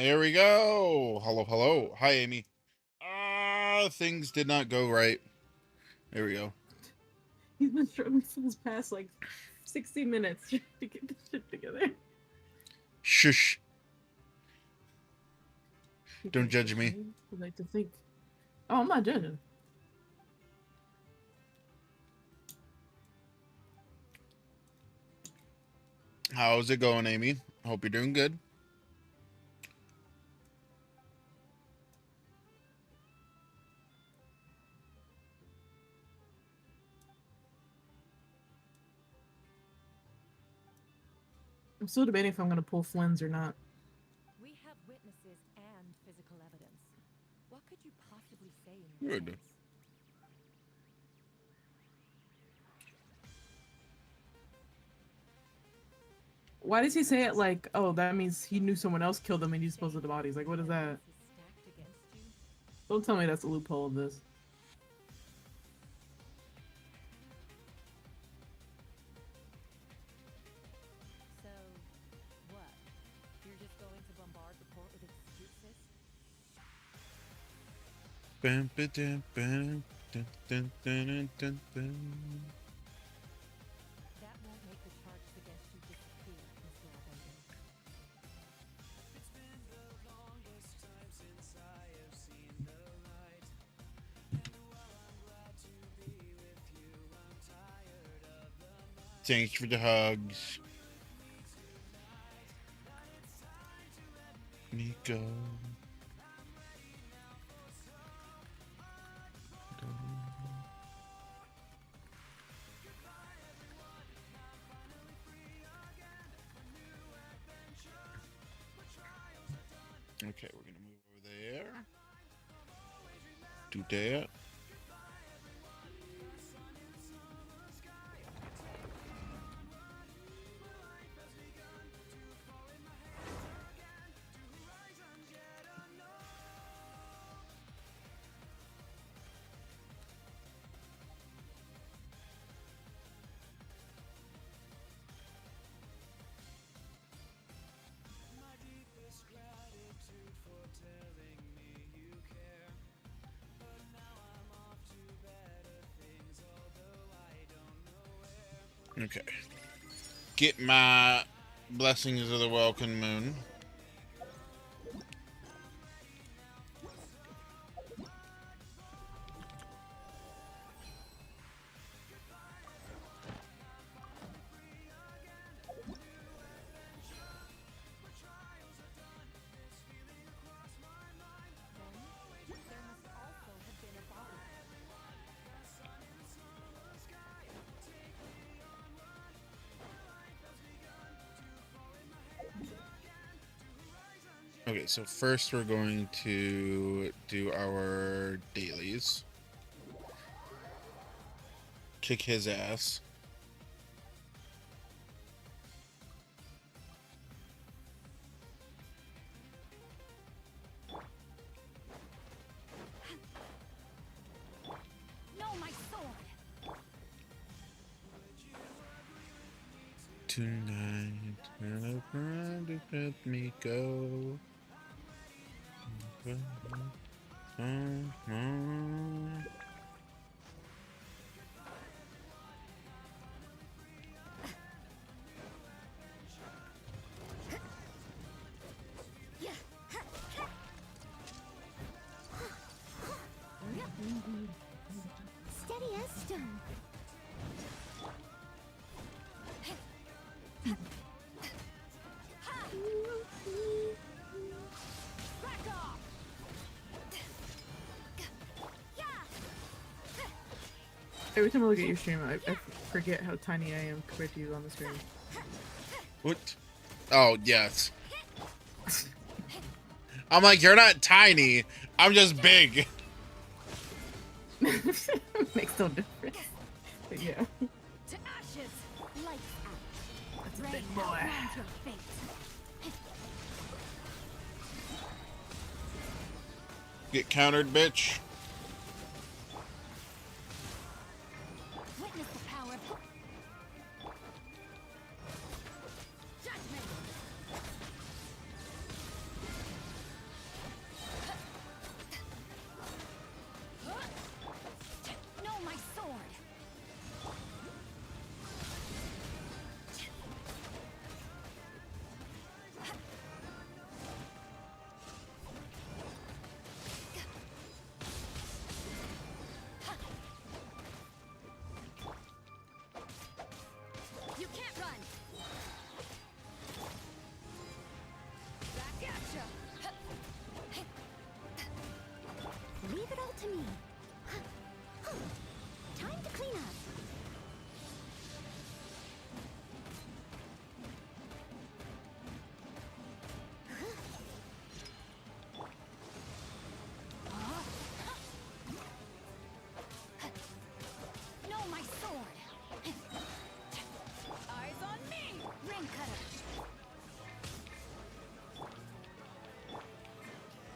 There we go. Hello, hello. Hi, Amy. Things did not go right. There we go. He's been struggling for this past like 60 minutes to get this shit together. Shush. Don't judge me. I like to think. Oh, I'm not judging. How's it going, Amy? Hope you're doing good. I'm still debating if I'm gonna pull Flynn's or not. We have witnesses and physical evidence. What could you possibly say in Good. defense? Why does he say it like, oh, that means he knew someone else killed him and he disposed of the bodies? Like, what is that? Don't tell me that's a loophole of this. So, what? You're just going to bombard the court with excuses? Bam, ba-dam, bam, dun, dun, dun, dun, dun. That won't make the charges against you disappear, Mr. Abende. Thanks for the hugs. Nico. Okay, we're gonna move over there. Do that. Okay. Get my blessings of the welcome moon. Okay, so first we're going to do our dailies. Kick his ass. No, my sword! Tonight, let me go. Steady as stone. Every time I look at your stream, I forget how tiny I am compared to you on the screen. What? Oh, yes. I'm like, you're not tiny. I'm just big. Makes no difference. But yeah. To ashes! Lights out. That's a big boy. Your fate. Get countered, bitch. Witness the power of judgment.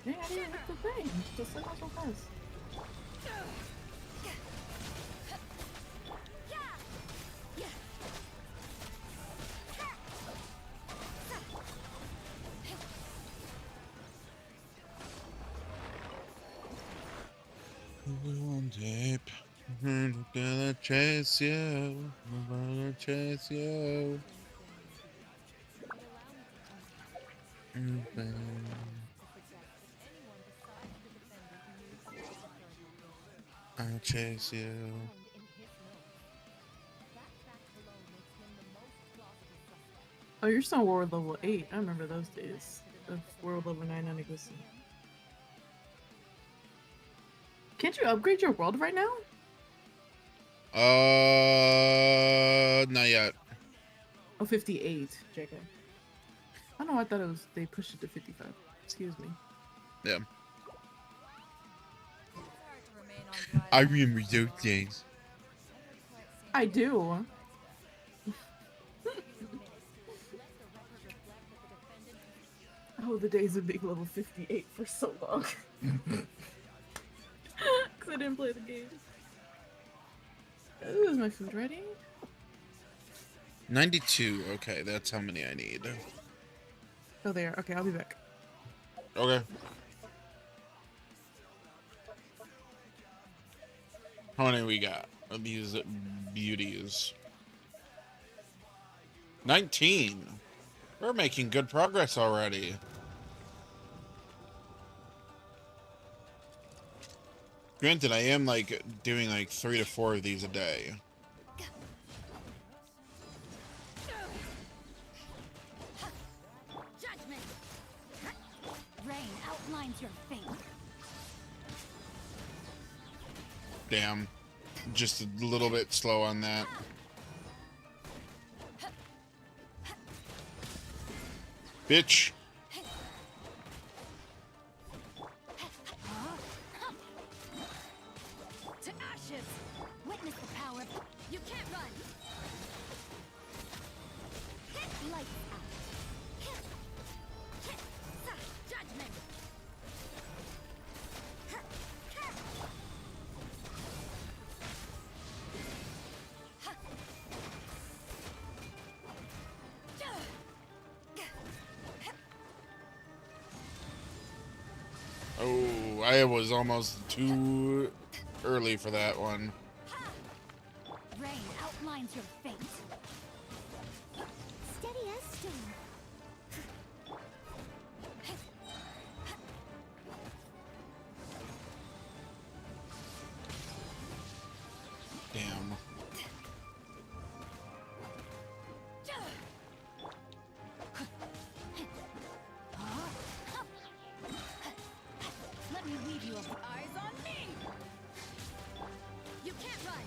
Yeah, I didn't hit the thing. Just like so fast. On tape. I'm gonna chase you. I'm gonna chase you. I'll chase you. Oh, you're still World Level 8. I remember those days of World Level 9 non-existent. Can't you upgrade your world right now? Not yet. Oh, 58, JK. I don't know, I thought it was, they pushed it to 55. Excuse me. Yeah. I remember those days. I do. Oh, the days of being level 58 for so long. Because I didn't play the game. Ooh, is my food ready? 92. Okay, that's how many I need. Oh, there. Okay, I'll be back. Okay. How many we got of these beauties? 19. We're making good progress already. Granted, I am like doing like 3 to 4 of these a day. Judgment. Rain outlines your fate. Damn. Just a little bit slow on that. Bitch. To ashes. Witness the power. You can't run. Lights out. Judgment. Oh, I was almost too early for that one. Rain outlines your fate. Steady as stone. Damn. Let me weave you up. Eyes on me. You can't run.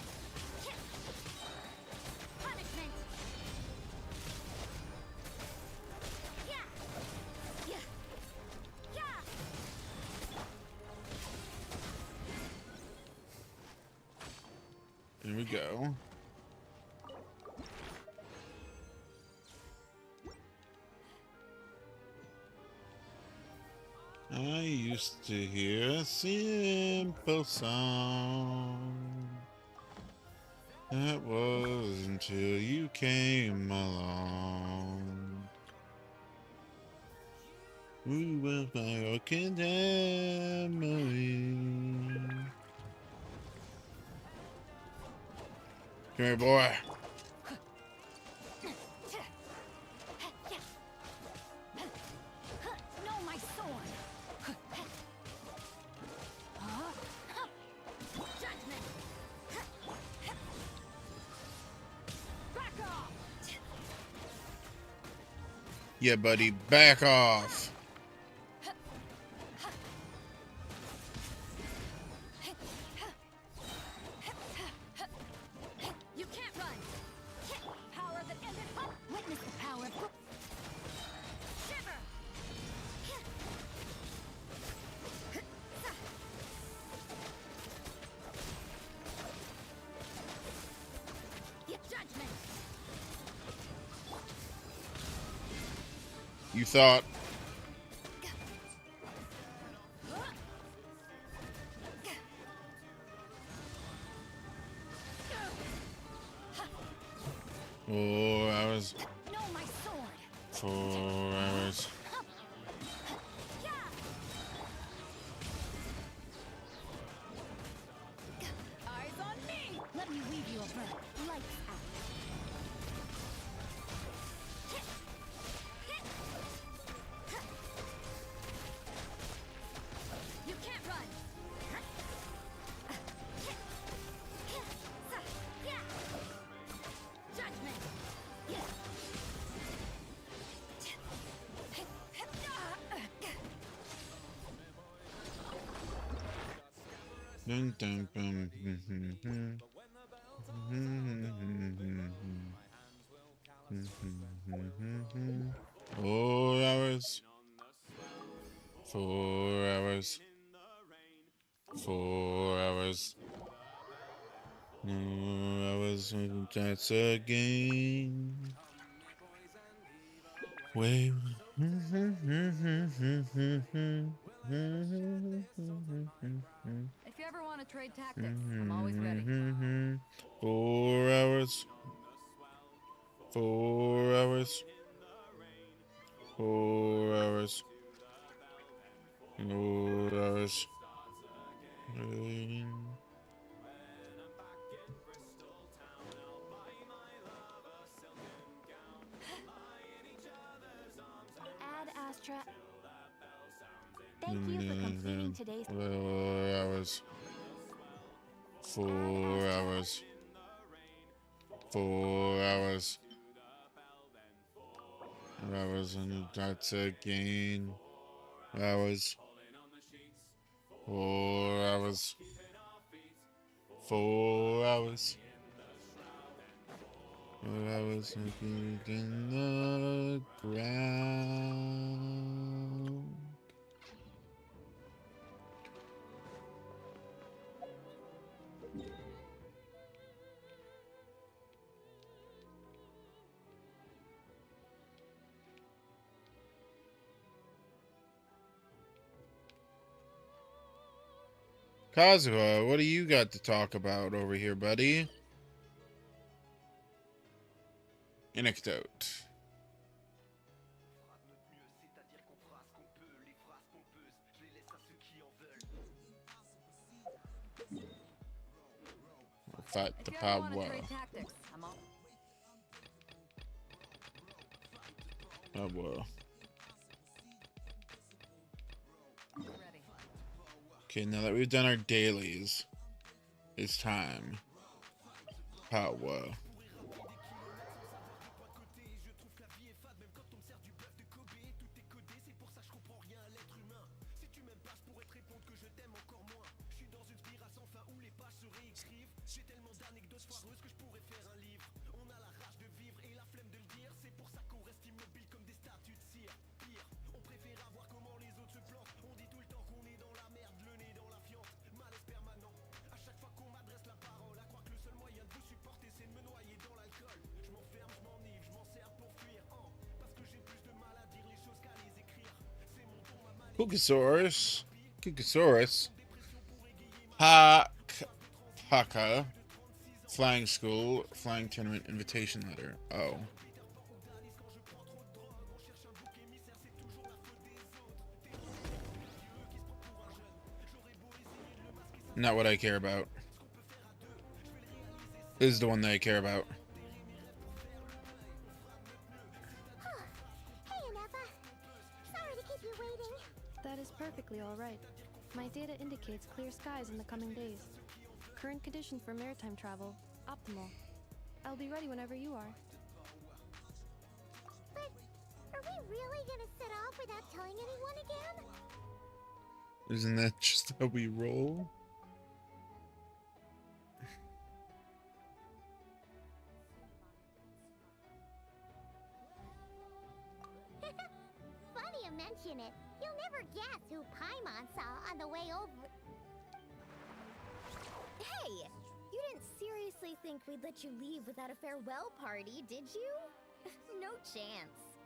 Punishment. Yeah. Yeah. Yeah. Here we go. I used to hear a simple song. That was until you came along. We will my broken memory. Come here, boy. No, my sword. Judgment. Back off. Yeah, buddy, back off. You can't run. Power that ended. Witness the power. Shiver. Judgment. You thought. 4 hours. No, my sword. 4 hours. Eyes on me. Let me weave you a verb. Lights out. You can't run. Judgment. Dun, dun, dun, 4 hours. 4 hours. 4 hours. 4 hours. That's a game. Wait. If you ever want to trade tactics, I'm always ready. 4 hours. 4 hours. 4 hours. 4 hours. Ad Astra. Thank you for completing today's. 4 hours. 4 hours. 4 hours. 4 hours and that's again. Hours. 4 hours. 4 hours. 4 hours in the ground. Kazuha, what do you got to talk about over here, buddy? Anecdote. Fight the If you ever want to power. trade tactics, I'm all. Power. Ready. Okay, now that we've done our dailies, it's time. Power. Kukasaurus. Kukasaurus. Haka. Flying School. Flying Tournament Invitation Letter. Oh. Not what I care about. This is the one that I care about. Hey, Anefa. Sorry to keep you waiting. That is perfectly all right. My data indicates clear skies in the coming days. Current conditions for maritime travel, optimal. I'll be ready whenever you are. But are we really gonna set off without telling anyone again? Isn't that just how we roll? Funny you mention it. You'll never guess who Paimon saw on the way over. Hey! You didn't seriously think we'd let you leave without a farewell party, did you? No chance.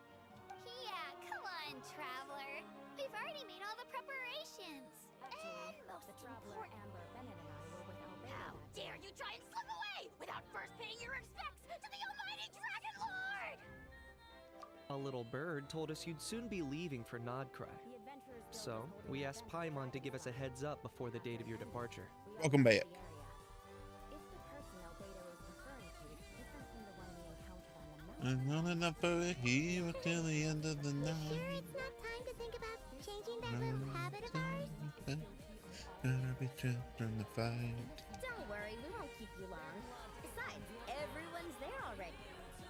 Yeah, come on, Traveler. We've already made all the preparations. Actually, the Traveler, Amber, Bennett, and I were with Albert. How dare you try and slip away! without first paying your respects to the almighty Dragon Lord! A little bird told us you'd soon be leaving for Nodcry. So, we asked Paimon to give us a heads up before the date of your departure. Welcome back. If the person Albedo is referring to is different from the one we encountered on the mountain, I'm not enough for a hero till the end of the sure night. it's not time to think about changing that little habit of ours? Gotta be true from the fight. Don't worry, we won't keep you long. Besides, everyone's there already.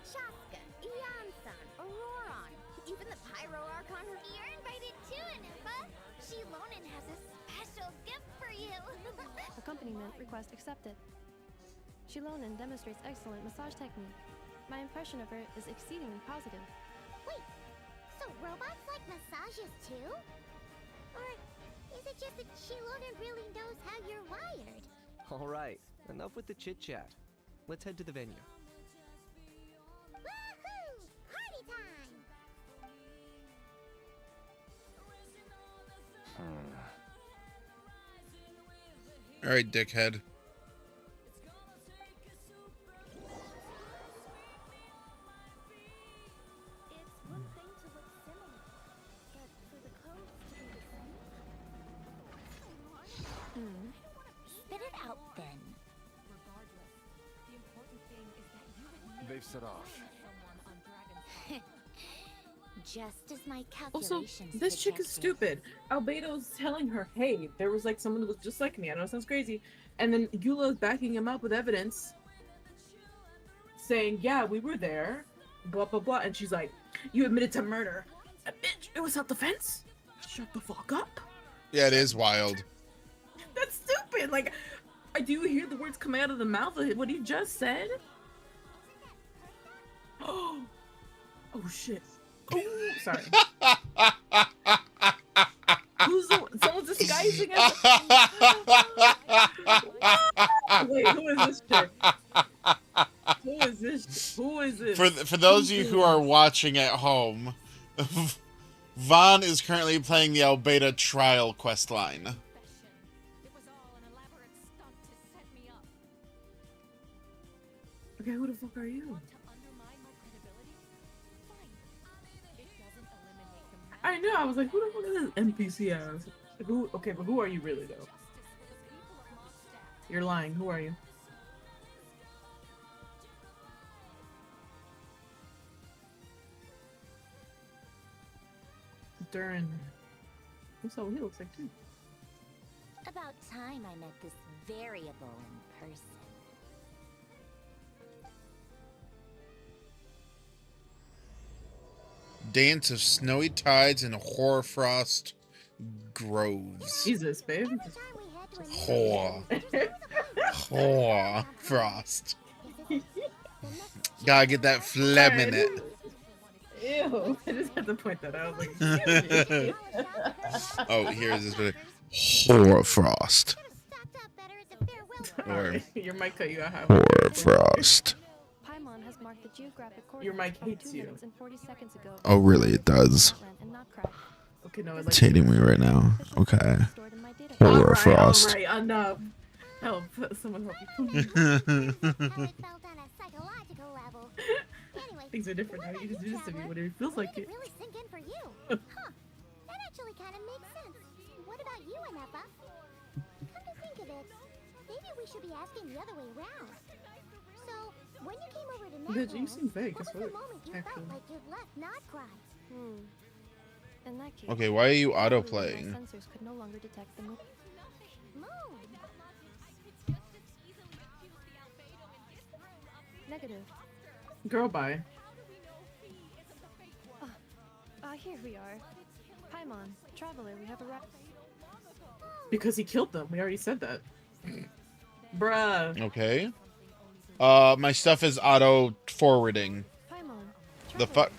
Shaska, Ian-san, Auroron, even the Pyro Archon. You're invited too, Anupa. Shilonen has a special gift for you. Accompaniment request accepted. Shilonen demonstrates excellent massage technique. My impression of her is exceedingly positive. Wait, so robots like massages too? Or is it just that Shilonen really knows how you're wired? Alright, enough with the chit-chat. Let's head to the venue. Woohoo! Party time! All right, dickhead. It's one thing to look similar, but for the codes to be the same? Spit it out then. Regardless, the important thing is that you admit They've set off. someone on Dragon's Just as my Also, calculations this chick is suggested. stupid. Albedo's telling her, hey, there was like someone that was just like me. I know it sounds crazy. And then Eula's backing him up with evidence saying, yeah, we were there, blah, blah, blah. And she's like, you admitted to murder. Bitch, it was self-defense? Shut the fuck up. Yeah, it is wild. That's stupid. Like, do you hear the words coming out of the mouth of what he just said? Oh, shit. Oh, sorry. Someone's disguising as Wait, who is this chick? Who is this? For those of you who are watching at home, Vaughn is currently playing the Albedo trial quest line. It was all an elaborate stunt to set me up. Okay, who the fuck are you? Want to undermine my credibility? Fine. It doesn't eliminate the matter. I know, I was like, who the fuck is this NPC ass? Who? Okay, but who are you really, though? You're lying. Who are you? Durin. That's what he looks like, too. About time I met this variable in person. Dance of snowy tides and hoarfrost groves. Jesus, babe. Every time we head to a new Whore. location, there's always a way. Hoarfrost. The next Gotta get that phlegm in it. Ew. I just had to point that out. I was like, Oh, here's this bit. Hoarfrost. Could've stocked up better at the farewell Or your mic cut you out. hoarfrost. Paimon has marked the geographic Your mic coordinates from hates 2 you. minutes and 40 seconds ago. Oh, really? It does. Outland and Notcrack. Okay, no, I like It's hating me right now. Okay. Stored in my data. Hoarfrost. Alright, enough. Help. Someone help me. how it felt on a psychological level. Anyway, Things are different now. You just do this to me when it feels like when it. did really sink in for you? Huh. That actually kind of makes sense. What about you, Anepa? Come to think of it, maybe we should be asking the other way around. So, when you came over to Bitch, you Netherlands, seem fake what as was the fuck, moment you actually. felt like you'd left Notcry? In that case, Okay, why are you probably when autoplaying? my sensors could no longer detect the Moon. negative. Girl, bye. Here we are. Paimon, traveler, we have arrived. Because he killed them. We already said that. Bruh. Okay. My stuff is auto forwarding. Paimon, The traveler, fuck?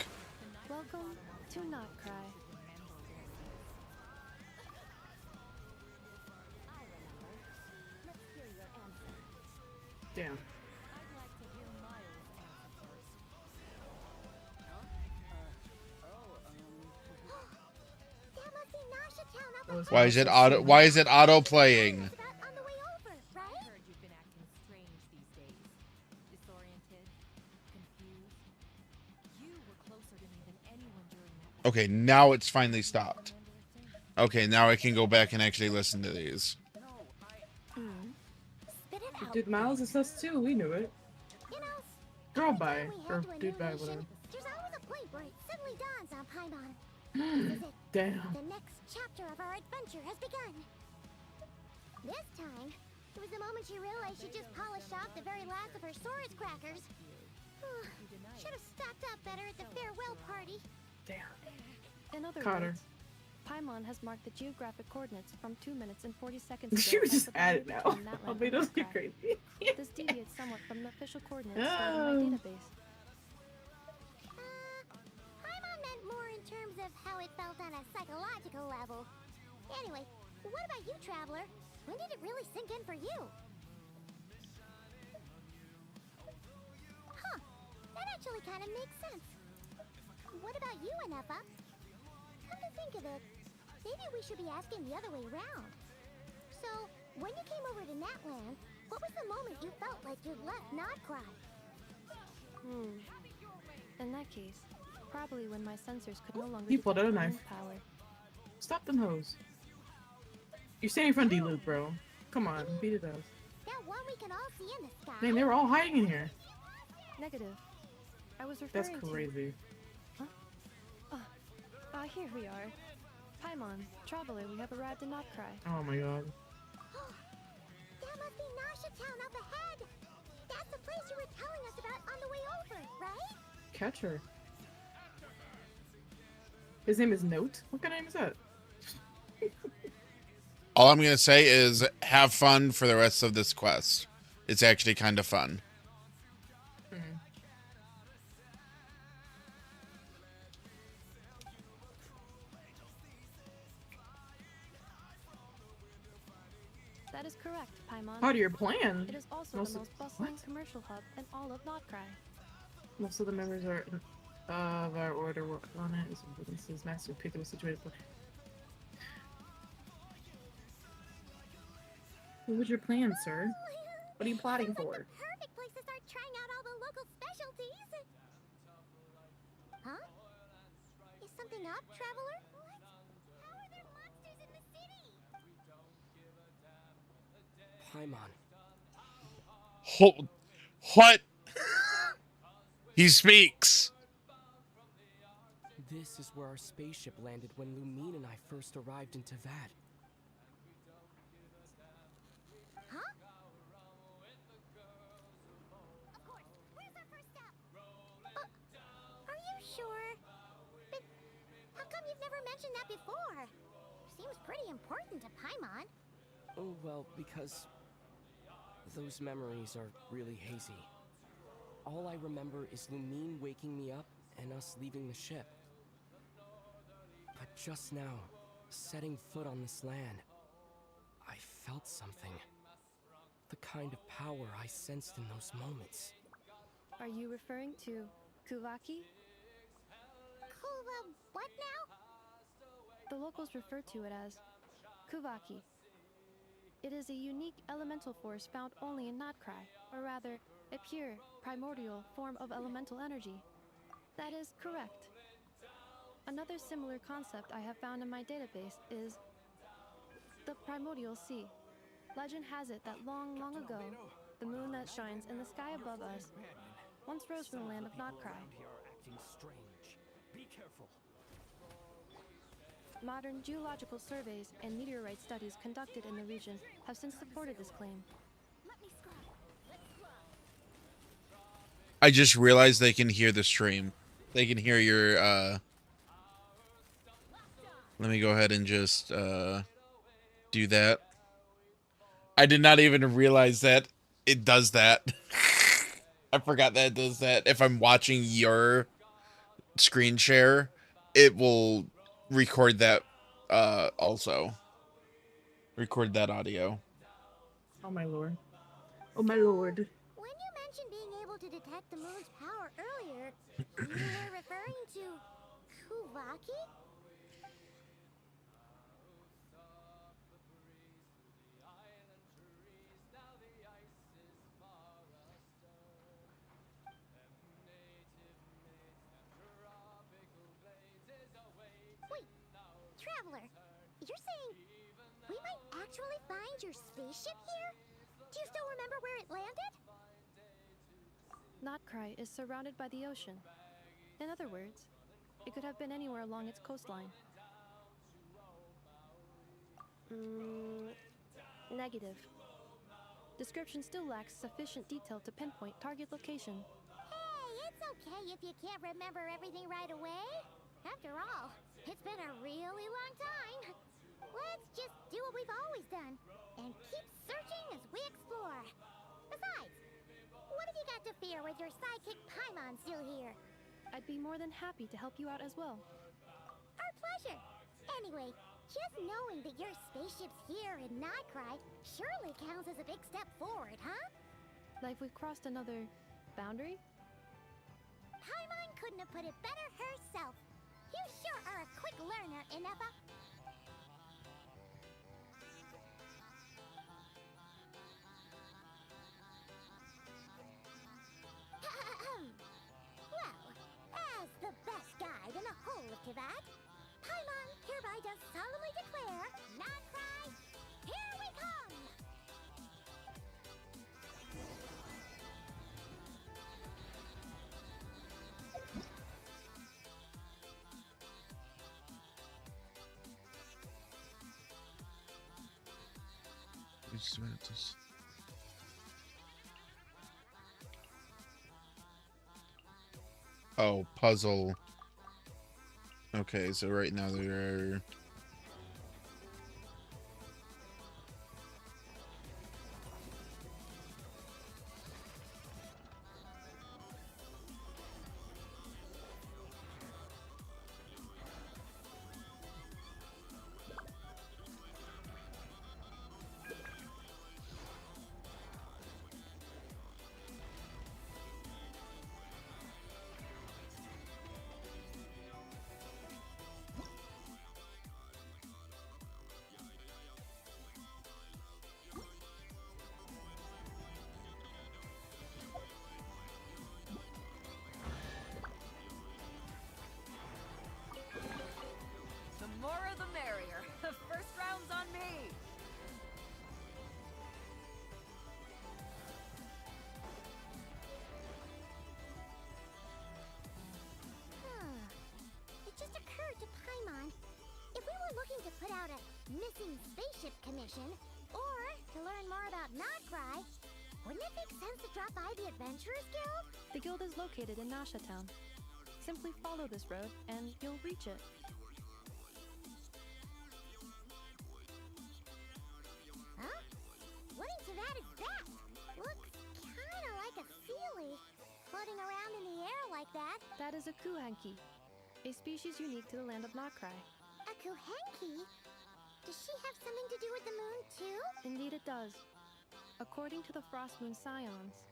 welcome to Notcry. Damn. That must be Nasha Town up That was Why is it awesome. auto? Why is it auto playing? on the way over, right? Heard you've been acting strange these days. Okay, now it's finally stopped. Okay, now I can go back and actually listen to these. Spit it out. Dude, Miles is us too. We knew it. You know, Girl every bye. time we head Or to a dude new bye, nation, whatever. there's always a point where it suddenly dawns on Paimon. This is it. Damn. The next chapter of our adventure has begun. This time, it was the moment she realized she just polished off the very last of her Saurus crackers. Should have stocked up better at the farewell party. Damn. In other Connor. words, Paimon has marked the geographic coordinates from 2 minutes and 40 seconds ago. She was as just the point at it now. between Natlan I'll and be those get Notcry. crazy. This deviates somewhat from the official coordinates stored Oh. in my database. Paimon meant more in terms of how it felt on a psychological level. Anyway, what about you, Traveler? When did it really sink in for you? Huh, that actually kind of makes sense. What about you, Anepa? Come to think of it, maybe we should be asking the other way around. So, when you came over to Natland, what was the moment you felt like you'd left Nodcry? In that case, probably when my sensors could no longer He pulled out a detect knife. wind power. Stop them hoes. You're standing in front of D-Luke, bro. Come on, beat it up. That one we can all see in the sky? Man, they were all hiding in here. Negative. I was That's referring crazy. Here we are. Paimon, Traveler, we have arrived in Notcry. Oh my god. That must be Nasha Town up ahead. That's the place you were telling us about on the way over, right? Catch her. His name is Note? What kind of name is that? All I'm gonna say is have fun for the rest of this quest. It's actually kind of fun. That is correct, Paimon. Part of your plan. It is also Most the of- most bustling what? commercial hub in all of Notcry. Most of the members are of our order work on it. As businesses, master pick up a situation. What was your plan, sir? What are you plotting Sounds like for? the perfect place to start trying out all the local specialties. Huh? Is something up, Traveler? What? How are there monsters in the city? Paimon. What? He speaks. This is where our spaceship landed when Lumine and I first arrived into Vat. Huh? Of course. Where's our first stop? Are you sure? But how come you've never mentioned that before? Seems pretty important to Paimon. Oh, well, because those memories are really hazy. All I remember is Lumine waking me up and us leaving the ship. But just now, setting foot on this land, I felt something. The kind of power I sensed in those moments. Are you referring to Kuvaki? Cool, what now? The locals refer to it as Kuvaki. It is a unique elemental force found only in Notcry, or rather, a pure, primordial form of elemental energy. That is correct. Another similar concept I have found in my database is the primordial sea. Legend has it that long, long ago, the moon that shines in the sky above us once rose from the land of Notcry. Modern geological surveys and meteorite studies conducted in the region have since supported this claim. Let me scroll. I just realized they can hear the stream. They can hear your, let me go ahead and just, do that. I did not even realize that it does that. I forgot that it does that. If I'm watching your screen share, it will record that, also. Record that audio. Oh my lord. Oh my lord. When you mentioned being able to detect the moon's power earlier, you were referring to Kuvaki? actually find your spaceship here? Do you still remember where it landed? Notcry is surrounded by the ocean. In other words, it could have been anywhere along its coastline. Negative. Description still lacks sufficient detail to pinpoint target location. Hey, it's okay if you can't remember everything right away. After all, it's been a really long time. Let's just do what we've always done and keep searching as we explore. Besides, what have you got to fear with your sidekick Paimon still here? I'd be more than happy to help you out as well. Our pleasure. Anyway, just knowing that your spaceship's here in Notcry surely counts as a big step forward, huh? Like we've crossed another boundary? Paimon couldn't have put it better herself. You sure are a quick learner, Ineffa. Well, as the best guide in the whole of Teyvat, Paimon hereby does solemnly declare, Notcry, here we come! Oh, puzzle. Okay, so right now there are... The more the merrier. The first round's on me. It just occurred to Paimon, if we were looking to put out a missing spaceship commission, or to learn more about Notcry, wouldn't it make sense to drop by the Adventurers Guild? The guild is located in Nasha Town. Simply follow this road and you'll reach it. Huh? What in Teyvat is that? Looks kinda like a Sealy, floating around in the air like that. That is a Kuhanki, a species unique to the land of Notcry. A Kuhenki? Does she have something to do with the moon, too? Indeed it does. According to the Frost Moon Scions,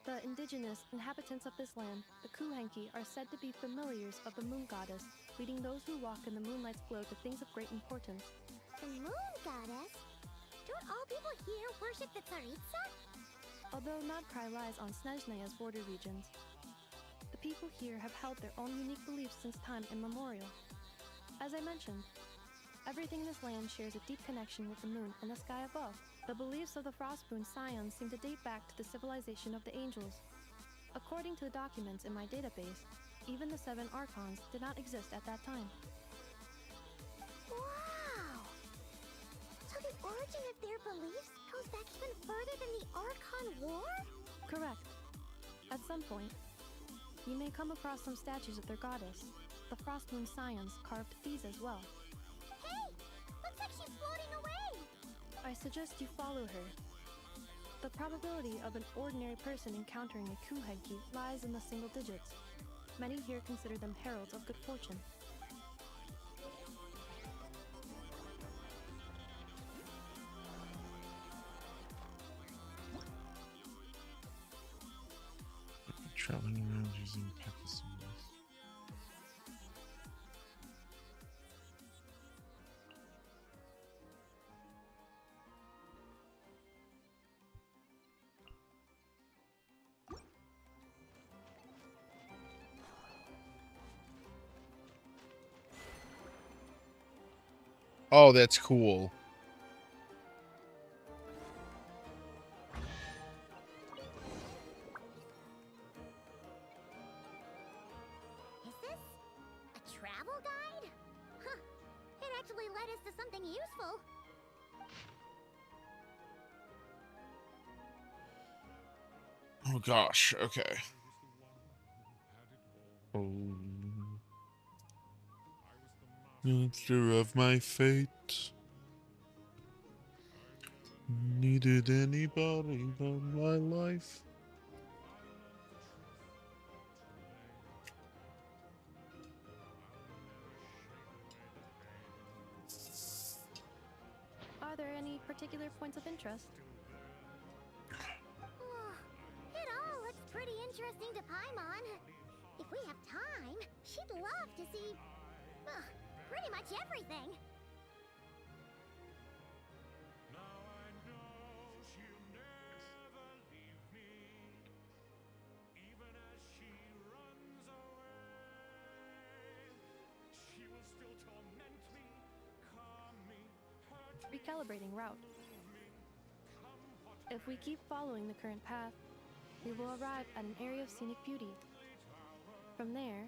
the indigenous inhabitants of this land, the Kuhenki, are said to be familiars of the moon goddess, leading those who walk in the moonlight's glow to things of great importance. The moon goddess? Don't all people here worship the Tsaritsa? Although Notcry lies on Snezhneya's border regions, the people here have held their own unique beliefs since time immemorial. As I mentioned, everything in this land shares a deep connection with the moon and the sky above. The beliefs of the Frostmoon Scions seem to date back to the civilization of the angels. According to the documents in my database, even the 7 Archons did not exist at that time. Wow! So the origin of their beliefs goes back even further than the Archon War? Correct. At some point, you may come across some statues of their goddess. The Frostmoon Scions carved these as well. Hey! Looks like she's floating away! I suggest you follow her. The probability of an ordinary person encountering a Kuhenki lies in the single digits. Many here consider them heralds of good fortune. Traveling around using packet symbols. Oh, that's cool. Oh gosh, okay. Oh, master of my fate. Needed anybody but my life. Are there any particular points of interest? It all looks pretty interesting to Paimon. If we have time, she'd love to see, pretty much everything. Recalibrating route. If we keep following the current path, we will arrive at an area of scenic beauty. From there,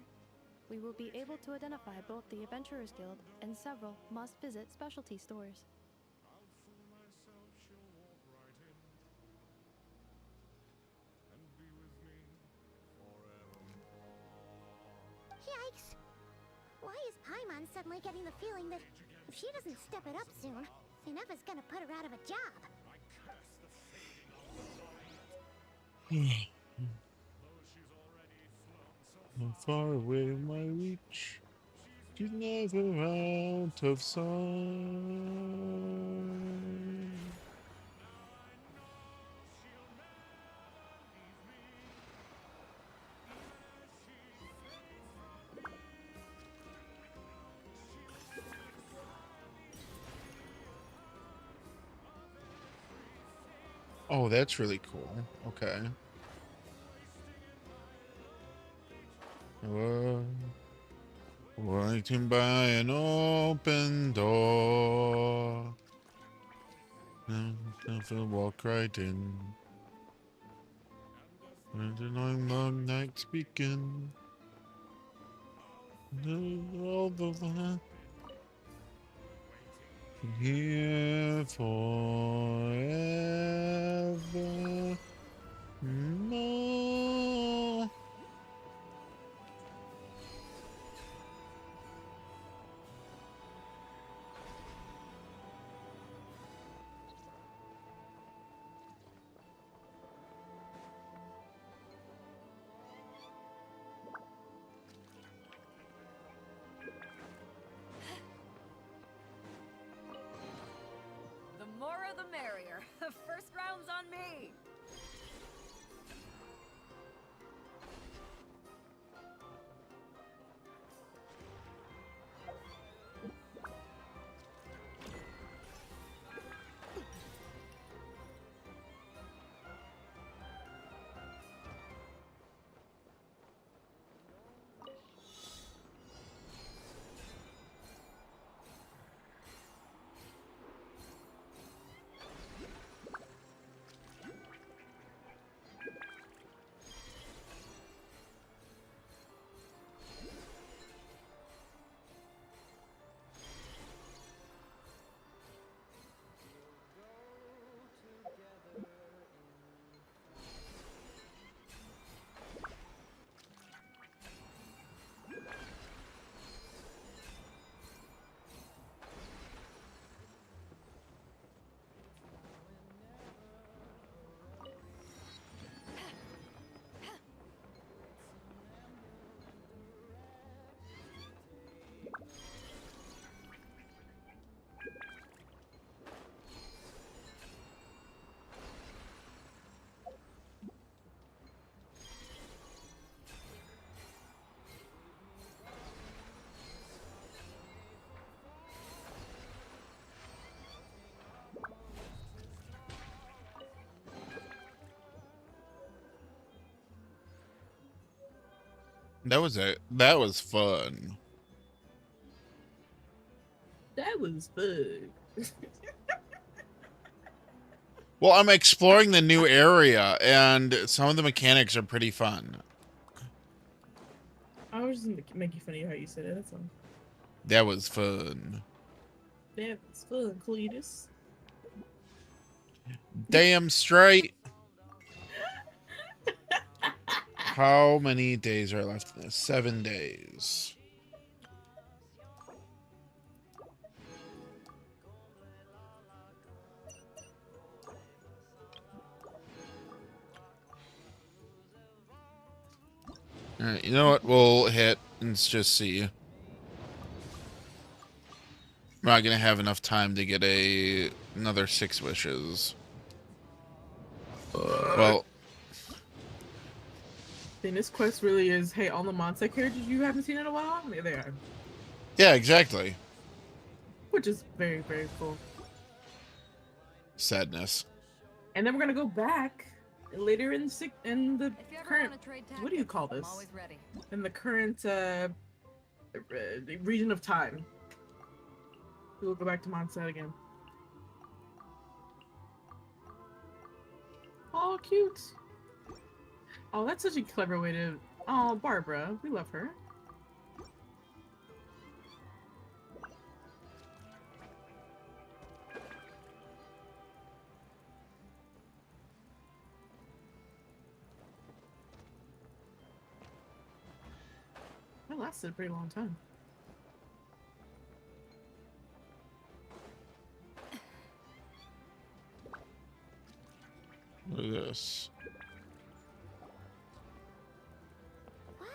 we will be able to identify both the Adventurers Guild and several must-visit specialty stores. Yikes! Why is Paimon suddenly getting the feeling that if she doesn't step it up soon, Ineva's gonna put her out of a job? How far away my reach? She's never out of sight. Oh, that's really cool. Okay. Waiting by an open door. Never walk right in. And the long nights begin. All the here forever. No. The more the merrier. First round's on me. That was it. That was fun. That was fun. Well, I'm exploring the new area, and some of the mechanics are pretty fun. I was just making fun of you how you said it. That's all. That was fun. That was fun, Cletus. Damn straight. How many days are left in this? 7 days. Alright, you know what? We'll hit and just see. We're not gonna have enough time to get another 6 wishes. Well, Then this quest really is, hey, all the Monster characters you haven't seen in a while, there they are. yeah, exactly. Which is very, very cool. Sadness. And then we're gonna go back later in the If you ever current, want to trade what do you tactics, call I'm this? always ready. In the current region of time. We'll go back to Mondstadt again. Oh, cute. Oh, that's such a clever way to. Oh, Barbara, we love her. That lasted a pretty long time. Look at this. Wow!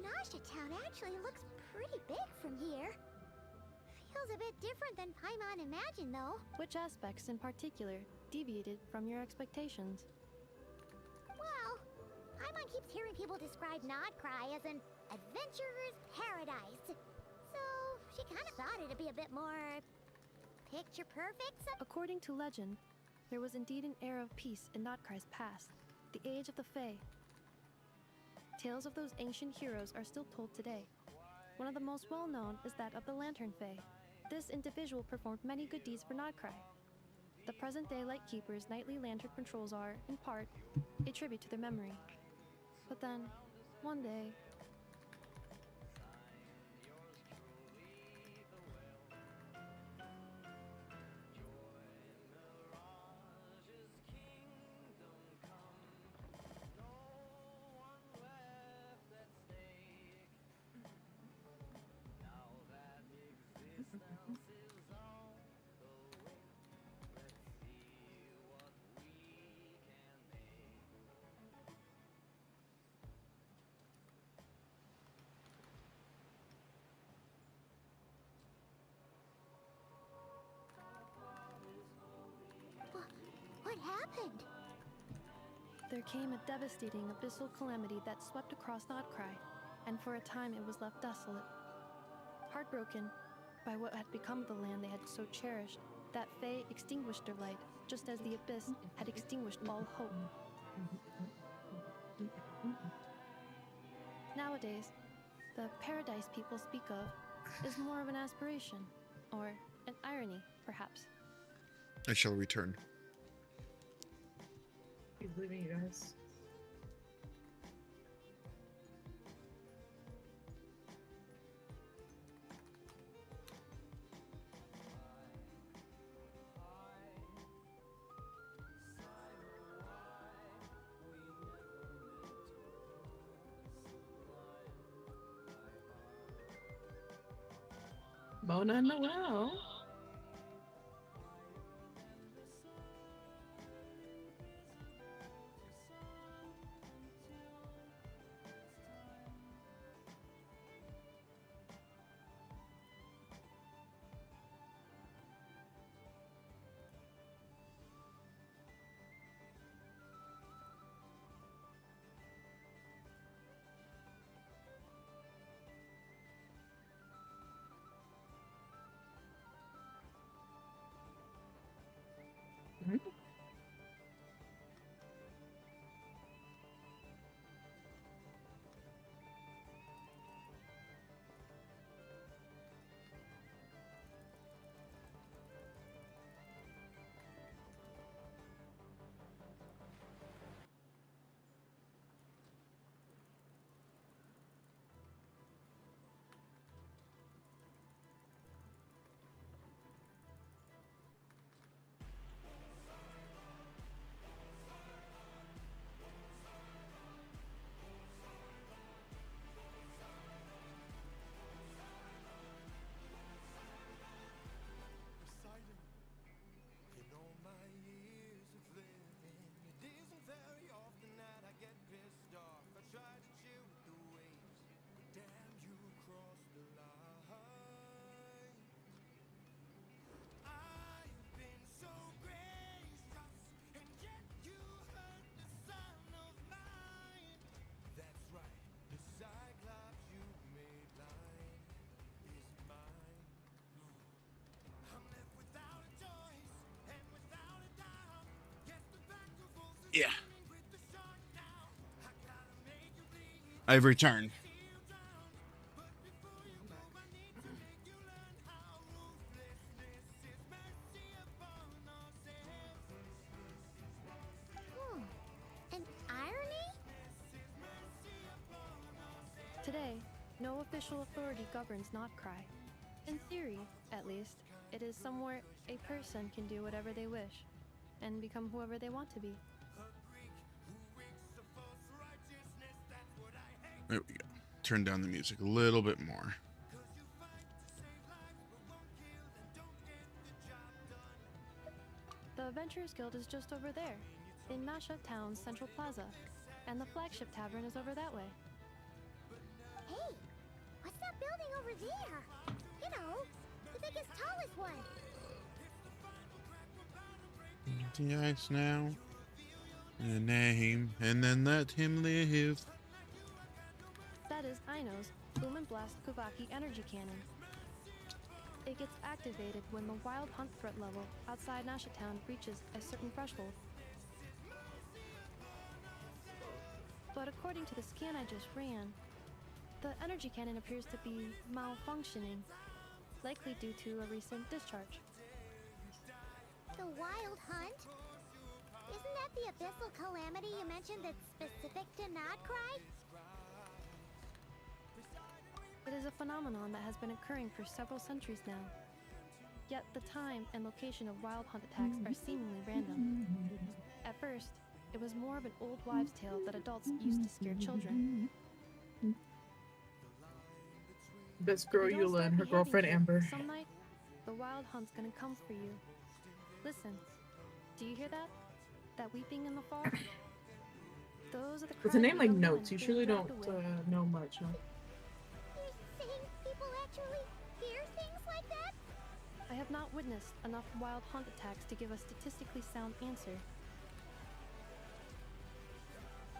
Nasha Town actually looks pretty big from here. Feels a bit different than Paimon imagined, though. Which aspects in particular deviated from your expectations? Well, Paimon keeps hearing people describe Nodcry as an adventurer's paradise. So, she kind of thought it'd be a bit more picture perfect. According to legend, there was indeed an era of peace in Notcry's past, the age of the Fae. Tales of those ancient heroes are still told today. One of the most well-known is that of the Lantern Fae. This individual performed many good deeds for Notcry. The present-day Lightkeeper's nightly lantern patrols are, in part, a tribute to their memory. But then, one day... What happened? There came a devastating abyssal calamity that swept across Notcry, and for a time it was left desolate. Heartbroken by what had become of the land they had so cherished, that Fae extinguished their light, just as the abyss had extinguished all hope. Nowadays, the paradise people speak of is more of an aspiration, or an irony, perhaps. I shall return. He's leaving you guys. Mona Noel. I've returned. An irony? Today, no official authority governs Notcry. In theory, at least, it is somewhere a person can do whatever they wish and become whoever they want to be. There we go. Turn down the music a little bit more. The Adventurers Guild is just over there, in Masha Town's Central Plaza, and the flagship tavern is over that way. Hey, what's that building over there? You know, the biggest, tallest one. The ice now. The name, and then let him live. That is Aino's Boom and Blast Kuvaki energy cannon. It gets activated when the wild hunt threat level outside Nasha Town reaches a certain threshold. But according to the scan I just ran, the energy cannon appears to be malfunctioning, likely due to a recent discharge. The wild hunt? Isn't that the abyssal calamity you mentioned that's specific to Notcry? It is a phenomenon that has been occurring for several centuries now. Yet the time and location of wild hunt attacks are seemingly random. At first, it was more of an old wives' tale that adults used to scare children. Best girl If you don't Eula start and her behaving girlfriend here, Amber. Some night, the wild hunt's gonna come for you. Listen, do you hear that? That weeping in the fall? Those are the With a cries name of like young women Notes, you being surely don't dragged away. know much, huh? You're saying people actually hear things like that? I have not witnessed enough wild hunt attacks to give a statistically sound answer.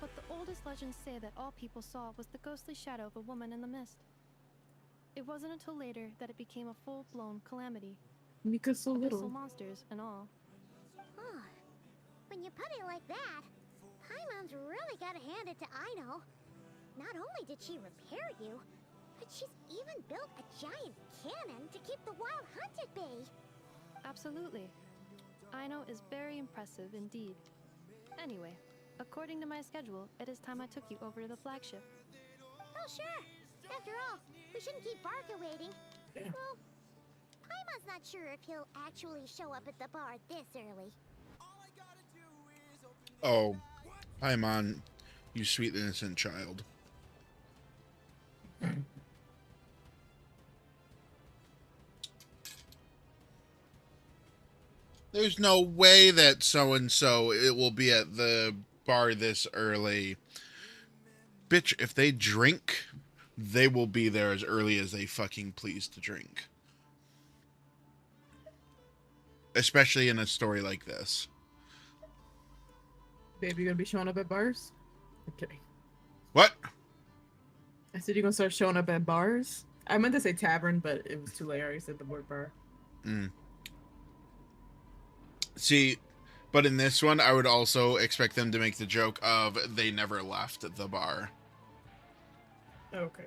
But the oldest legends say that all people saw was the ghostly shadow of a woman in the mist. It wasn't until later that it became a full-blown calamity. Because so Abyssal little. monsters and all. Huh. When you put it like that, Paimon's really gotta hand it to Aino. Not only did she repair you, but she's even built a giant cannon to keep the wild hunt at bay. Absolutely. Aino is very impressive indeed. Anyway, according to my schedule, it is time I took you over to the flagship. Oh, sure. After all, we shouldn't keep Barca waiting. Yeah. Well, Paimon's not sure if he'll actually show up at the bar this early. Oh, Paimon, you sweet innocent child. There's no way that so-and-so it will be at the bar this early. Bitch, if they drink, they will be there as early as they fucking please to drink. Especially in a story like this. Babe, you gonna be showing up at bars? I'm kidding. What? I said you're gonna start showing up at bars? I meant to say tavern, but it was too late. I already said the word bar. See, but in this one, I would also expect them to make the joke of they never left the bar. Okay.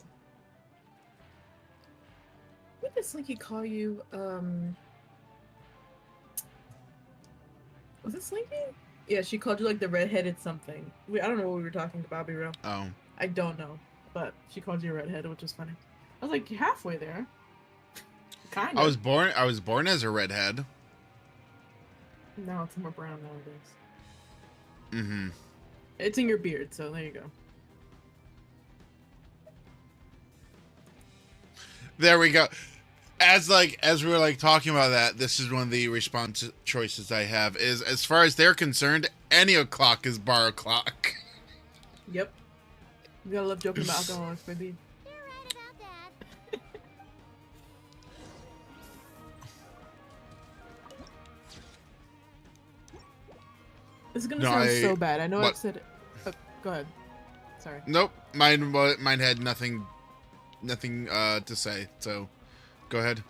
What did Slinky call you? Was it Slinky? Yeah, she called you like the redheaded something. I don't know what we were talking about, be real. Oh. I don't know, but she called you a redhead, which was funny. I was like, halfway there. Kind of. I was born as a redhead. No, it's more brown nowadays. Mm-hmm. It's in your beard, so there you go. There we go. As we were talking about that, this is one of the response choices I have is, as far as they're concerned, any o'clock is bar o'clock. Yep. You gotta love joking about alcoholics, baby. You're right about that. This is gonna No, sound so bad. I know what? I've said it. Go ahead. Sorry. Nope. Mine had nothing to say, so go ahead.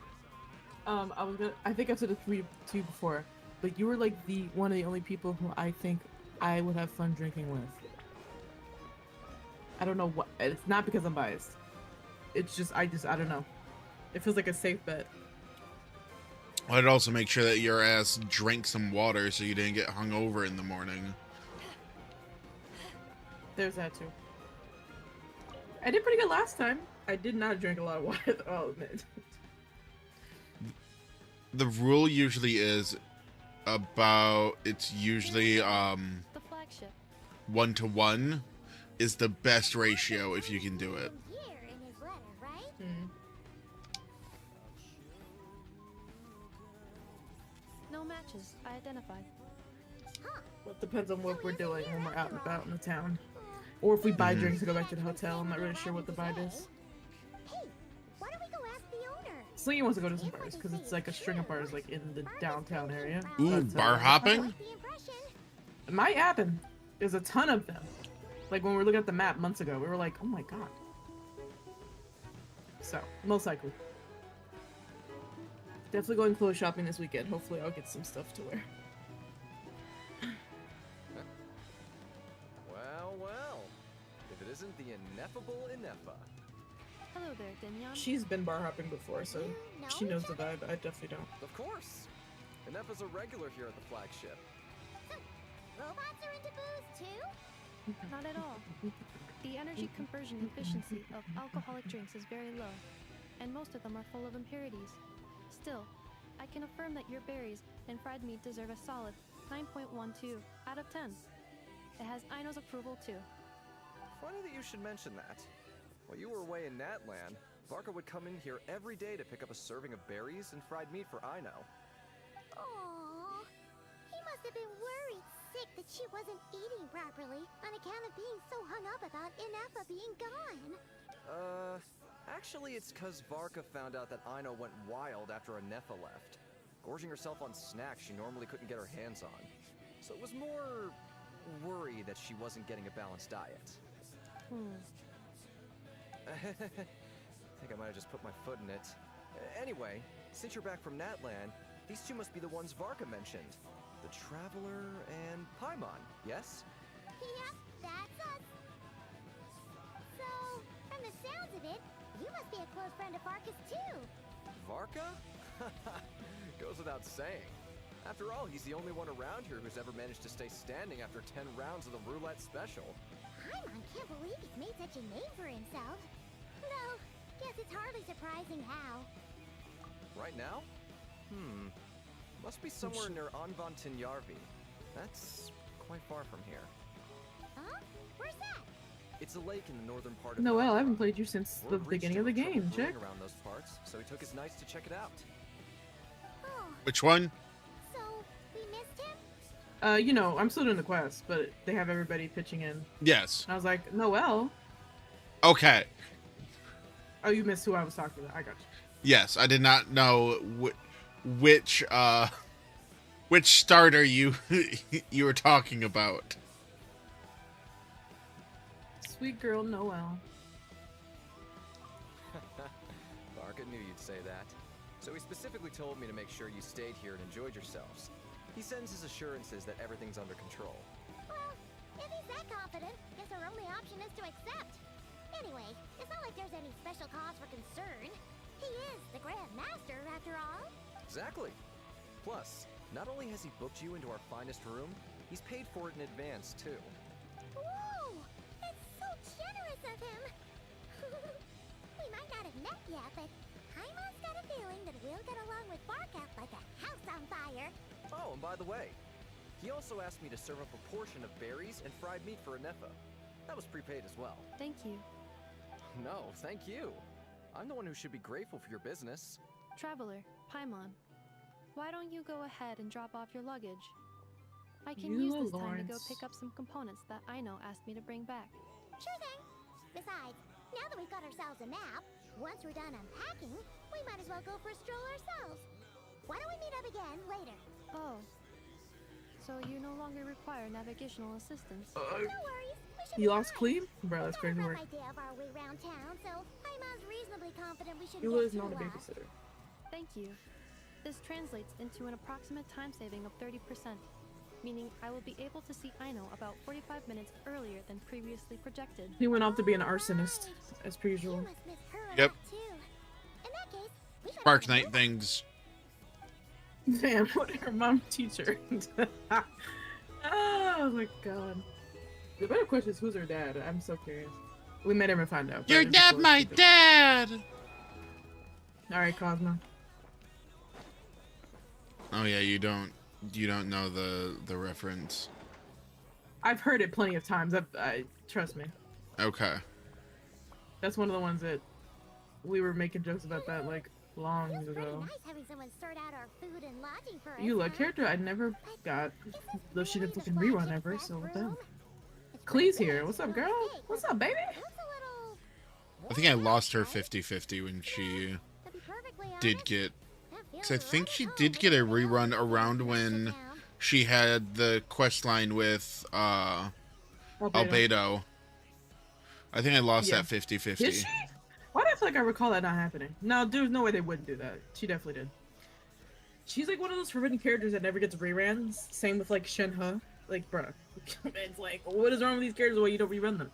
I think I've said it to you before, but you were like one of the only people who I think I would have fun drinking with. I don't know what. It's not because I'm biased. It's just I don't know. It feels like a safe bet. I'd also make sure that your ass drank some water so you didn't get hungover in the morning. There's that too. I did pretty good last time. I did not drink a lot of water. Oh man. The rule usually is it's usually The flagship. 1-to-1 is the best ratio if you can do it. Here in his letter, right? No matches. I identified. Well, it depends on what we're doing when we're out and about in the town. Or if we buy drinks to go back to the hotel. I'm not really sure what the vibe is. Hey, why don't we go ask the owner? Slingy wants to go to some bars because it's like a string of bars like in the downtown area. Ooh, But, bar hopping? Like the impression. It might happen. There's a ton of them. Like when we were looking at the map months ago, we were like, oh my god. So, most likely. Definitely going clothes shopping this weekend. Hopefully I'll get some stuff to wear. Well, well. If it isn't the ineffable Ineffa. Hello there, Dinyon. She's been bar hopping before, so she knows the vibe. I definitely don't. Of course. Ineffa's a regular here at the flagship. Robots are into booze too? Not at all. The energy conversion efficiency of alcoholic drinks is very low, and most of them are full of impurities. Still, I can affirm that your berries and fried meat deserve a solid 9.12 out of 10. It has Aino's approval too. Funny that you should mention that. While you were away in Natland, Varka would come in here every day to pick up a serving of berries and fried meat for Aino. Aww. He must have been worried sick that she wasn't eating properly on account of being so hung up about Ineffa being gone. Actually it's cause Varka found out that Aino went wild after Ineffa left, gorging herself on snacks she normally couldn't get her hands on. So it was more worry that she wasn't getting a balanced diet. I think I might have just put my foot in it. Anyway, since you're back from Natland, these two must be the ones Varka mentioned. The Traveler and Paimon, yes? Yep, that's us. So, from the sounds of it, you must be a close friend of Varka's too. Varka? Goes without saying. After all, he's the only one around here who's ever managed to stay standing after 10 rounds of the roulette special. Paimon can't believe he's made such a name for himself. Though, guess it's hardly surprising how. Right now? Must be somewhere near Anvantinyarvi. That's quite far from here. Huh? Where's that? It's a lake in the northern part of Noelle, I Nalgard. haven't played you since the Word reached beginning him of the of trouble game. brewing Check. around those parts, so he took his knights to check it out. Oh, Which one? so we missed him? You know, I'm still doing the quest, but they have everybody pitching in. Yes. And I was like, Noelle? Okay. Oh, you missed who I was talking about. I got you. Yes, I did not know which starter you you were talking about. Sweet girl Noelle. Varka knew you'd say that. So he specifically told me to make sure you stayed here and enjoyed yourselves. He sends his assurances that everything's under control. Well, if he's that confident, guess our only option is to accept. Anyway, it's not like there's any special cause for concern. He is the Grand Master, after all. Exactly. Plus, not only has he booked you into our finest room, he's paid for it in advance, too. Whoa! That's so generous of him! We might not have met yet, but Paimon's got a feeling that we'll get along with Varka like a house on fire. Oh, and by the way, he also asked me to serve up a portion of berries and fried meat for Ineffa. That was prepaid as well. Thank you. No, thank you. I'm the one who should be grateful for your business. Traveler, Paimon, why don't you go ahead and drop off your luggage? I can You use are this time to go Lawrence. pick up some components that Aino asked me to bring back. Sure thing. Besides, now that we've got ourselves a map, once we're done unpacking, we might as well go for a stroll ourselves. Why don't we meet up again later? Oh. So you no longer require navigational assistance. No worries. We should You be lost fine. Cleve? Bro, that's We've crazy got a work. rough idea of our way around town, so Paimon's reasonably confident we shouldn't You get was too not a lost. babysitter. Thank you. This translates into an approximate time saving of 30%. meaning I will be able to see Aino about 45 minutes earlier than previously projected. He went off to be an arsonist, as per You usual. must miss her a Yep. lot, too. In that case, we better Spark get a Knight move on. things. Damn, what did her mom teach her? Oh my god. The better question is, who's her dad? I'm so curious. We may never find out. You're not my dad! Alright, Cosmo. Oh yeah, you don't know the reference. I've heard it plenty of times. I trust me. Okay. That's one of the ones that we were making jokes about that like long Feels pretty ago. nice having someone sort out our food and lodging for us, You look, huh? character I never got, though she didn't Really fucking the rerun flagship ever, class so what the room? hell? It's pretty Clee's here. big, What's so up, don't girl? mistake, What's but up, baby? looks a little I think I worn lost her out, right? 50-50 when she To be perfectly did honest, get, that because I feels think right she at home did with get a everybody rerun else around in when town. she had the quest line with Albedo. I think I lost Yeah. that 50-50. Did she? Why do I feel like I recall that not happening? No, there's no way they wouldn't do that. She definitely did. She's like one of those forbidden characters that never gets reruns. Same with like Shenhe. Like, bruh. It's like, what is wrong with these characters why you don't rerun them?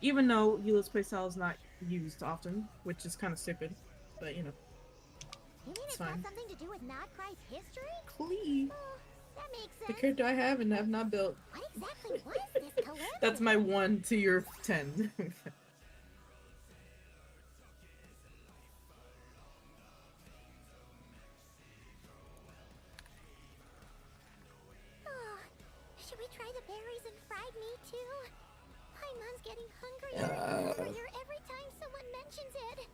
Even though Hila's playstyle is not used often, which is kind of stupid. But, you know. You mean It's it's got fine. something to do with Nodcry's history? Clee. Oh, that makes The sense. character I have and have not built. What exactly was this calamity? That's my 1 to your 10. Oh, should we try the berries and fried meat too? Paimon's getting hungrier every time someone mentions it.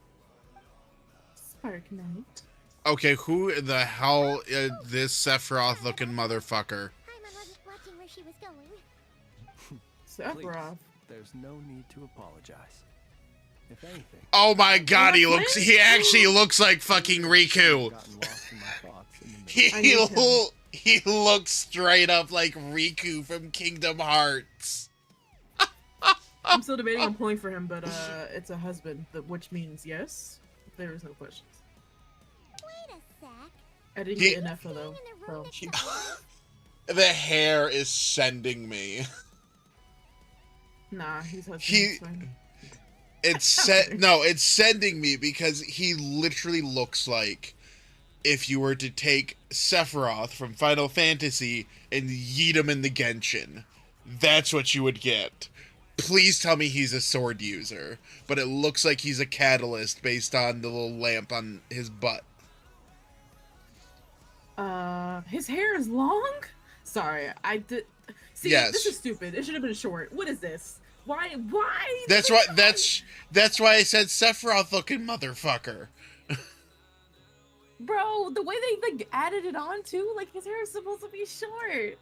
Spark Knight. Okay, who in the hell is this Sephiroth looking motherfucker? Paimon wasn't watching where she was going. Sephiroth. There's no need to apologize. If anything, Oh my god, he What? actually looks like fucking Riku. gotten lost in my thoughts in the middle. He I need him. he looks straight up like Riku from Kingdom Hearts. I'm still debating on pulling for him, but it's a husband, which means yes. There is no questions. Wait a sec. I didn't He- get enough of though. In the room So. next to us? The hair is sending me. Nah, he's husband. He- It's fine. It's sending me because he literally looks like if you were to take Sephiroth from Final Fantasy and yeet him in the Genshin. That's what you would get. Please tell me he's a sword user, but it looks like he's a catalyst based on the little lamp on his butt. His hair is long? Sorry, I did. See, Yes. this is stupid. It should have been short. What is this? Why? That's why that's why I said Sephiroth looking motherfucker. Bro, the way they like added it on too, like his hair is supposed to be short.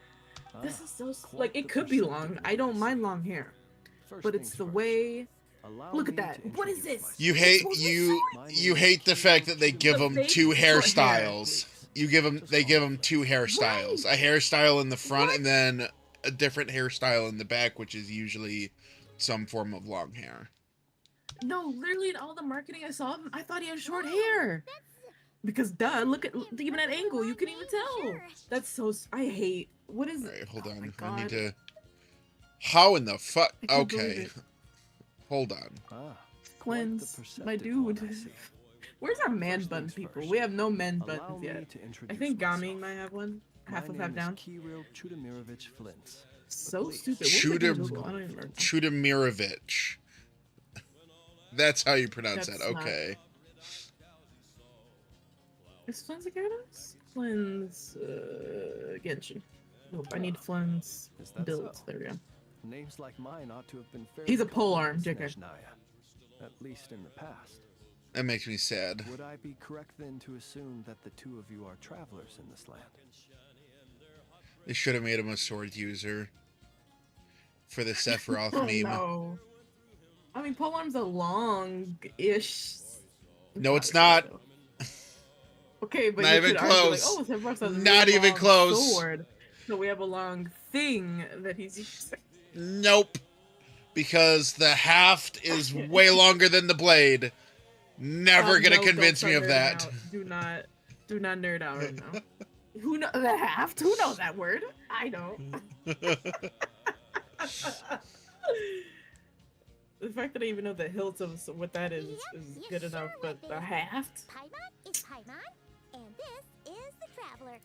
This is so quite like the it could be long. perceptive I don't witness. mind long hair, First but it's things the first, way. allow Look at me that. to What is introduce this? myself. You hate supposed to be you hate the fact that they give The him fake two short hair. hairstyles. They give him two hairstyles. A hairstyle in the front and then a different hairstyle in the back, which is usually some form of long hair. No, literally in all the marketing I saw, I thought he had short hair. Because duh, look at even at angle, you can even tell. That's so. I hate. What is? Alright, hold oh my on. I need God. to. How in the fuck? I can't believe Okay. it. Hold on. Ah, Cleanse, my perceptive one, dude. I see. Where's our man First bun things people? first. We have no men Allow buttons me yet. to I introduce think Gaming myself. might have one. Half My of half name down. is Kirill Chudamirovich Flint. So Please. stupid. What was I Chudam- gonna Google? I don't even remember. Chudamirovich. That's how you pronounce That's that. not- Okay. Is Flynn's a Hiatus? Flynn's Genshin. Nope, I need Flynn's Is that build. so? There we go. Names like mine ought to have been fairly He's a pole common arm, in JK. Snezhnaya, at least in the past. That makes me sad. Would I be correct then to assume that the two of you are travelers in this land? They should have made him a sword user for the Sephiroth Oh, meme. no. I mean, polearm's a long-ish. No, it's not. Okay, but Not you even could argue, like, close. oh, Sephiroth has a Not really even long close. Sword, so we have a long thing that he's using. Nope. Because the haft is way longer than the blade. Never gonna No, convince don't me of start that. nerding out. Do not nerd out right now. Who know the haft? Who knows that word? I don't. The fact that I even know the hilt of what that is good enough, but the haft? Paimon is Paimon, and this is the Traveler.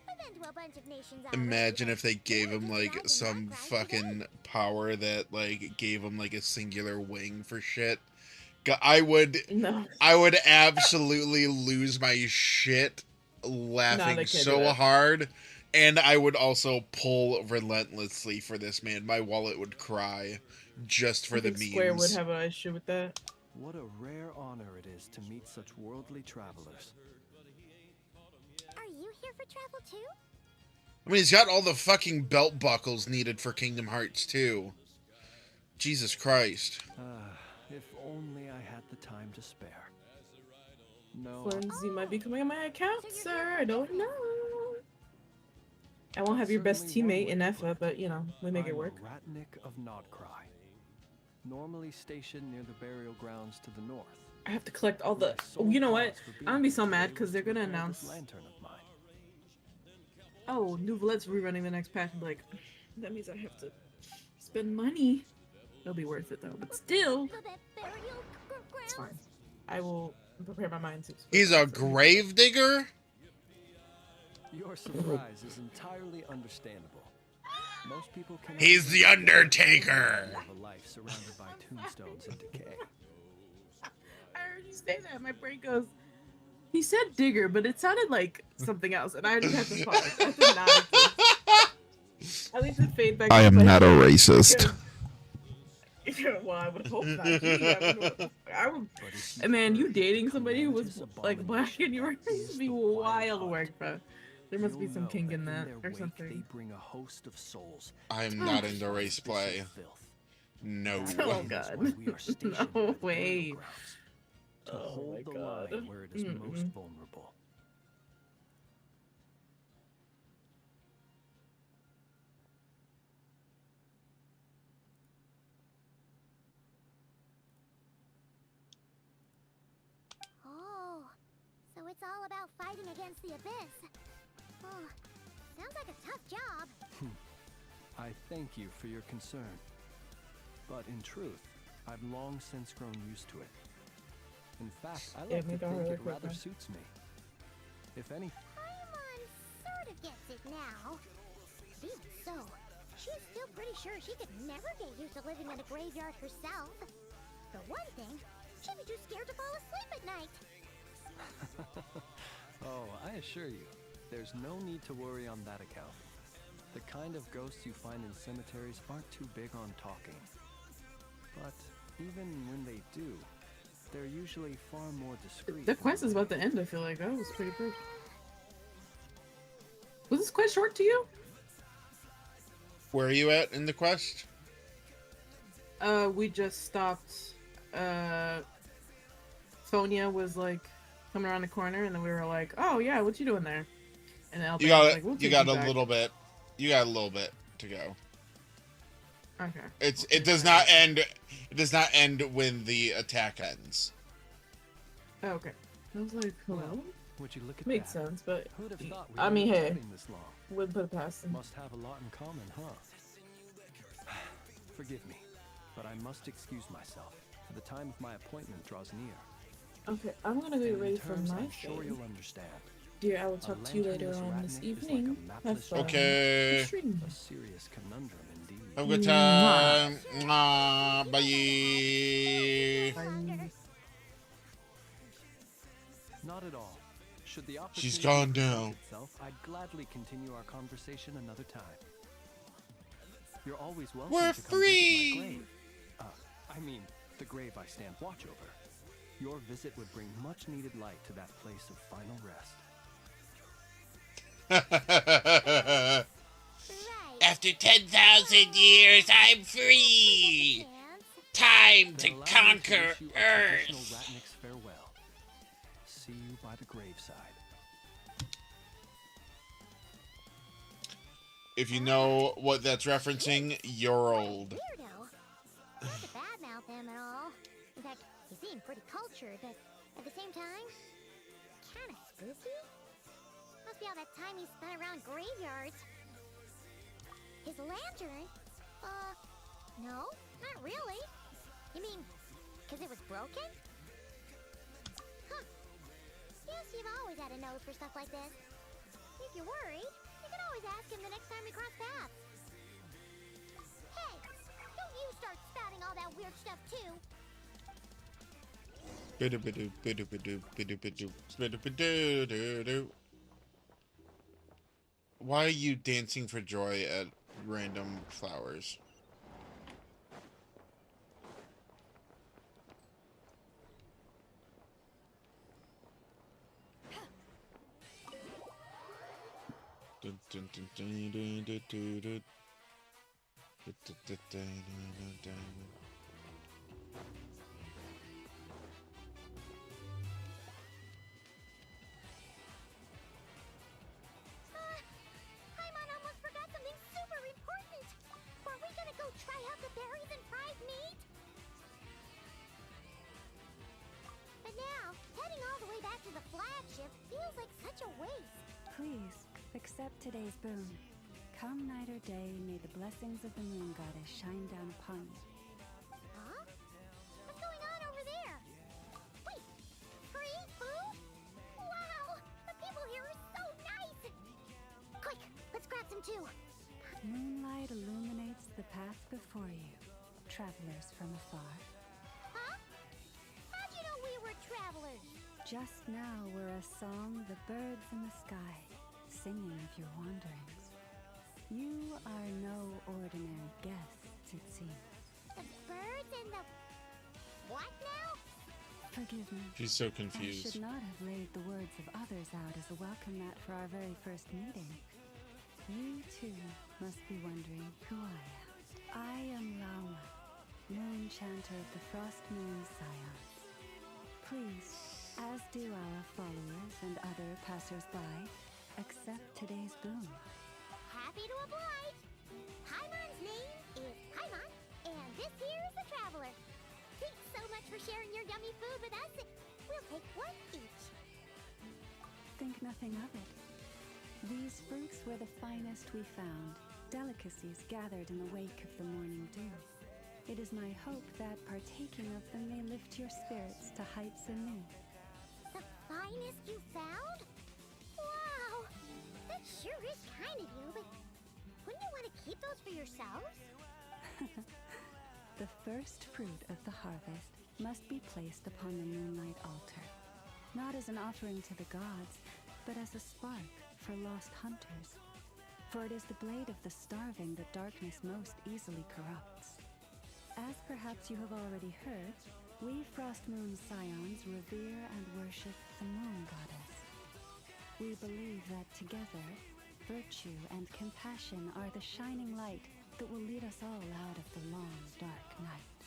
We've been to a bunch of nations Imagine if they gave him just like arrived in some Notcry fucking power that like gave him like a singular wing for shit. I would No. absolutely lose my shit laughing they can't do so that. hard, and I would also pull relentlessly for this man. My wallet would cry just for I the think Square would memes. have an issue with that. What a rare honor it is to meet such worldly travelers. Are you here for travel too? I mean, he's got all the fucking belt buckles needed for Kingdom Hearts 2. Jesus Christ. If only I had the time to spare. No. Flimsy might be coming on my account, sir. I don't know. I won't have your best teammate in EFA, but you know, we make it work. I'm a Ratnik of Nodcry, normally stationed near the burial grounds to the north. I have to collect all the. Oh, you know what? I'm gonna be so mad because they're gonna announce. Lantern of mine. Oh, Nouvelette's rerunning the next patch. I'm like, that means I have to spend money. It'll be worth it though, but still, it's fine. I will prepare my mind to. He's a grave digger? Your surprise is entirely understandable. Most people cannot. He's the Undertaker. Live a life surrounded by tombstones and decay. I heard you say that. My brain goes. He said digger, but it sounded like something else, and I just had to pause. I did not. At least it fade back. I am not a racist. Well, I would hope not. I would. Man, you dating somebody who was like black and yours would be wild work, bro. There must be some kink in that or something. They bring a host of souls. I am not into race play. No. Oh god. No way. To hold the line where it is most vulnerable. Oh, so it's all about fighting against the abyss. Oh, sounds like a tough job. I thank you for your concern. But in truth, I've long since grown used to it. In fact, I like to think it rather suits me. If any... Paimon sort of gets it now. Even so, she's still pretty sure she could never get used to living in a graveyard herself. For one thing, she'd be too scared to fall asleep at night. Oh, I assure you, there's no need to worry on that account. The kind of ghosts you find in cemeteries aren't too big on talking. But even when they do, they're usually far more discreet. The quest is about to end, I feel like. That was pretty quick. Was this quest short to you? Where are you at in the quest? We just stopped. Sonia was like coming around the corner, and then we were like, "Oh yeah, what you doing there?" And Alpine You got was it. like, we'll You take got you a back. little bit. You got a little bit to go. Okay. It does not end. It does not end when the attack ends. Oh, okay. I was like, hello? Would you look at Makes that? sense, but Who'd have thought I mean, hey, this long? wouldn't put it past him. Must have a lot in common, huh? Forgive me, but I must excuse myself, for the time of my appointment draws near. Okay, I'm gonna get And ready in for terms my I'm sure thing. you'll understand. Dear, I will talk to you later lanternless on this Ratnik is like evening. a Have mapless fun. Okay. Just reading. A serious conundrum indeed. Have a good time. Mwah. Bye. Bye. Not at all. Should the She's opportunity gone present down. itself, I'd gladly continue our conversation another time. You're always welcome We're to come free! visit my grave. I mean, the grave I stand watch over. Your visit would bring much needed light to that place of final rest. Right. After 10,000 years, I'm free. Time to Then allow me conquer wish you a traditional Earth. Ratnik's farewell. See you by the graveside. If you know what that's referencing, you're old. Weirdo. Not to badmouth him at all. In fact, he seemed pretty cultured, but at the same time, kind of spooky. Must be all that time he spent around graveyards. His lantern? No, not really. You mean, because it was broken? Huh. Guess you've always had a nose for stuff like this. If you're worried, you can always ask him the next time we cross paths. Hey, don't you start spouting all that weird stuff too. Why are you dancing for joy at random flowers? Paimon almost forgot something super important. Were we gonna go try out the berries and fried meat? But now, heading all the way back to the flagship feels like such a waste. Please, accept today's boon. Come night or day, may the blessings of the moon goddess shine down upon you. Huh? What's going on over there? Wait, free food? Wow, the people here are so nice! Quick, let's grab some too. Moonlight illuminates the path before you, travelers from afar. Huh? How'd you know we were travelers? Just now were a song the birds in the sky, singing of your wanderings. You are no ordinary guests, it seems. The birds and the... what now? Forgive me. She's so I confused. should not have laid the words of others out as a welcome mat for our very first meeting. You, too, must be wondering who I am. I am Lauma, moon chanter of the Frost Moon Scions. Please, as do our followers and other passers-by, accept today's boon. Happy to oblige. Paimon's name is Paimon, and this here is the traveler. Thanks so much for sharing your yummy food with us. We'll take one each. Think nothing of it. These fruits were the finest we found, delicacies gathered in the wake of the morning dew. It is my hope that partaking of them may lift your spirits to heights anew. The finest you found? Wow! That sure is kind of you, but wouldn't you want to keep those for yourselves? The first fruit of the harvest must be placed upon the moonlight altar, not as an offering to the gods, but as a spark for lost hunters. For it is the blade of the starving that darkness most easily corrupts. As perhaps you have already heard, we Frost Moon Scions revere and worship the moon goddess. We believe that together, virtue and compassion are the shining light that will lead us all out of the long, dark night.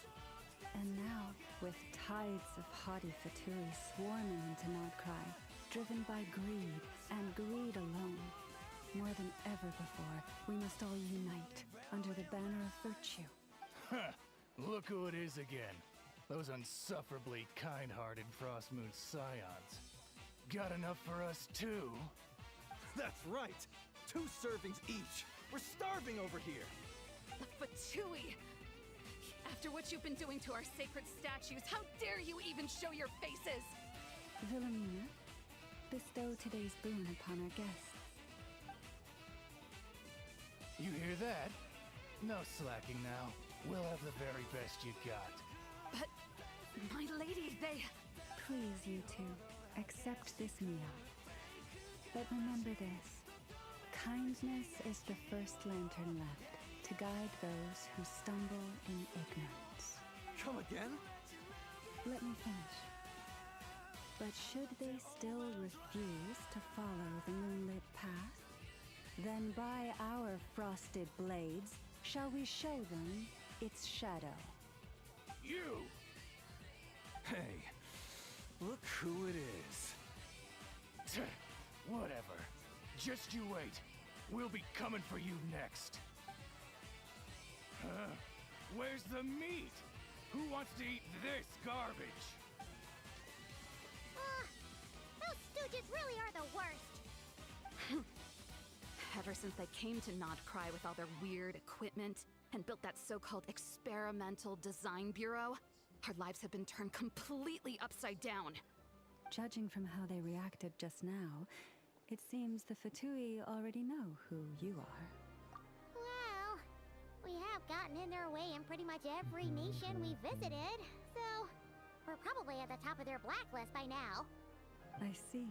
And now, with tides of haughty Fatui swarming into Nodcry, driven by greed, and greed alone, more than ever before, we must all unite under the banner of virtue. Huh! Look who it is again. Those unsufferably kind-hearted Frost Moon Scions. Got enough for us too? That's right! 2 servings each! We're starving over here! But Fatui! After what you've been doing to our sacred statues, how dare you even show your faces? Wilhelmina, bestow today's boon upon our guests. You hear that? No slacking now. We'll have the very best you got. But, my lady, they... Please, you two, accept this meal. But remember this. Kindness is the first lantern left to guide those who stumble in ignorance. Come again? Let me finish. But should they still refuse to follow the moonlit path, then by our frosted blades shall we show them its shadow. You! Hey, look who it is. Whatever. Just you wait. We'll be coming for you next. Huh? Where's the meat? Who wants to eat this garbage? Those stooges really are the worst. ever since they came to Nodcry with all their weird equipment and built that so-called experimental design bureau, our lives have been turned completely upside down. Judging from how they reacted just now, it seems the Fatui already know who you are. Well, we have gotten in their way in pretty much every nation we visited, so we're probably at the top of their blacklist by now. I see.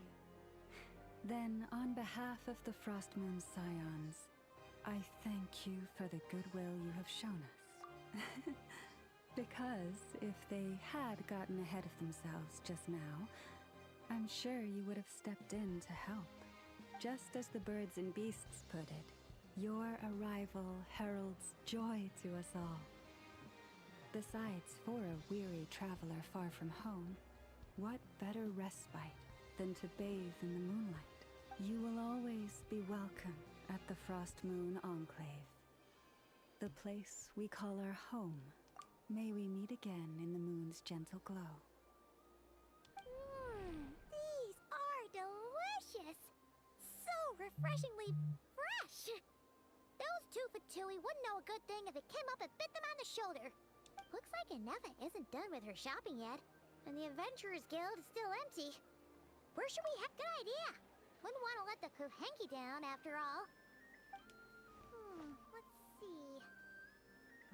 Then, on behalf of the Frostmoon Scions, I thank you for the goodwill you have shown us. Because if they had gotten ahead of themselves just now, I'm sure you would have stepped in to help. Just as the birds and beasts put it, your arrival heralds joy to us all. Besides, for a weary traveler far from home, what better respite than to bathe in the moonlight? You will always be welcome at the Frostmoon Enclave, the place we call our home. May we meet again in the moon's gentle glow. These are delicious! So refreshingly fresh! Those two Fatui wouldn't know a good thing if it came up and bit them on the shoulder. Looks like Ineva isn't done with her shopping yet, and the Adventurers Guild is still empty. Where should we head? Good idea! Wouldn't want to let the Kuhenki down, after all. Let's see.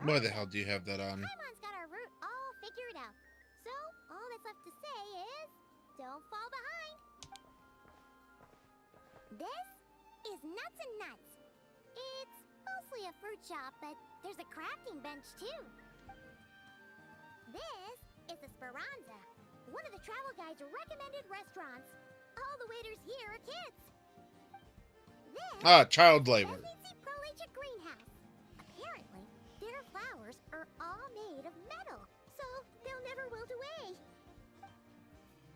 Why the hell do you have that on? Paimon's got our route all figured out. So, all that's left to say is, don't fall behind. This is Nuts and Nuts. It's mostly a fruit shop, but there's a crafting bench, too. This is the Speranza, one of the travel guide's recommended restaurants. All the waiters here are kids. This Child labor. Prolific greenhouse. Apparently, their flowers are all made of metal, so they'll never wilt away.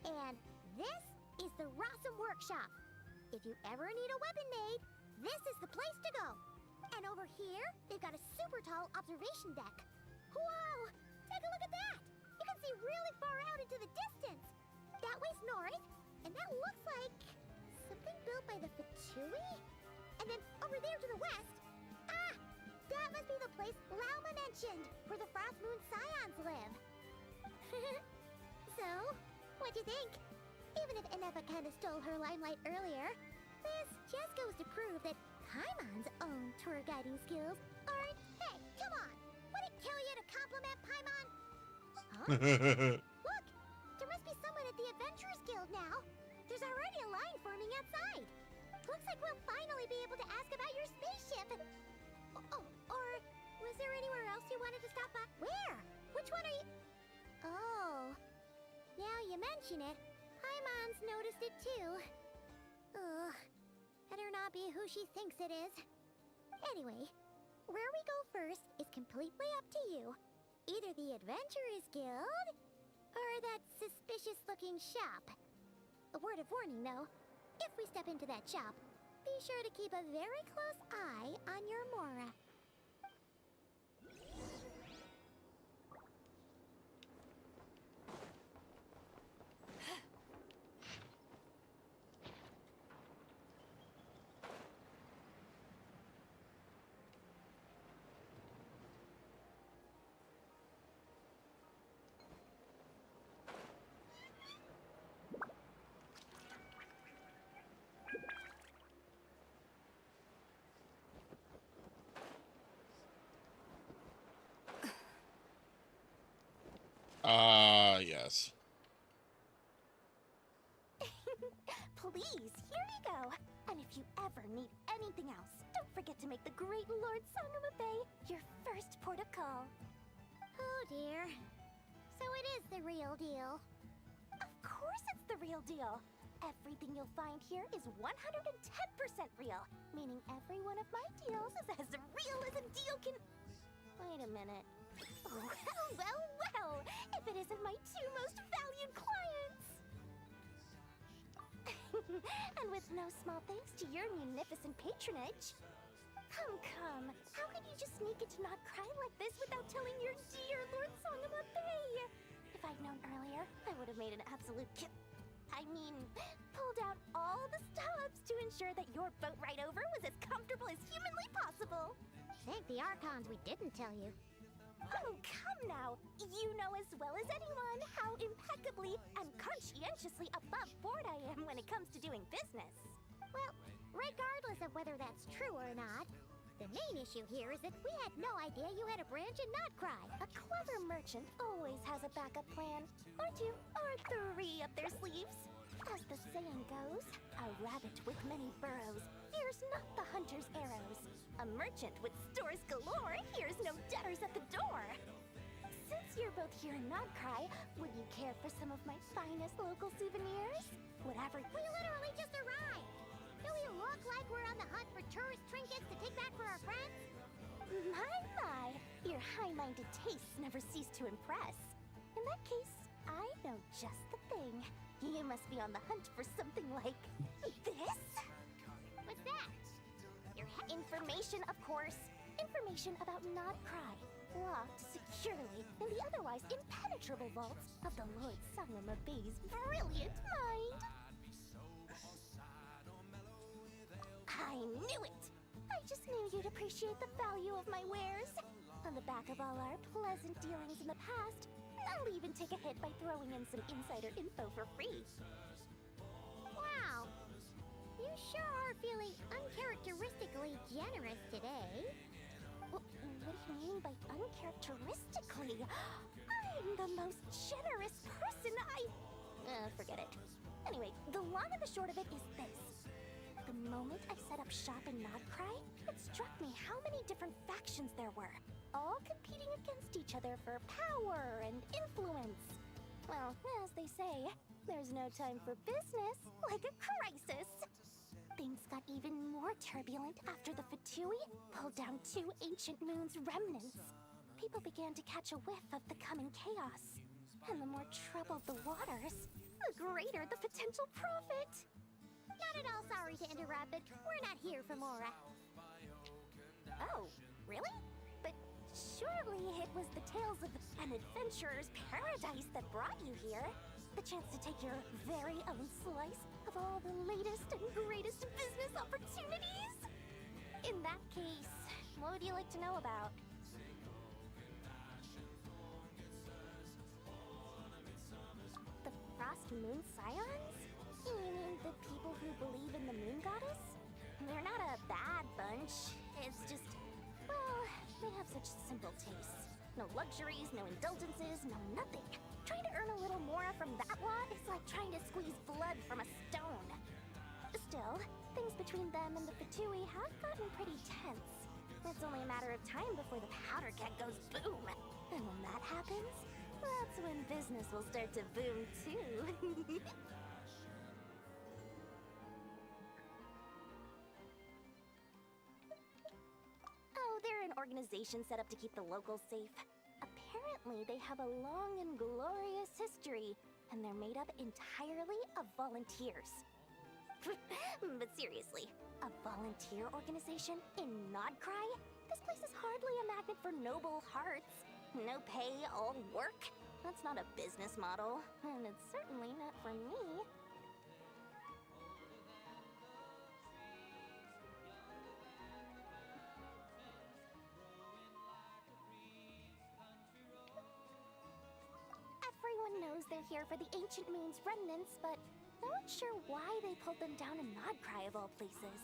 And this is the Rossum Workshop. If you ever need a weapon made, this is the place to go. And over here, they've got a super tall observation deck. Whoa! Take a look at that! You can see really far out into the distance. That way's north, and that looks like something built by the Fatui? And then over there to the west, that must be the place Lauma mentioned, where the Frostmoon Scions live. So, what'd you think? Even if Ineva kinda stole her limelight earlier, this just goes to prove that Paimon's own tour guiding skills aren't... Hey, come on! Would it kill you to compliment Paimon? Huh? Look! There must be someone at the Adventurers Guild now. There's already a line forming outside. Looks like we'll finally be able to ask about your spaceship. Oh, or was there anywhere else you wanted to stop by? Where? Which one are you... Oh, now you mention it, Paimon's noticed it too. Ugh, better not be who she thinks it is. Anyway, where we go first is completely up to you. Either the Adventurers Guild, or that suspicious-looking shop. A word of warning, though. If we step into that shop, be sure to keep a very close eye on your Mora. Yes. Please, here you go. And if you ever need anything else, don't forget to make the great Lord Sangama Bay your first port of call. Oh dear. So it is the real deal. Of course it's the real deal. Everything you'll find here is 110% real, meaning every one of my deals is as real as a deal can... Wait a minute. Well, if it isn't my two most valued clients! And with no small thanks to your munificent patronage. Come, how could you just sneak into Nodcry like this without telling your dear Lord Sangama Bay? If I'd known earlier, I would have made an absolute pulled out all the stops to ensure that your boat ride over was as comfortable Thank the Archons we didn't tell you. Oh, come now! You know as well as anyone how impeccably and conscientiously above board I am when it comes to doing business. Well, regardless of whether that's true or not, the main issue here is that we had no idea you had a branch in Notcry. A clever merchant always has a backup plan, or two, or three up their sleeves. As the saying goes, a rabbit with many burrows fears not the hunter's arrows. A merchant with stores galore hears no debtors at the door. Since you're both here in Notcry, would you care for some of my finest local souvenirs? Whatever. We literally just arrived! Do we look like we're on the hunt for tourist trinkets to take back for our friends? My, your high-minded tastes never cease to impress. In that case, I know just the thing. You must be on the hunt for something like this? What's that? Your information, of course. Information about Notcry, locked securely in the otherwise impenetrable vaults of the Lord Sanglama Bay's brilliant mind. I knew it! I just knew you'd appreciate the value of my wares. On the back of all our pleasant dealings in the past, I'll even take a hit by throwing in some insider info for free. Wow. You sure are feeling uncharacteristically generous today. What do you mean by uncharacteristically? I'm the most generous person forget it. Anyway, the long and the short of it is this. The moment I set up shop in Notcry, it struck me how many different factions there were, all competing against each other for power and influence. Well, as they say, there's no time for business like a crisis. Things got even more turbulent after the Fatui pulled down 2 ancient moon's remnants. People began to catch a whiff of the coming chaos. And the more troubled the waters, the greater the potential profit. Not at all sorry to interrupt, but we're not here for more. Oh, really? But surely it was the tales of an adventurer's paradise that brought you here. The chance to take your very own slice of all the latest and greatest business opportunities? In that case, what would you like to know about? The Frost Moon Scions? You mean the people who believe in the moon goddess? They're not a bad bunch. It's just, well, they have such simple tastes. No luxuries, no indulgences, no nothing. Trying to earn a little more from that lot is like trying to squeeze blood from a stone. Still, things between them and the Fatui have gotten pretty tense. It's only a matter of time before the powder keg goes boom. And when that happens, that's when business will start to boom too. They're an organization set up to keep the locals safe. Apparently, they have a long and glorious history, and they're made up entirely of volunteers. But seriously, a volunteer organization in Notcry? This place is hardly a magnet for noble hearts. No pay, all work? That's not a business model, and it's certainly not for me. Everyone knows they're here for the Ancient Moon's remnants, but no one's sure why they pulled them down in Notcry of all places.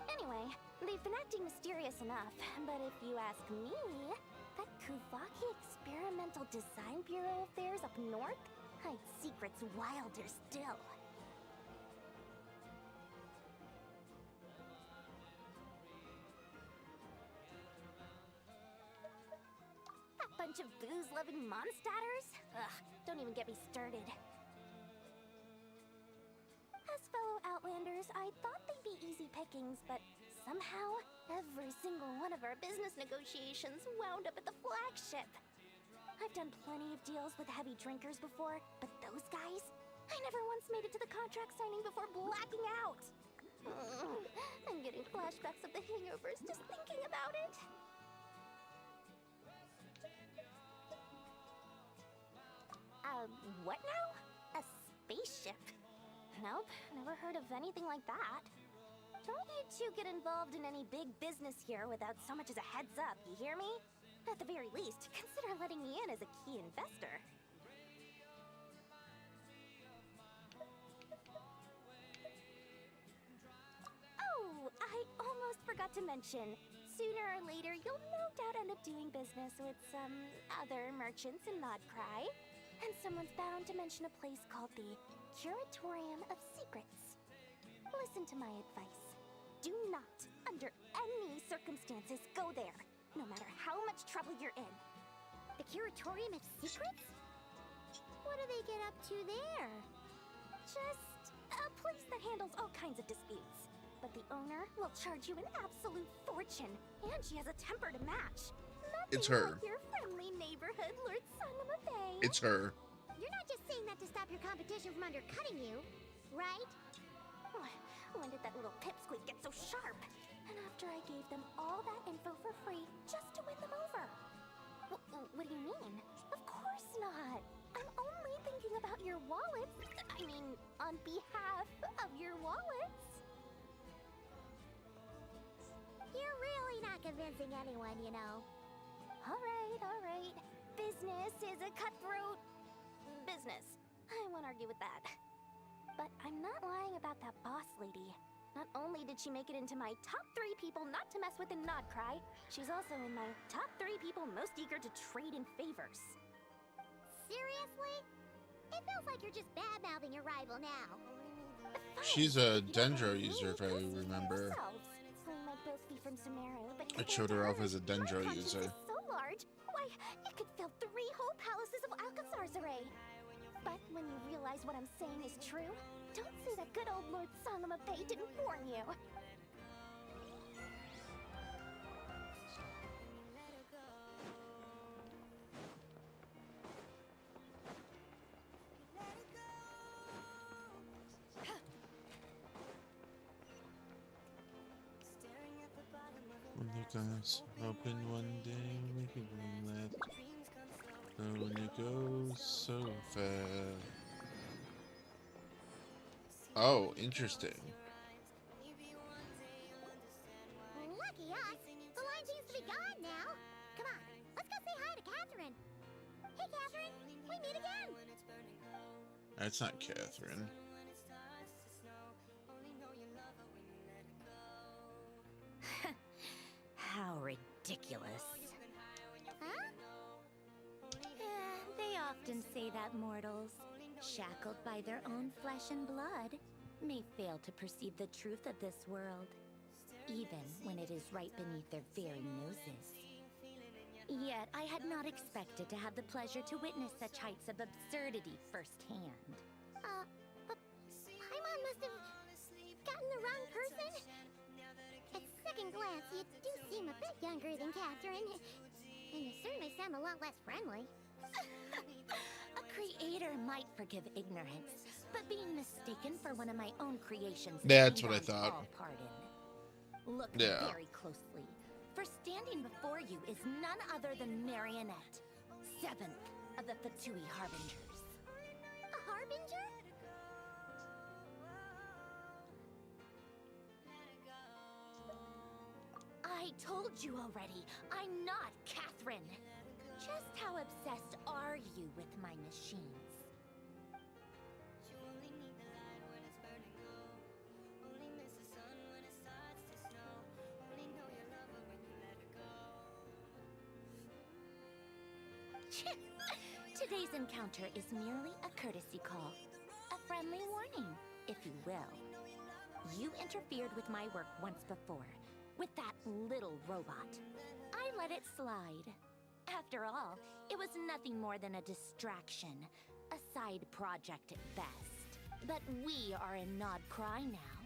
Anyway, they've been acting mysterious enough, but if you ask me, that Kuvaki Experimental Design Bureau of theirs up north hides secrets wilder still. Bunch of booze-loving monsters? Ugh, don't even get me started. As fellow Outlanders, I thought they'd be easy pickings, but somehow, every single one of our business negotiations wound up at the flagship. I've done plenty of deals with heavy drinkers before, but those guys? I never once made it to the contract signing before blacking out. I'm getting flashbacks of the hangovers just thinking about it. What now? A spaceship? Nope, never heard of anything like that. Don't you two get involved in any big business here without so much as a heads up, you hear me? At the very least, consider letting me in as a key investor. Oh, I almost forgot to mention. Sooner or later, you'll no doubt end up doing business with some other merchants in Nodcry. And someone's bound to mention a place called the Curatorium of Secrets. Listen to my advice. Do not, under any circumstances, go there, no matter how much trouble you're in. The Curatorium of Secrets? What do they get up to there? Just a place that handles all kinds of disputes. But the owner will charge you an absolute fortune, and she has a temper to match. Nothing It's her. like your friendly neighborhood Lord Sanama Bay. It's her. You're not just saying that to stop your competition from undercutting you, right? When did that little pipsqueak get so sharp? And after I gave them all that info for free just to win them over. What do you mean? Of course not. I'm only thinking about your wallets. I mean, on behalf of your wallets. You're really not convincing anyone, you know. All right. Business is a cutthroat business. I won't argue with that. But I'm not lying about that boss lady. Not only did she make it into my top 3 people not to mess with in Nodcry, she's also in my top 3 people most eager to trade in favors. Seriously? It feels like you're just bad-mouthing your rival now. She's a Dendro user, if I remember. We might both be from Sumeru, but I showed her off as a Dendro my user. conscience is so large, why, it could fill 3 whole palaces of Alcazar's array. But when you realize what I'm saying is true, don't say that good old Lord Sanama Bay didn't warn you. When the glass open one day, make it let. But when it goes so fast. Oh, interesting. Lucky us. The line seems to be gone now. Come on, let's go say hi to Catherine. Hey, Catherine, we meet again. That's not Catherine. How ridiculous. Huh? They often say that mortals, shackled by their own flesh and blood, may fail to perceive the truth of this world, even when it is right beneath their very noses. Yet I had not expected to have the pleasure to witness such heights of absurdity firsthand. But Paimon must have gotten the wrong person. At second glance, you do seem a bit younger than Catherine, and you certainly sound a lot less friendly. A creator might forgive ignorance, but being mistaken for one of my own creations is That's what I beyond thought. all pardon. Look Yeah. very closely, for standing before you is none other than Marionette, 7th of the Fatui Harbingers. A harbinger? I told you already, I'm not Catherine. Just how obsessed are you with my machines? Today's encounter is merely a courtesy call. A friendly warning, if you will. You interfered with my work once before, with that little robot. I let it slide. After all, it was nothing more than a distraction, a side project at best. But we are in Nodcry now,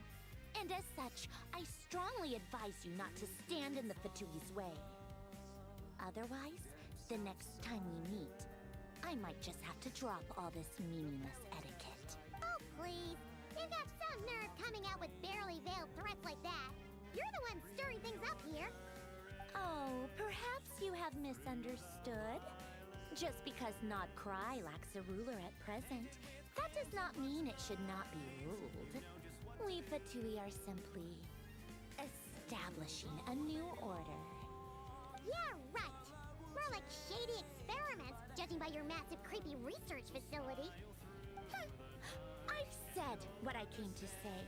and as such, I strongly advise you not to stand in the Fatui's way. Otherwise, the next time we meet, I might just have to drop all this meaningless etiquette. Oh, please. You've got some nerve coming out with barely veiled threats like that. You're the one stirring things up here. Oh, perhaps you have misunderstood. Just because Nodcry lacks a ruler at present, that does not mean it should not be ruled. We Fatui are simply judging by your massive, creepy research facility. I've said what I came to say.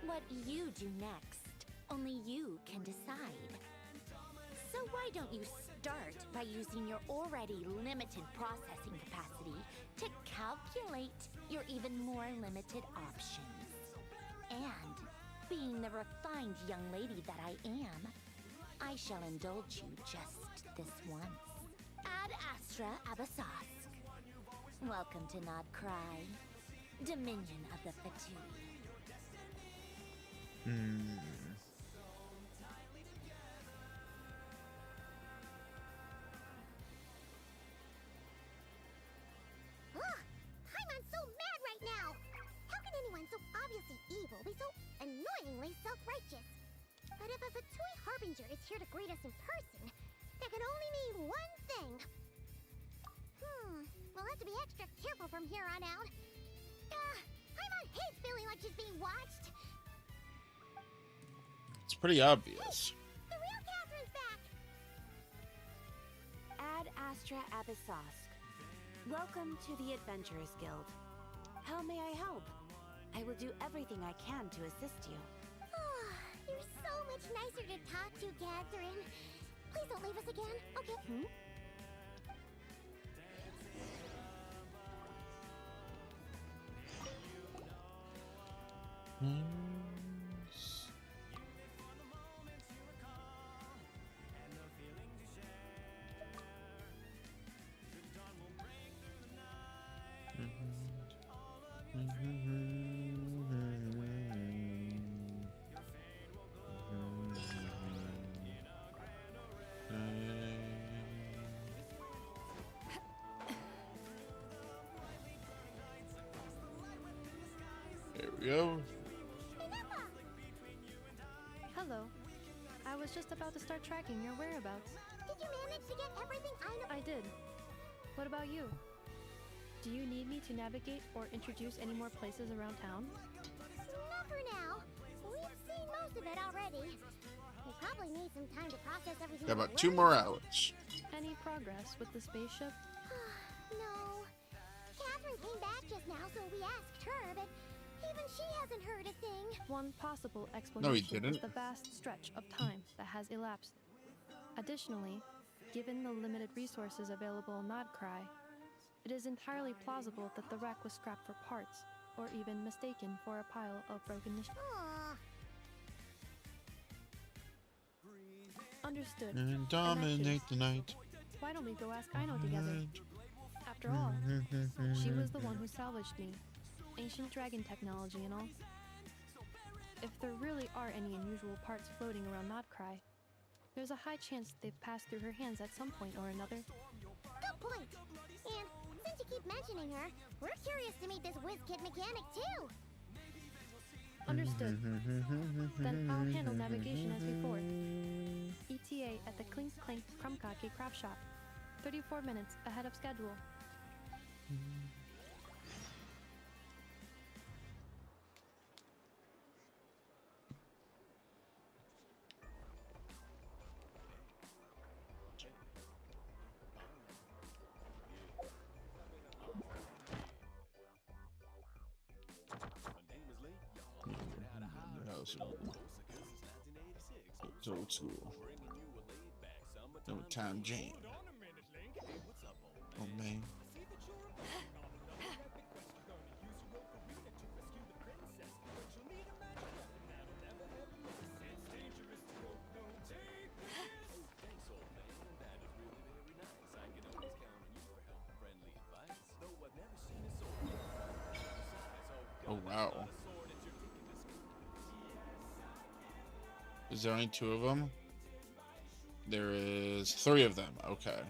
What you do next, only you can decide. So why don't you start by using your already limited processing capacity to calculate your even more limited options? And, being the refined young lady that I am, I shall indulge you just this once. Ad Astra Abasask. Welcome to Nod Cry, Dominion of the Fatui. Paimon's so mad right now! How can anyone so obviously evil be so annoyingly self-righteous? But if a Fatui Harbinger is here to greet us in person, that can only mean one thing. We'll have to be extra careful from here on out. Paimon hates feeling like she's being watched. It's pretty obvious. The real Catherine's back! Ad Astra Abyssosque. Welcome to the Adventurers Guild. How may I help? I will do everything I can to assist you. You're so much nicer to talk to, Catherine. Please don't leave us again, okay? There we go. Hello. I was just about to start tracking your whereabouts. Did you manage to get everything I know? I did. What about you? Do you need me to navigate or introduce any more places around town? Not for now. We've seen most of it already. We'll probably need some time to process everything. Got about 2 more hours. Any progress with the spaceship? No. Catherine came back just now, so we asked her, but even she hasn't heard a thing. One possible explanation No, he didn't. is the vast stretch of time that has elapsed. Additionally, given the limited resources available in Nodcry, it is entirely plausible that the wreck was scrapped for parts, or even mistaken for a pile of broken machines. Understood. And dominate the night. Why don't we go ask Aino together? After all, she was the one who salvaged me. Ancient dragon technology and all. If there really are any unusual parts floating around Nodcry, there's a high chance they've passed through her hands at some point or another. Good point. And since you keep mentioning her, we're curious to meet this whiz-kid mechanic too. Understood. Then I'll handle navigation as before. ETA at the Clink Clank Krumkake craft shop. 34 minutes ahead of schedule. It's old school. No time jam. Oh man. Oh wow. Is there only 2 of them? There is 3 of them. Okay.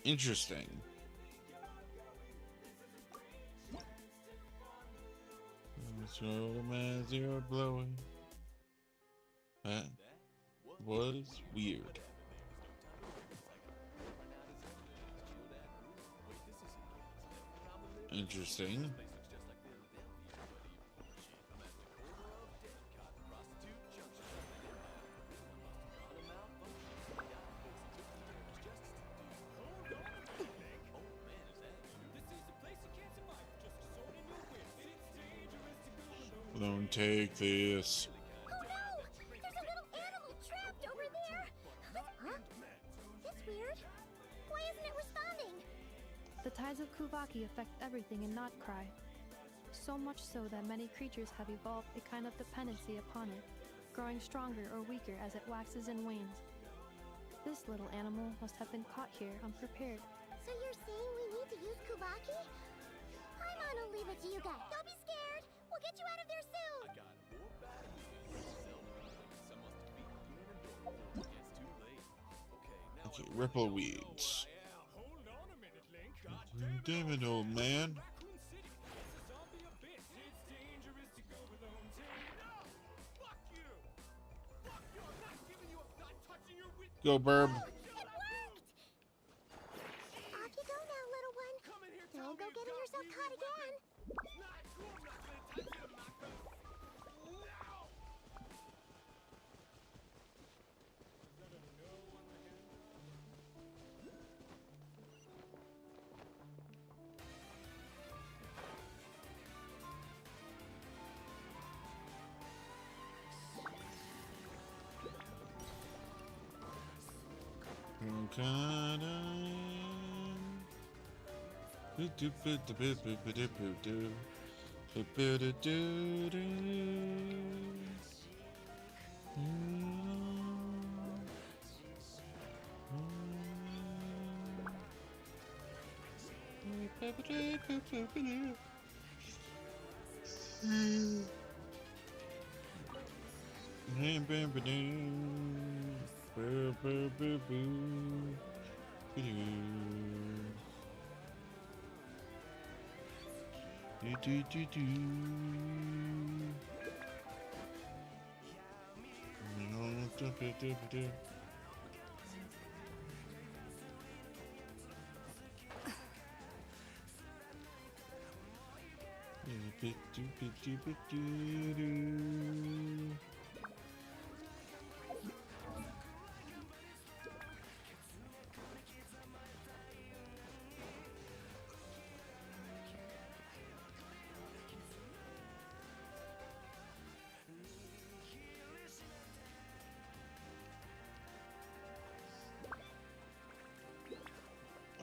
Interesting. So as you're blowing. That was weird. Interesting. Don't take this. Oh no! There's a little animal trapped over there! Huh? That's weird. Why isn't it responding? The tides of Kuvaki affect everything in Notcry. So much so that many creatures have evolved a kind of dependency upon it, growing stronger or weaker as it waxes and wanes. This little animal must have been caught here unprepared. So you're saying we need to use Kubaki? I'm gonna leave it to you guys. Don't be scared! We'll get you out of there soon! Okay, ripple weeds. Damn it, old man. Go, Burb. Off you go now, little one. Don't go getting yourself caught again.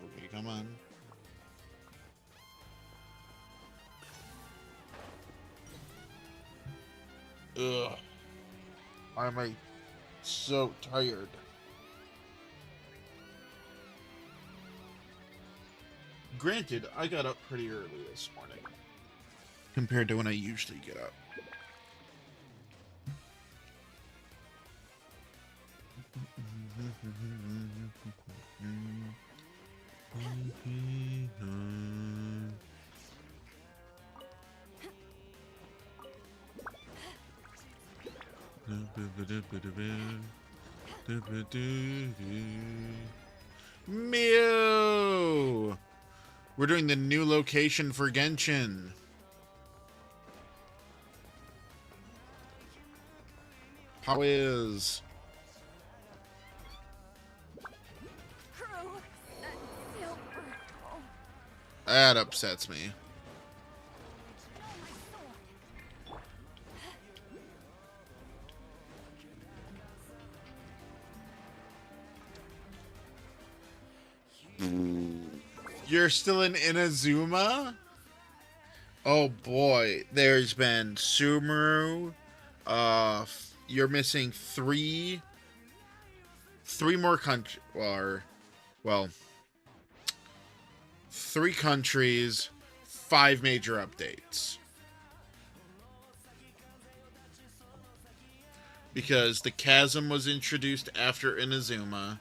Okay, come on. Ugh. Why am I so tired? Granted, I got up pretty early this morning compared to when I usually get up. Mew! We're doing the new location for Genshin. How is? That upsets me. You're still in Inazuma? Oh boy, there's been Sumeru. You're missing three more countries. Well, 3 countries, 5 major updates. Because the Chasm was introduced after Inazuma.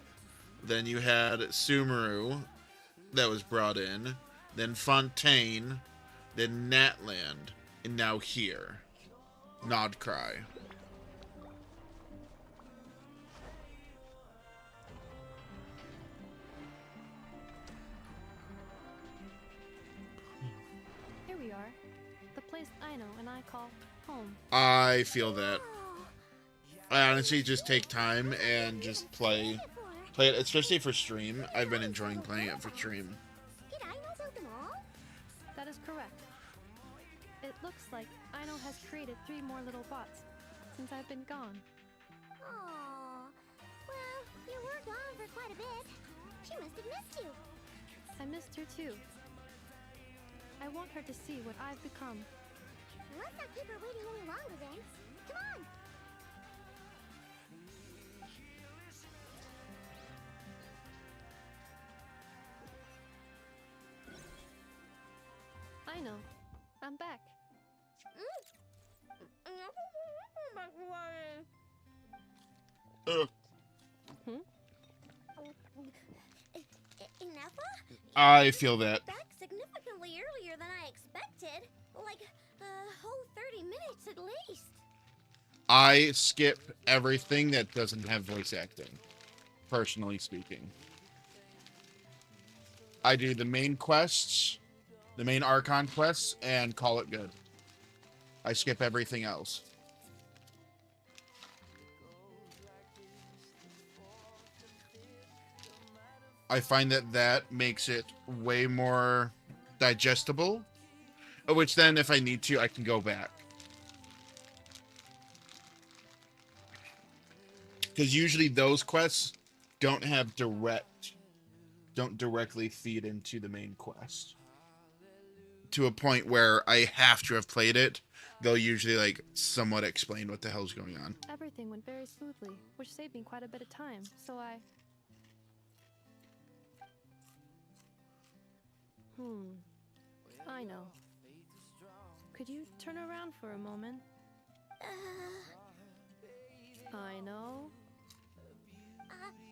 Then you had Sumeru that was brought in. Then Fontaine. Then Natland. And now here. Nodcry. Here we are. The place I know and I call home. I feel that. I honestly just take time and just play it, especially for stream. I've been enjoying playing it for stream. Did I know build them all? That is correct. It it looks like Aino has created 3 more little bots since I've been gone. Aww. Well, you were gone for quite a bit. She must have missed you. I missed her too. I want her to see what I've become. Let's not keep her waiting any longer, then. Come on! I know. I'm back. Ineffa? I feel that. Back significantly earlier than I expected. Like a whole 30 minutes at least. I skip everything that doesn't have voice acting, personally speaking. I do the main quests, the main Archon quests, and call it good. I skip everything else. I find that makes it way more digestible, which then if I need to, I can go back. Because usually those quests don't directly feed into the main quest. To a point where I have to have played it, they'll usually like somewhat explain what the hell's going on. Everything went very smoothly, which saved me quite a bit of time, so I know. Could you turn around for a moment? I know.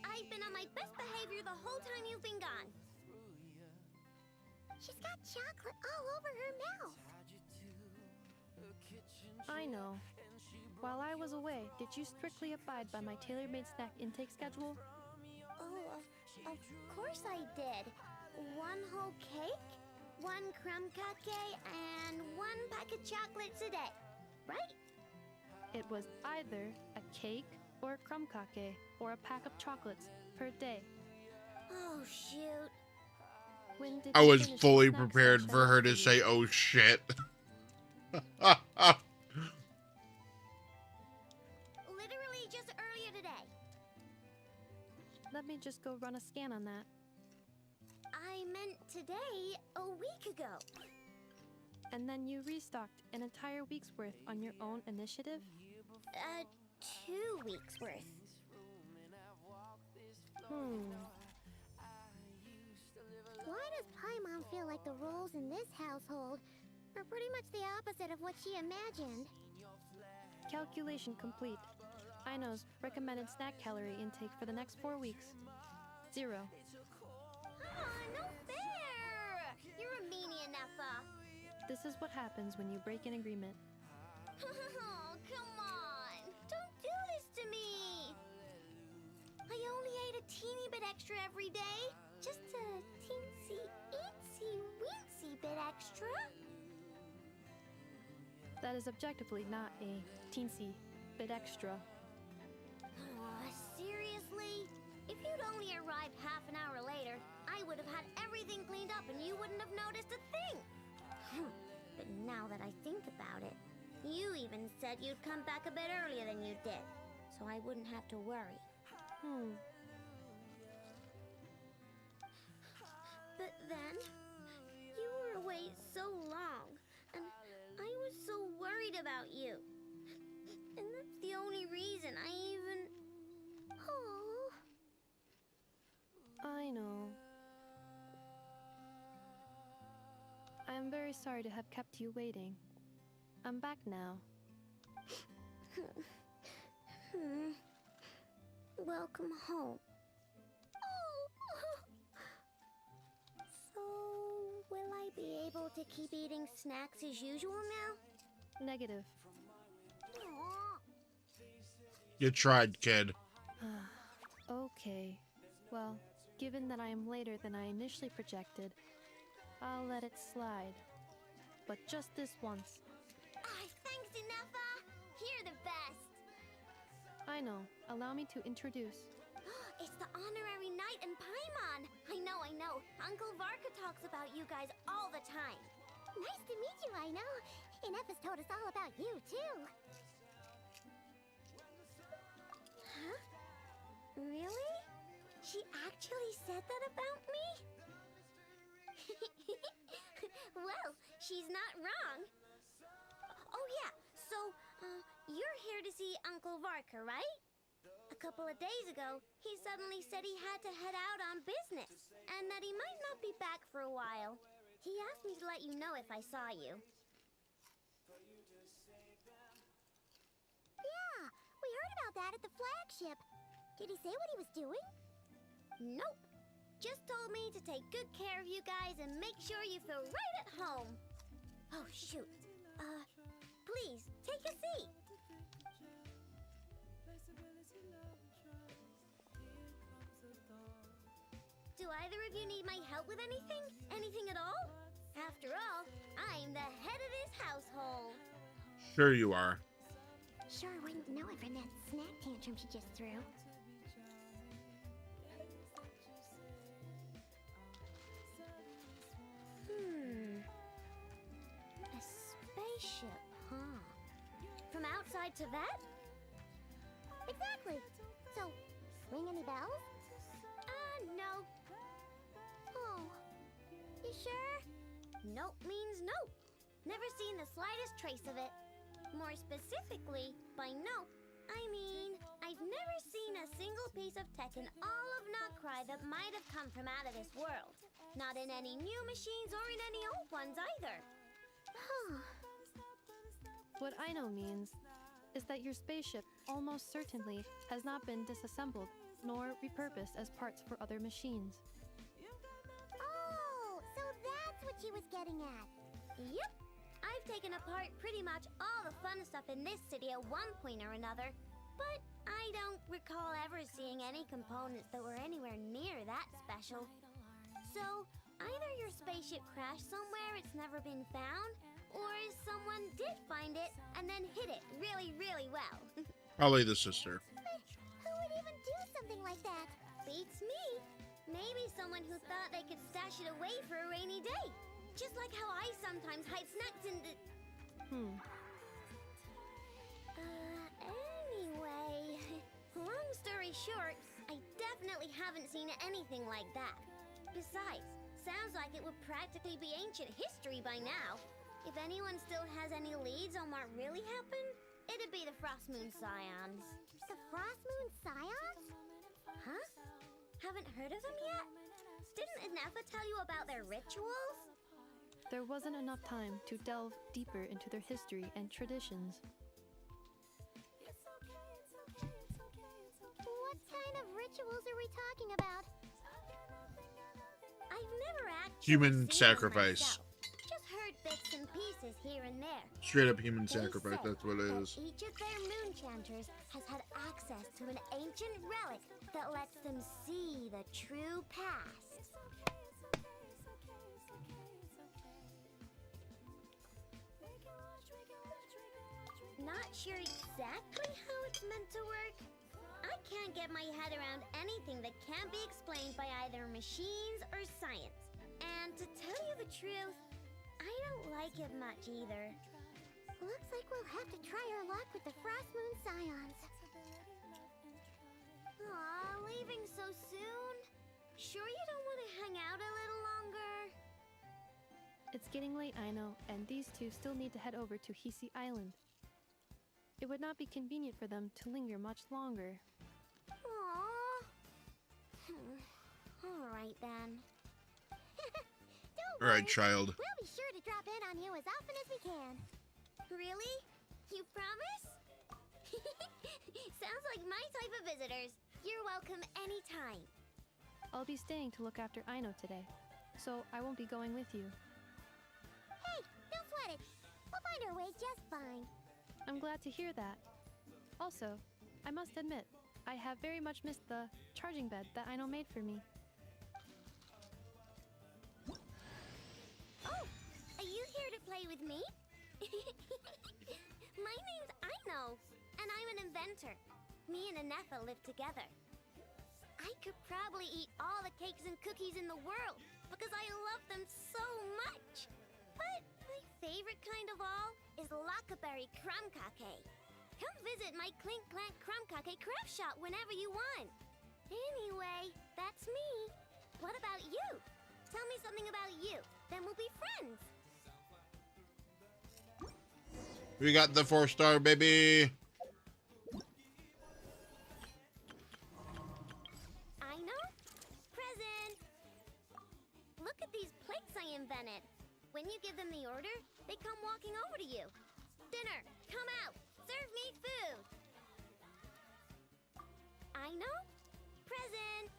I've been on my best behavior the whole time you've been gone. She's got chocolate all over her mouth. I know. While I was away, did you strictly abide by my tailor-made snack intake schedule? Oh, of course I did. 1 whole cake, 1 crumb cake, and 1 pack of chocolates a day, right? It was either a cake or a crumb cake or a pack of chocolates per day. Oh, shoot. When did I you was finish fully the snack prepared stash for her I to left say, you? oh shit. Literally just earlier today. Let me just go run a scan on that. I meant today, a week ago. And then you restocked an entire week's worth on your own initiative? 2 weeks worth. Why does Paimon feel like the roles in this household are pretty much the opposite of what she imagined? Calculation complete. Aino's recommended snack calorie intake for the next 4 weeks. 0. No fair! You're a meanie, Ineffa. This is what happens when you break an agreement. Oh, come on! Don't do this to me! I only ate a teeny bit extra every day. Just a teensy, eensy, weensy bit extra. That is objectively not a teensy bit extra. Seriously? If you'd only arrived half an hour later, I would have had everything cleaned up and you wouldn't have noticed a thing. But now that I think about it, you even said you'd come back a bit earlier than you did, so I wouldn't have to worry. But then, you were away so long, and I was so worried about you. And that's the only reason I even... Oh. I know. I am very sorry to have kept you waiting. I'm back now. Welcome home. So, will I be able to keep eating snacks as usual now? Negative. Aw. You tried, kid. Okay. Well, given that I am later than I initially projected, I'll let it slide. But just this once. Thanks, Ineffa! You're the best! I know. Allow me to introduce. It's the honorary knight and Paimon! I know. Uncle Varka talks about you guys all the time. Nice to meet you, I know. Inef's told us all about you, too. Huh? Really? She actually said that about me? Well, she's not wrong. Oh yeah, so, you're here to see Uncle Varka, right? A couple of days ago, he suddenly said he had to head out on business, and that he might not be back for a while. He asked me to let you know if I saw you. Yeah, we heard about that at the flagship. Did he say what he was doing? Nope. Just told me to take good care of you guys and make sure you feel right at home. Oh, shoot. Please, take a seat. Do either of you need my help with anything? Anything at all? After all, I'm the head of this household. Sure you are. Sure wouldn't know it from that snack tantrum she just threw. A spaceship, huh? From outside to that? Exactly. So, ring any bells? No. Oh, you sure? Nope means nope. Never seen the slightest trace of it. More specifically, by nope, I mean, I've never seen a single piece of tech in all of Notcry that might have come from out of this world. Not in any new machines or in any old ones either. What Aino means is that your spaceship almost certainly has not been disassembled nor repurposed as parts for other machines. Oh, so that's what she was getting at. Yep. I've taken apart pretty much all the fun stuff in this city at one point or another, but I don't recall ever seeing any components that were anywhere near that special. So, either your spaceship crashed somewhere it's never been found, or someone did find it and then hid it really, really well. Probably the sister. Who would even do something like that? Beats me. Maybe someone who thought they could stash it away for a rainy day. Just like how I sometimes hide snacks in the... Anyway... Long story short, I definitely haven't seen anything like that. Besides, sounds like it would practically be ancient history by now. If anyone still has any leads on what really happened, it'd be the Frost Moon Scions. The Frost Moon Scions? Huh? Haven't heard of them yet? Didn't Inefa tell you about their rituals? There wasn't enough time to delve deeper into their history and traditions. What kind of rituals are we talking about? I've never actually Human seen them sacrifice. myself. Just heard bits and pieces here and there. Straight up human They sacrifice, say that's what it that is. each of their moon chanters has had access to an ancient relic that lets them see the true past. Not sure exactly how it's meant to work. I can't get my head around anything that can't be explained by either machines or science. And to tell you the truth, I don't like it much either. Looks like we'll have to try our luck with the Frost Moon Scions. Aw, leaving so soon? Sure you don't want to hang out a little longer? It's getting late, I know, and these two still need to head over to Hisi Island. It would not be convenient for them to linger much longer. Aww. Alright then. Don't Alright, worry. child. We'll be sure to drop in on you as often as we can. Really? You promise? Sounds like my type of visitors. You're welcome anytime. I'll be staying to look after Aino today, so I won't be going with you. Hey, don't sweat it. We'll find our way just fine. I'm glad to hear that. Also, I must admit, I have very much missed the charging bed that Aino made for me. Oh, are you here to play with me? My name's Aino, and I'm an inventor. Me and Inefa live together. I could probably eat all the cakes and cookies in the world because I love them so much. But I favorite kind of all is Lockberry Crumb Cake. Come visit my Clink Clank Crumb Cake craft shop whenever you want. Anyway, that's me. What about you? Tell me something about you, then we'll be friends. We got the 4-star, baby. I know. Present. Look at these plates I invented. When you give them the order, they come walking over to you. Dinner, come out. Serve me food. I know. Present.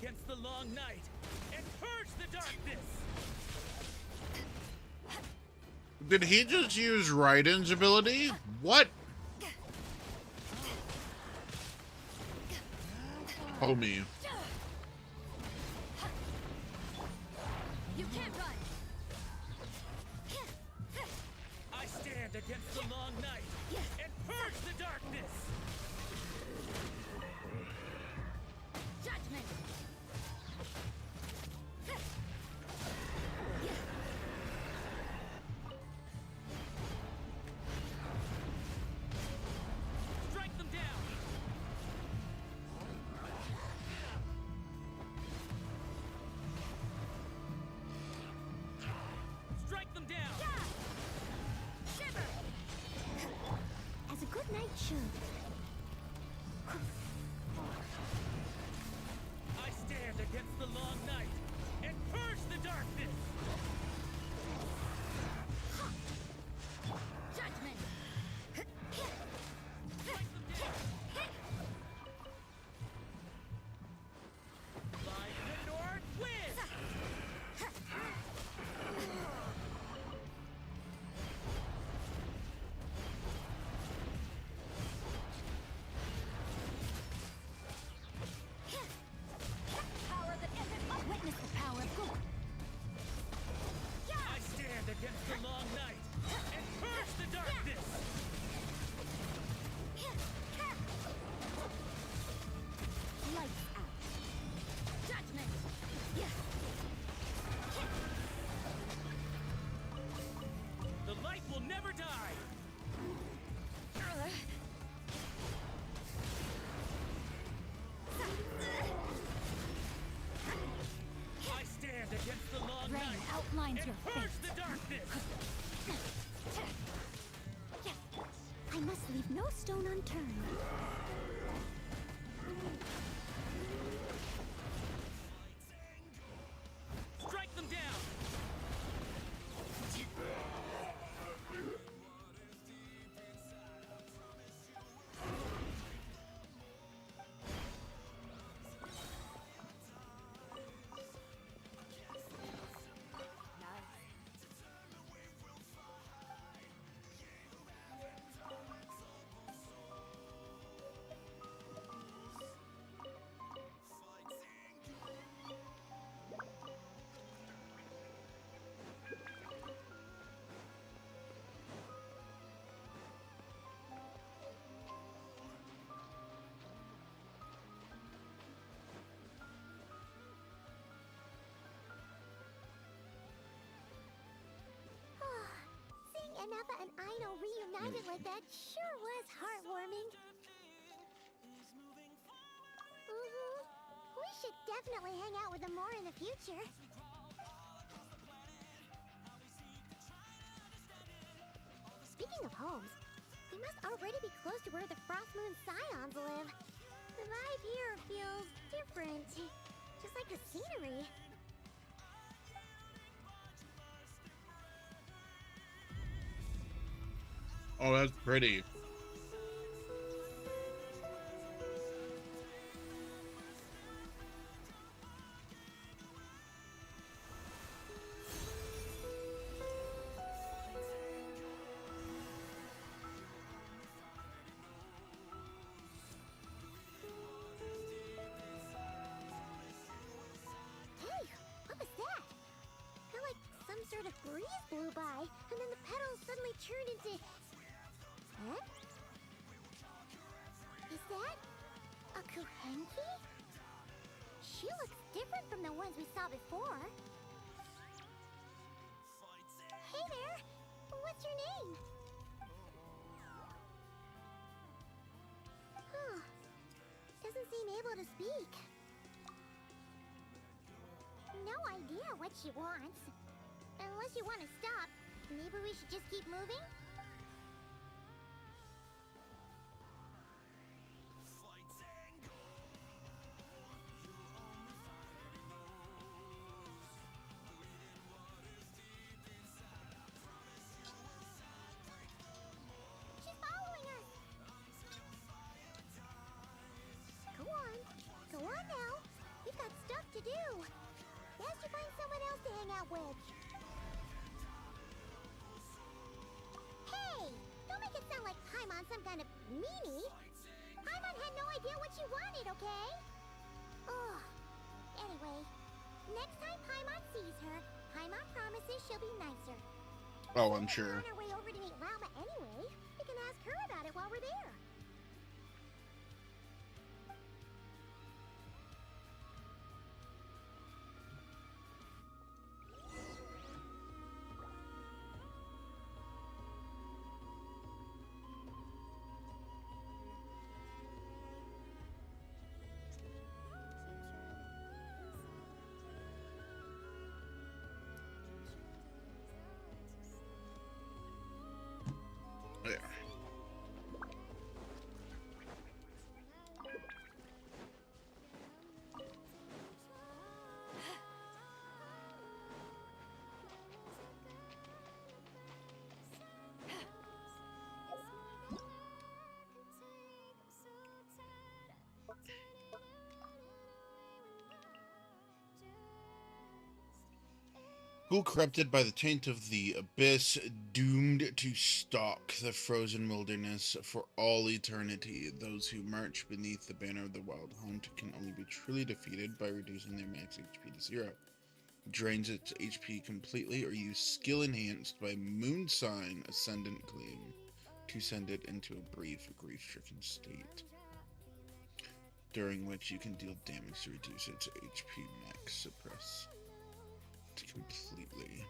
Against the long night and purge the darkness. Did he just use Raiden's ability? What? Homie. You can't run. I stand against the long night and purge the darkness. Judgment. Strike them down. Strike them down. Shiver. As a good knight should. I stand against the long night and purge the darkness. Judgment. Light the North wins. Power that isn't witness the power of good. I stand against the long night and purge the darkness. Lights out. Judgment. The light will never die. I stand against the long Rain night outlines and your purge fate. the darkness. I must leave no stone unturned. Strike them down. Nepha and Aino reunited like that sure was heartwarming. We should definitely hang out with them more in the future. Speaking of homes, we must already be close to where the Frost Moon Scions live. The vibe here feels different, just like the scenery. Oh, that's pretty. Hey, what was that? Felt like some sort of breeze blew by, and then the petals suddenly turned into... Huh? Is that a Kuhenki? She looks different from the ones we saw before. Hey there! What's your name? Huh. Doesn't seem able to speak. No idea what she wants. Unless you want to stop, maybe we should just keep moving? She's following us! Go on. Go on now. We've got stuff to do. Best you find someone else to hang out with. Hey! Don't make it sound like Paimon's some kind of meanie. Paimon had no idea what she wanted, okay? Ugh. Anyway, next time Paimon sees her, Paimon promises she'll be nicer. Oh, I'm sure. On our way over to meet Rama anyway. We can ask her about it while we're there. Yeah. Who, corrupted by the taint of the abyss, doomed to stalk the frozen wilderness for all eternity. Those who march beneath the banner of the Wild Hunt can only be truly defeated by reducing their max HP to 0. Drains its HP completely, or use skill enhanced by Moon Sign Ascendant Gleam to send it into a brief grief-stricken state, during which you can deal damage to reduce its HP max suppress completely.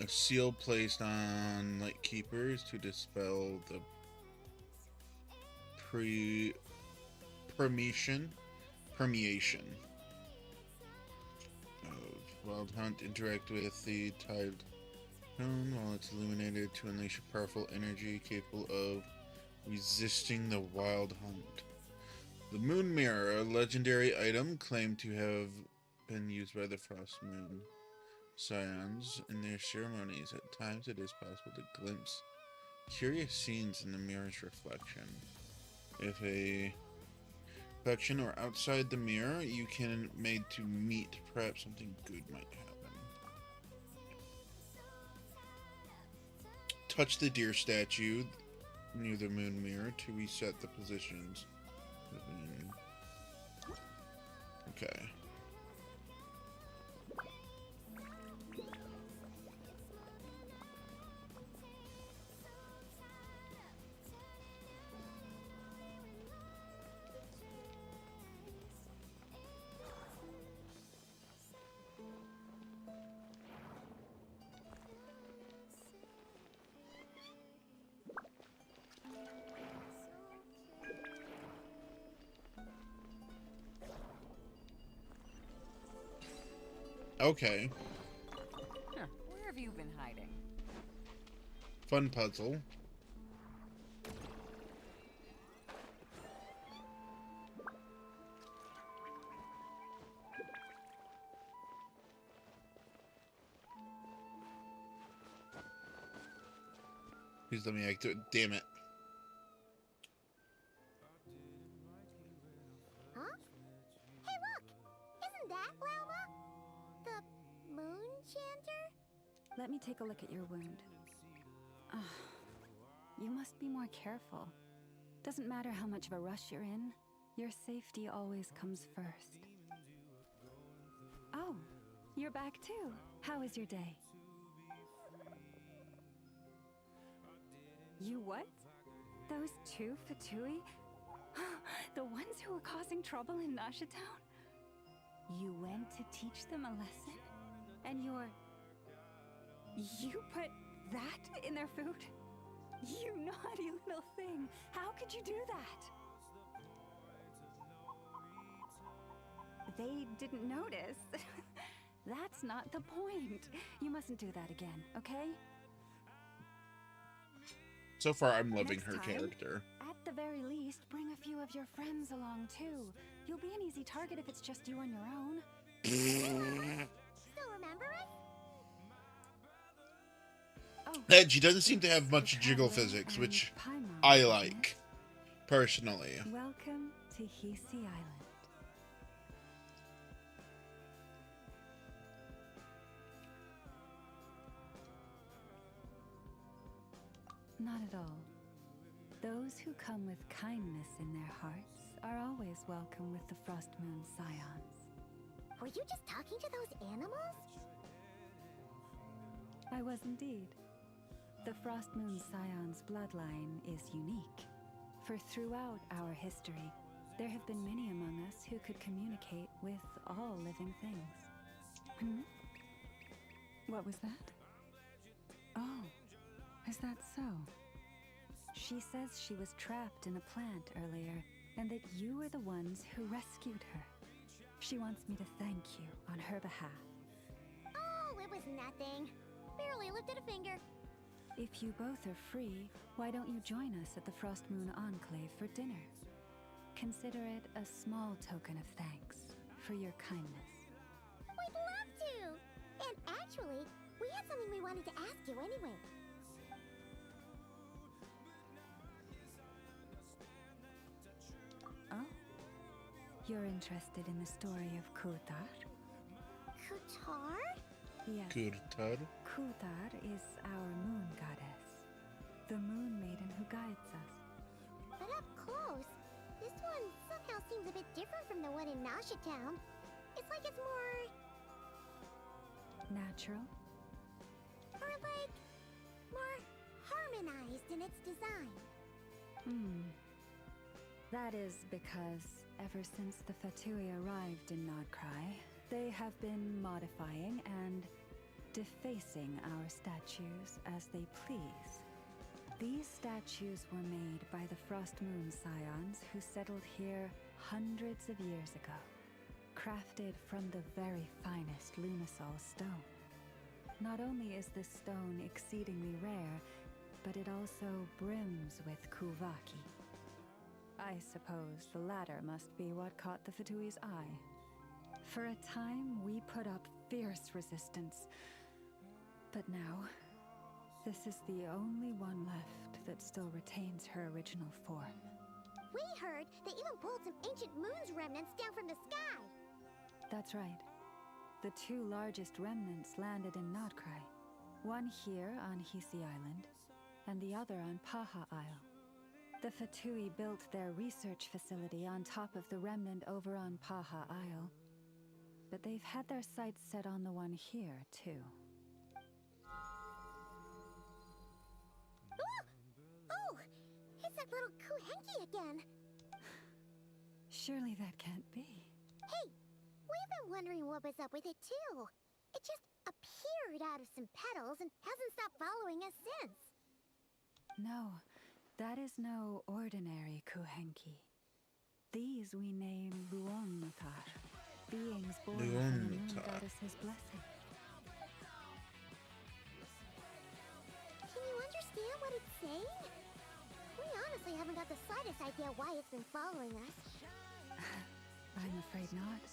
A seal placed on Lightkeepers to dispel the permeation of Wild Hunt. Interact with the Tide Stone while it's illuminated to unleash a powerful energy capable of resisting the Wild Hunt. The Moon Mirror, a legendary item claimed to have been used by the Frost Moon Scions in their ceremonies. At times it is possible to glimpse curious scenes in the mirror's reflection. If a reflection or outside the mirror you can made to meet, perhaps something good might happen. Touch the deer statue near the moon mirror to reset the positions. Okay. Okay. Huh. Where have you been hiding? Fun puzzle. Please let me activate. Damn it. Huh? Hey, look! Isn't that Lauma? The moon chanter? Let me take a look at your wound. Ah, you must be more careful. Doesn't matter how much of a rush you're in, your safety always comes first. Oh, you're back too. How was your day? You what? Those two Fatui? The ones who were causing trouble in Nasha Town? You went to teach them a lesson? And you put that in their food? You naughty little thing! How could you do that? They didn't notice. That's not the point. You mustn't do that again, okay? So far, I'm loving Next her time, character. At the very least, bring a few of your friends along too. You'll be an easy target if it's just you on your own. Still remember us? And she doesn't seem to have much jiggle physics, which I like, personally. Welcome to Hisi Island. Not at all. Those who come with kindness in their hearts are always welcome with the Frost Moon Scions. Were you just talking to those animals? I was indeed. The Frost Moon Scions bloodline is unique, for throughout our history, there have been many among us who could communicate with all living things. Hmm? What was that? Oh, is that so? She says she was trapped in a plant earlier, and that you were the ones who rescued her. She wants me to thank you on her behalf. Oh, it was nothing. Barely lifted a finger. If you both are free, why don't you join us at the Frost Moon Enclave for dinner? Consider it a small token of thanks for your kindness. We'd love to! And actually, we had something we wanted to ask you anyway. Oh? You're interested in the story of Kutar? Kutar? Yes. Kurtar? Kutar is our moon goddess, the moon maiden who guides us. But up close, this one somehow seems a bit different from the one in Nasha Town. It's like it's more... Natural? or like... more harmonized in its design. That is because ever since the Fatui arrived in Nodcry, they have been modifying and defacing our statues as they please. These statues were made by the Frost Moon Scions who settled here hundreds of years ago, crafted from the very finest Lunasol stone. Not only is this stone exceedingly rare, but it also brims with Kuvaki. I suppose the latter must be what caught the Fatui's eye. For a time, we put up fierce resistance. But now, this is the only one left that still retains her original form. We heard they even pulled some ancient moon's remnants down from the sky. That's right. The two largest remnants landed in Nodcry. One here on Hisi Island, and the other on Paha Isle. The Fatui built their research facility on top of the remnant over on Paha Isle. But they've had their sights set on the one here, too. Oh! It's that little Kuhenki again! Surely that can't be. Hey! We've been wondering what was up with it, too. It just appeared out of some petals and hasn't stopped following us since. No, that is no ordinary Kuhenki. These we name Luonmatar. beings born from the moon goddess's blessing. Can you understand what it's saying? We honestly haven't got the slightest idea why it's been following us. I'm afraid not.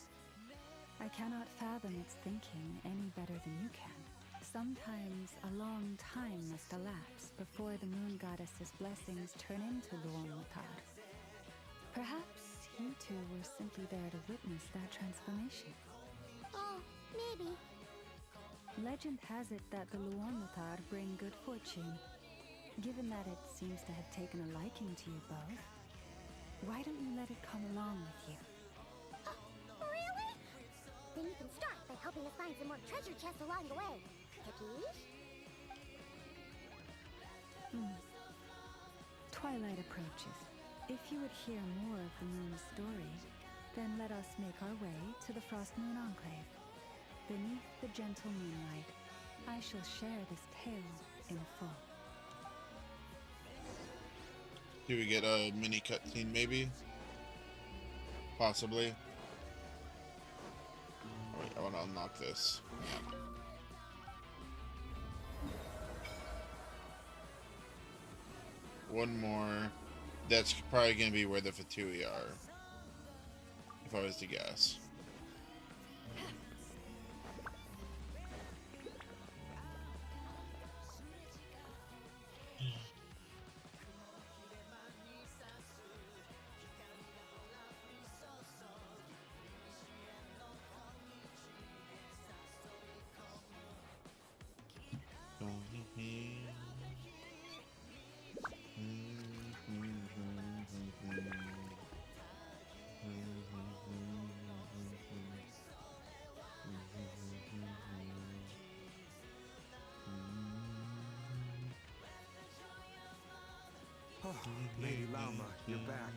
I cannot fathom its thinking any better than you can. Sometimes a long time must elapse before the moon goddess's blessings turn into Luomutar. Perhaps you two were simply there to witness that transformation. Oh, maybe. Legend has it that the Luomutar bring good fortune. Given that it seems to have taken a liking to you both, why don't you let it come along with you? Really? Then you can start by helping us find some more treasure chests along the way. Capiche? Twilight approaches. If you would hear more of the moon's story, then let us make our way to the Frost Moon Enclave. Beneath the gentle moonlight, I shall share this tale in full. Do we get a mini cutscene, maybe? Possibly. Oh, wait, I want to unlock this. Yeah. One more. That's probably going to be where the Fatui are. If I was to guess. Oh, Lady Llama, you're back.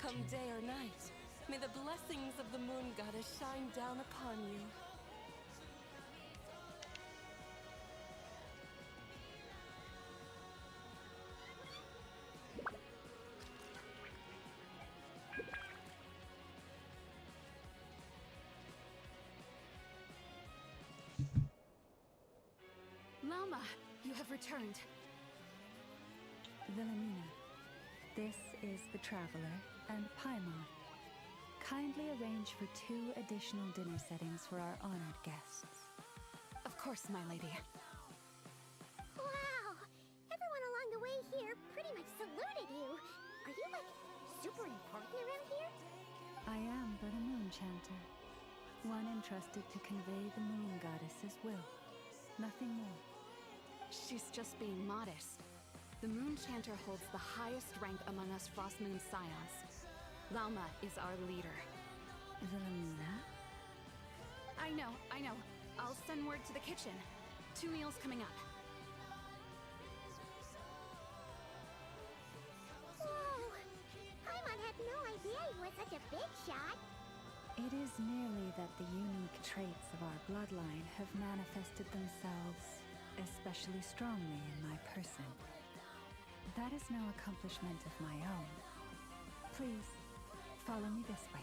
Come day or night, may the blessings of the moon goddess shine down upon you. Llama, you have returned. Wilhelmina, this is the Traveler and Paimon. Kindly arrange for 2 additional dinner settings for our honored guests. Of course, my lady. Wow! Everyone along the way here pretty much saluted you. Are you, like, super important around here? I am but a moon chanter, one entrusted to convey the moon goddess's will. Nothing more. She's just being modest. The Moon Chanter holds the highest rank among us Frost Moon Scions. Llama is our leader. Wilhelmina? I know. I'll send word to the kitchen. 2 meals coming up. Whoa! Paimon had no idea he was such a big shot. It is merely that the unique traits of our bloodline have manifested themselves especially strongly in my person. That is no accomplishment of my own. Please, follow me this way.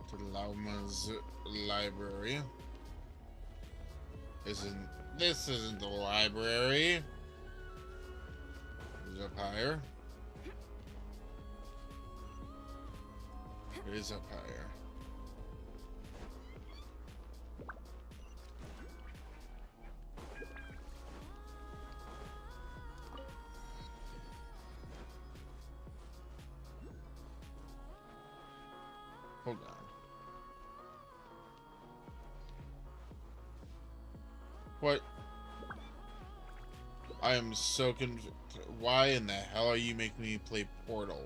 To Llama's library. This isn't the library. It's up higher. It is up higher. Hold on. What? I am so confused. Why in the hell are you making me play Portal?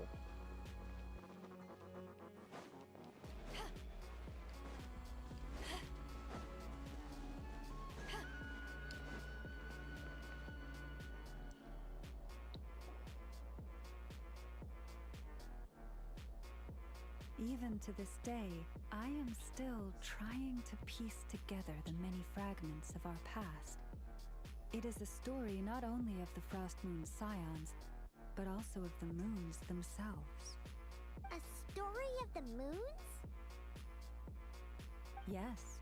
Even to this day, I am still trying to piece together the many fragments of our past. It is a story not only of the Frost Moon Scions, but also of the moons themselves. A story of the moons? Yes.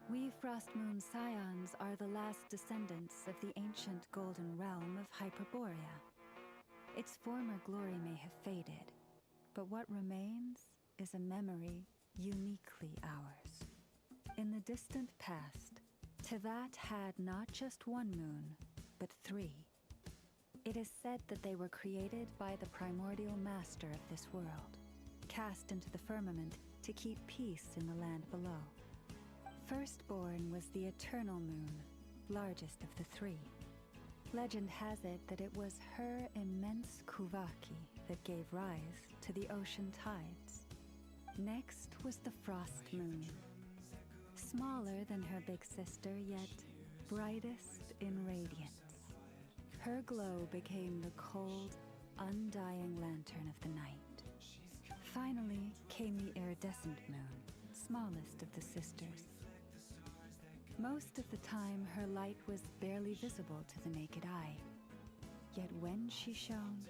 We Frost Moon Scions are the last descendants of the ancient golden realm of Hyperborea. Its former glory may have faded, but what remains is a memory uniquely ours. In the distant past, Tevat had not just one moon, but 3. It is said that they were created by the primordial master of this world, cast into the firmament to keep peace in the land below. Firstborn was the eternal moon, largest of the 3. Legend has it that it was her immense Kuvaki that gave rise to the ocean tides. Next was the Frost Moon. Smaller than her big sister, yet brightest in radiance. Her glow became the cold, undying lantern of the night. Finally came the iridescent moon, smallest of the sisters. Most of the time, her light was barely visible to the naked eye. Yet when she shone,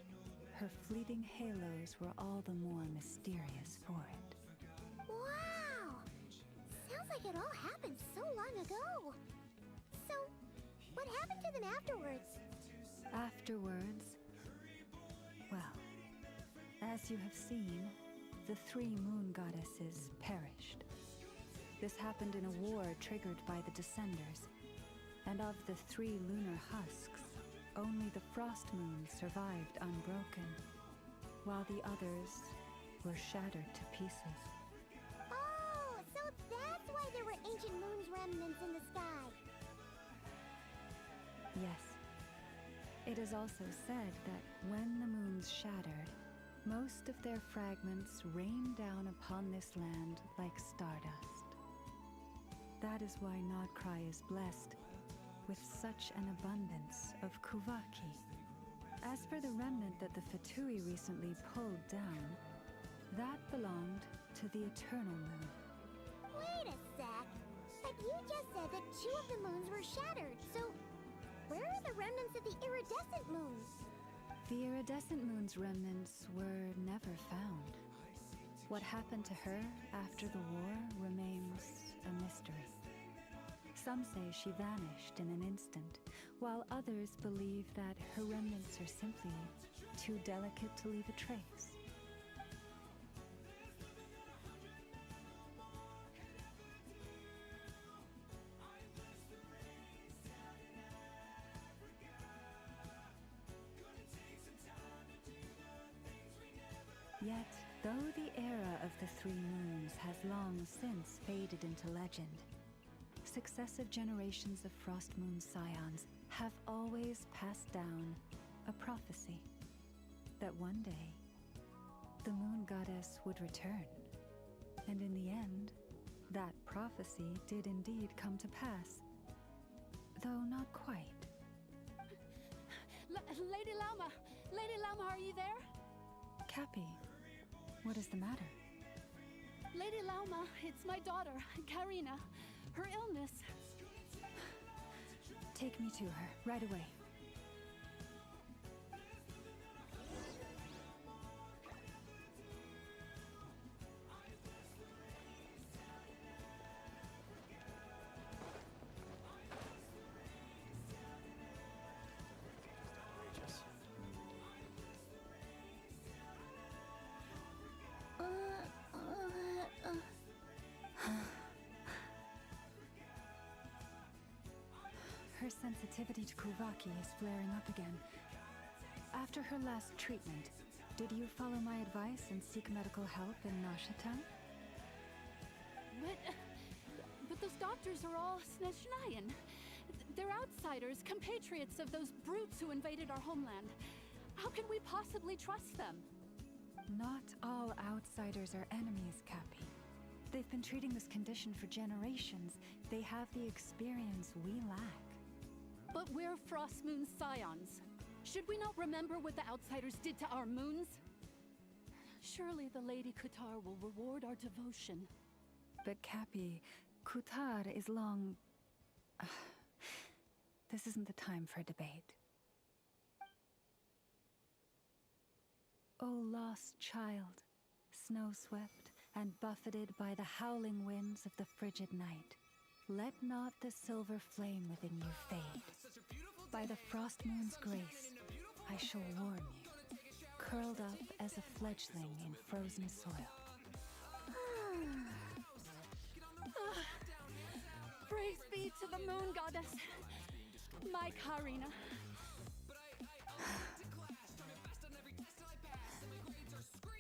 her fleeting halos were all the more mysterious for it. Wow! Sounds like it all happened so long ago. So, what happened to them afterwards? Afterwards, well, as you have seen, the 3 moon goddesses perished. This happened in a war triggered by the Descenders, and of the 3 lunar husks, only the Frost Moon survived unbroken, while the others were shattered to pieces. Oh, so that's why there were ancient moon's remnants in the sky. Yes. It is also said that when the moons shattered, most of their fragments rained down upon this land like stardust. That is why Nodcry is blessed with such an abundance of Kuvaki. As for the remnant that the Fatui recently pulled down, that belonged to the Eternal Moon. Wait a sec. But you just said that 2 of the moons were shattered, so where are the remnants of the iridescent moons? The iridescent moon's remnants were never found. What happened to her after the war remains a mystery. Some say she vanished in an instant, while others believe that her remnants are simply too delicate to leave a trace. Yet, though the era of the 3 moons has long since faded into legend, successive generations of Frost Moon Scions have always passed down a prophecy that one day the moon goddess would return. And in the end, that prophecy did indeed come to pass, though not quite. Lady Llama! Lady Llama, are you there? Cappy, what is the matter? Lady Llama, it's my daughter, Karina. Her illness. Take me to her, right away. Her sensitivity to Kuvaki is flaring up again. After her last treatment, did you follow my advice and seek medical help in Nashatan? But those doctors are all Snezhnayan. They're outside. outsiders, compatriots of those brutes who invaded our homeland. How can we possibly trust them? Not all outsiders are enemies, Cappy. They've been treating this condition for generations. They have the experience we lack. But we're Frost Moon Scions. Should we not remember what the outsiders did to our moons? Surely the Lady Kutar will reward our devotion. But Cappy, Kutar is long... This isn't the time for debate. O lost child, snow-swept and buffeted by the howling winds of the frigid night, let not the silver flame within you fade. By the frost moon's grace, I shall warm you, curled up as a fledgling in frozen soil. Praise be to the moon goddess, my Karina.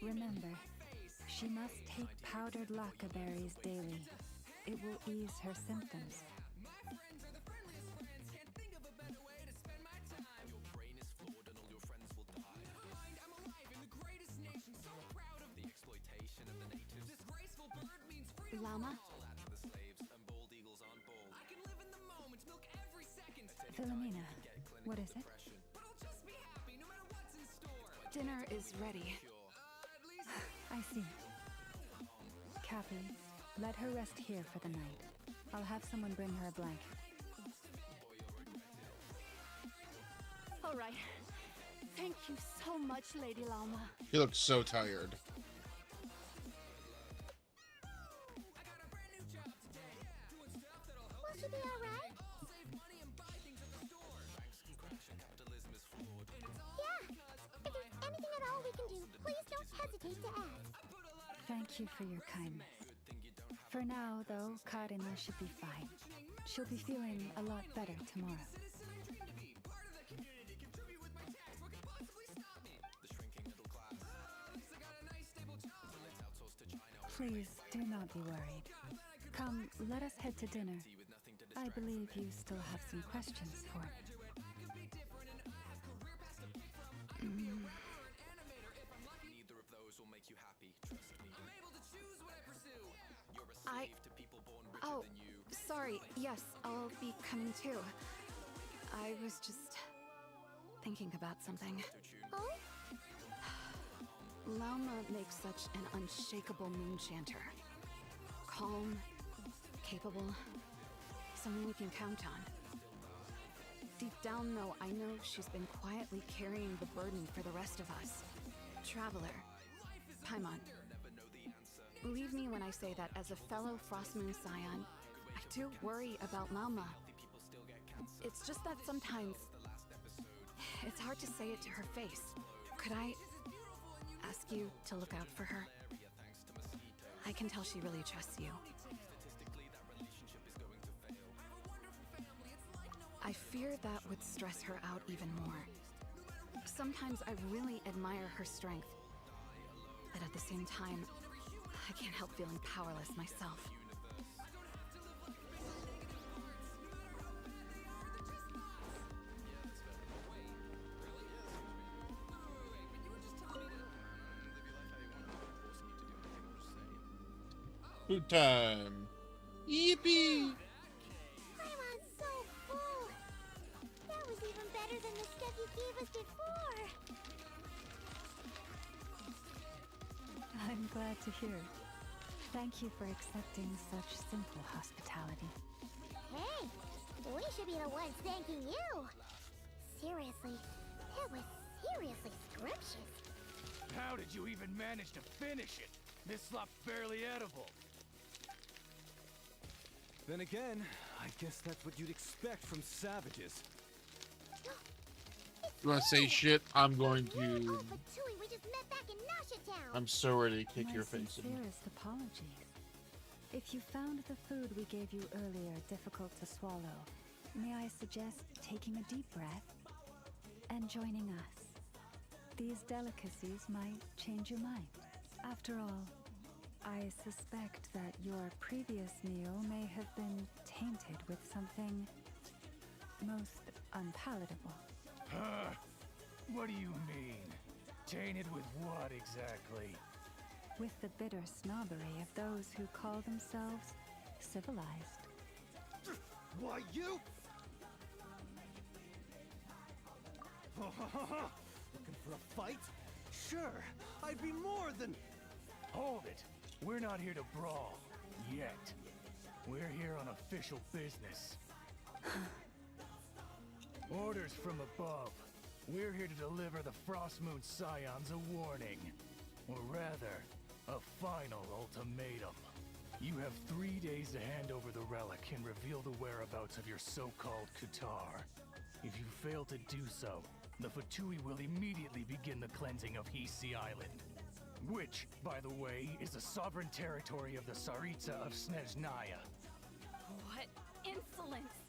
Remember, she must take powdered lacca berries daily. It will ease her symptoms. Llama? Philomena, what is it? Dinner is ready. I see. Cappy, let her rest here for the night. I'll have someone bring her a blanket. All right. Thank you so much, Lady Llama. He looks so tired. Will she be alright? Yeah. If there's anything at all we can do, please don't hesitate to ask. Thank you for your kindness. For now, though, Karina should be fine. She'll be feeling a lot better tomorrow. Please, do not be worried. Come, let us head to dinner. I believe you still have some questions for me. Oh, sorry. Yes, I'll be coming too. I was just thinking about something. Oh? Llama makes such an unshakable moon chanter. Calm, capable, someone we can count on. Deep down, though, I know she's been quietly carrying the burden for the rest of us. Traveler, Paimon, believe me when I say that as a fellow Frost Moon Scion, I do worry about Llama. It's just that sometimes it's hard to say it to her face. Could I ask you to look out for her? I can tell she really trusts you. I fear that would stress her out even more. Sometimes I really admire her strength, but at the same time, I can't help feeling powerless myself. Food time. Yippee! Paimon's so full. That was even better than the stuff you gave us before. I'm glad to hear. Thank you for accepting such simple hospitality. Hey, we should be the ones thanking you. Seriously, that was seriously scrumptious. How did you even manage to finish it? This slop's barely edible. Then again, I guess that's what you'd expect from savages. You wanna say shit? I'm going to. Fatui, we just met back in Nasha Town. I'm so ready to kick My your face in. sincerest apologies. If you found the food we gave you earlier difficult to swallow, may I suggest taking a deep breath and joining us? These delicacies might change your mind. After all, I suspect that your previous meal may have been tainted with something most unpalatable. Huh? What do you mean? Tainted with what exactly? With the bitter snobbery of those who call themselves civilized. Why, you? Looking for a fight? Sure, I'd be more than... Hold it! We're not here to brawl. Yet. We're here on official business. Orders from above. We're here to deliver the Frostmoon Scions a warning. Or rather, a final ultimatum. You have 3 days to hand over the relic and reveal the whereabouts of your so-called Qatar. If you fail to do so, the Fatui will immediately begin the cleansing of Hisi Island. Which, by the way, is the sovereign territory of the Tsaritsa of Snezhnaya. What insolence!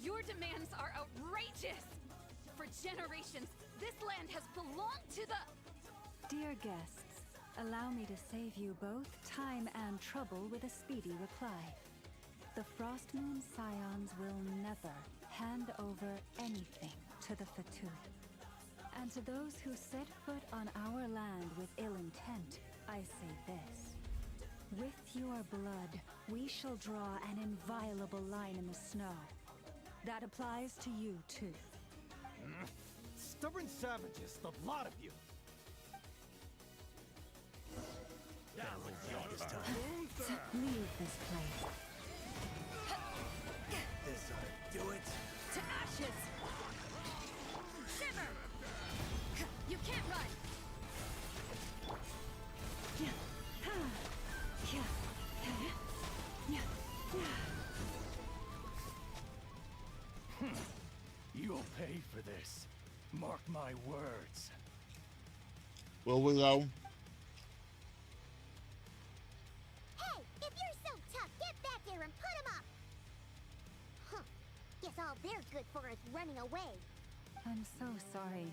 Your demands are outrageous! For generations, this land has belonged to the... Dear guests, allow me to save you both time and trouble with a speedy reply. The Frostmoon Scions will never hand over anything to the Fatui. And to those who set foot on our land with ill intent, I say this. With your blood, we shall draw an inviolable line in the snow. That applies to you, too. Stubborn savages, the lot of you! Leave this place. This ought to do it. To ashes! Shiver! You can't run! You'll pay for this. Mark my words. Will we go? Hey, if you're so tough, get back here and put him up! Huh. Guess all they're good for is running away. I'm so sorry.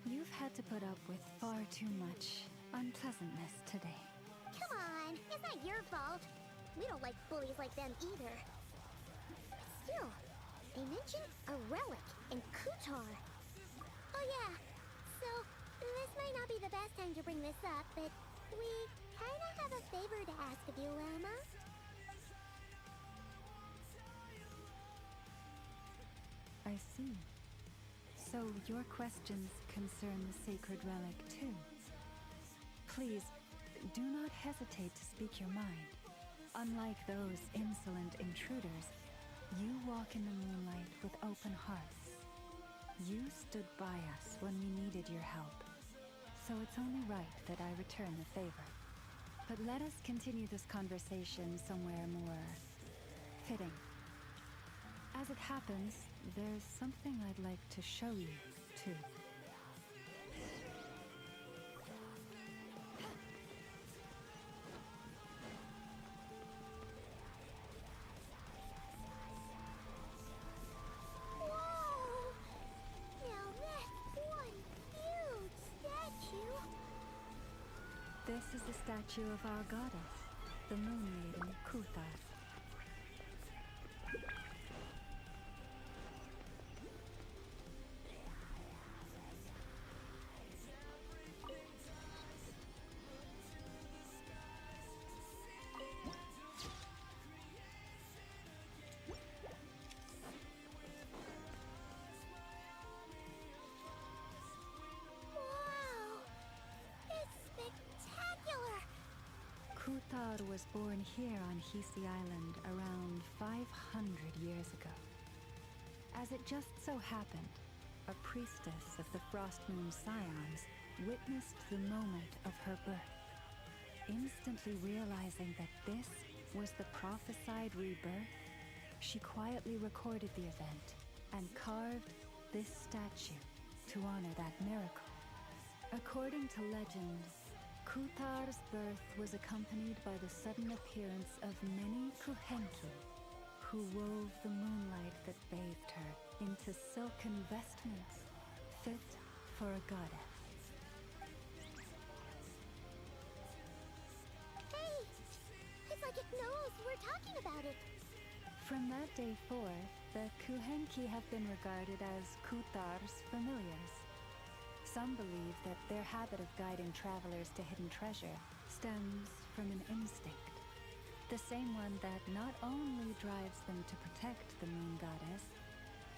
You've had to put up with far too much unpleasantness today. Come on, it's not your fault. We don't like bullies like them either. Still, they mentioned a relic in Qatar. Oh yeah, so this might not be the best time to bring this up, but we kinda have a favor to ask of you, Wilma. I see. So your questions concern the sacred relic too. Please, do not hesitate to speak your mind. Unlike those insolent intruders, you walk in the moonlight with open hearts. You stood by us when we needed your help, so it's only right that I return the favor. But let us continue this conversation somewhere more fitting. As it happens, there's something I'd like to show you, too. Whoa! Now that's one huge statue! This is the statue of our goddess, the Moon Maiden Kuthar. Wow! It's spectacular! Kuthar was born here on Hisi Island around 500 years ago. As it just so happened, a priestess of the Frostmoon Scions witnessed the moment of her birth. Instantly realizing that this was the prophesied rebirth, she quietly recorded the event and carved this statue to honor that miracle. According to legend, Kuthar's birth was accompanied by the sudden appearance of many Kuhenki, who wove the moonlight that bathed her into silken vestments fit for a goddess. Hey! It's like it knows we're talking about it! From that day forth, The Kuhenki have been regarded as Kutar's familiars. Some believe that their habit of guiding travelers to hidden treasure stems from an instinct. The same one that not only drives them to protect the moon goddess,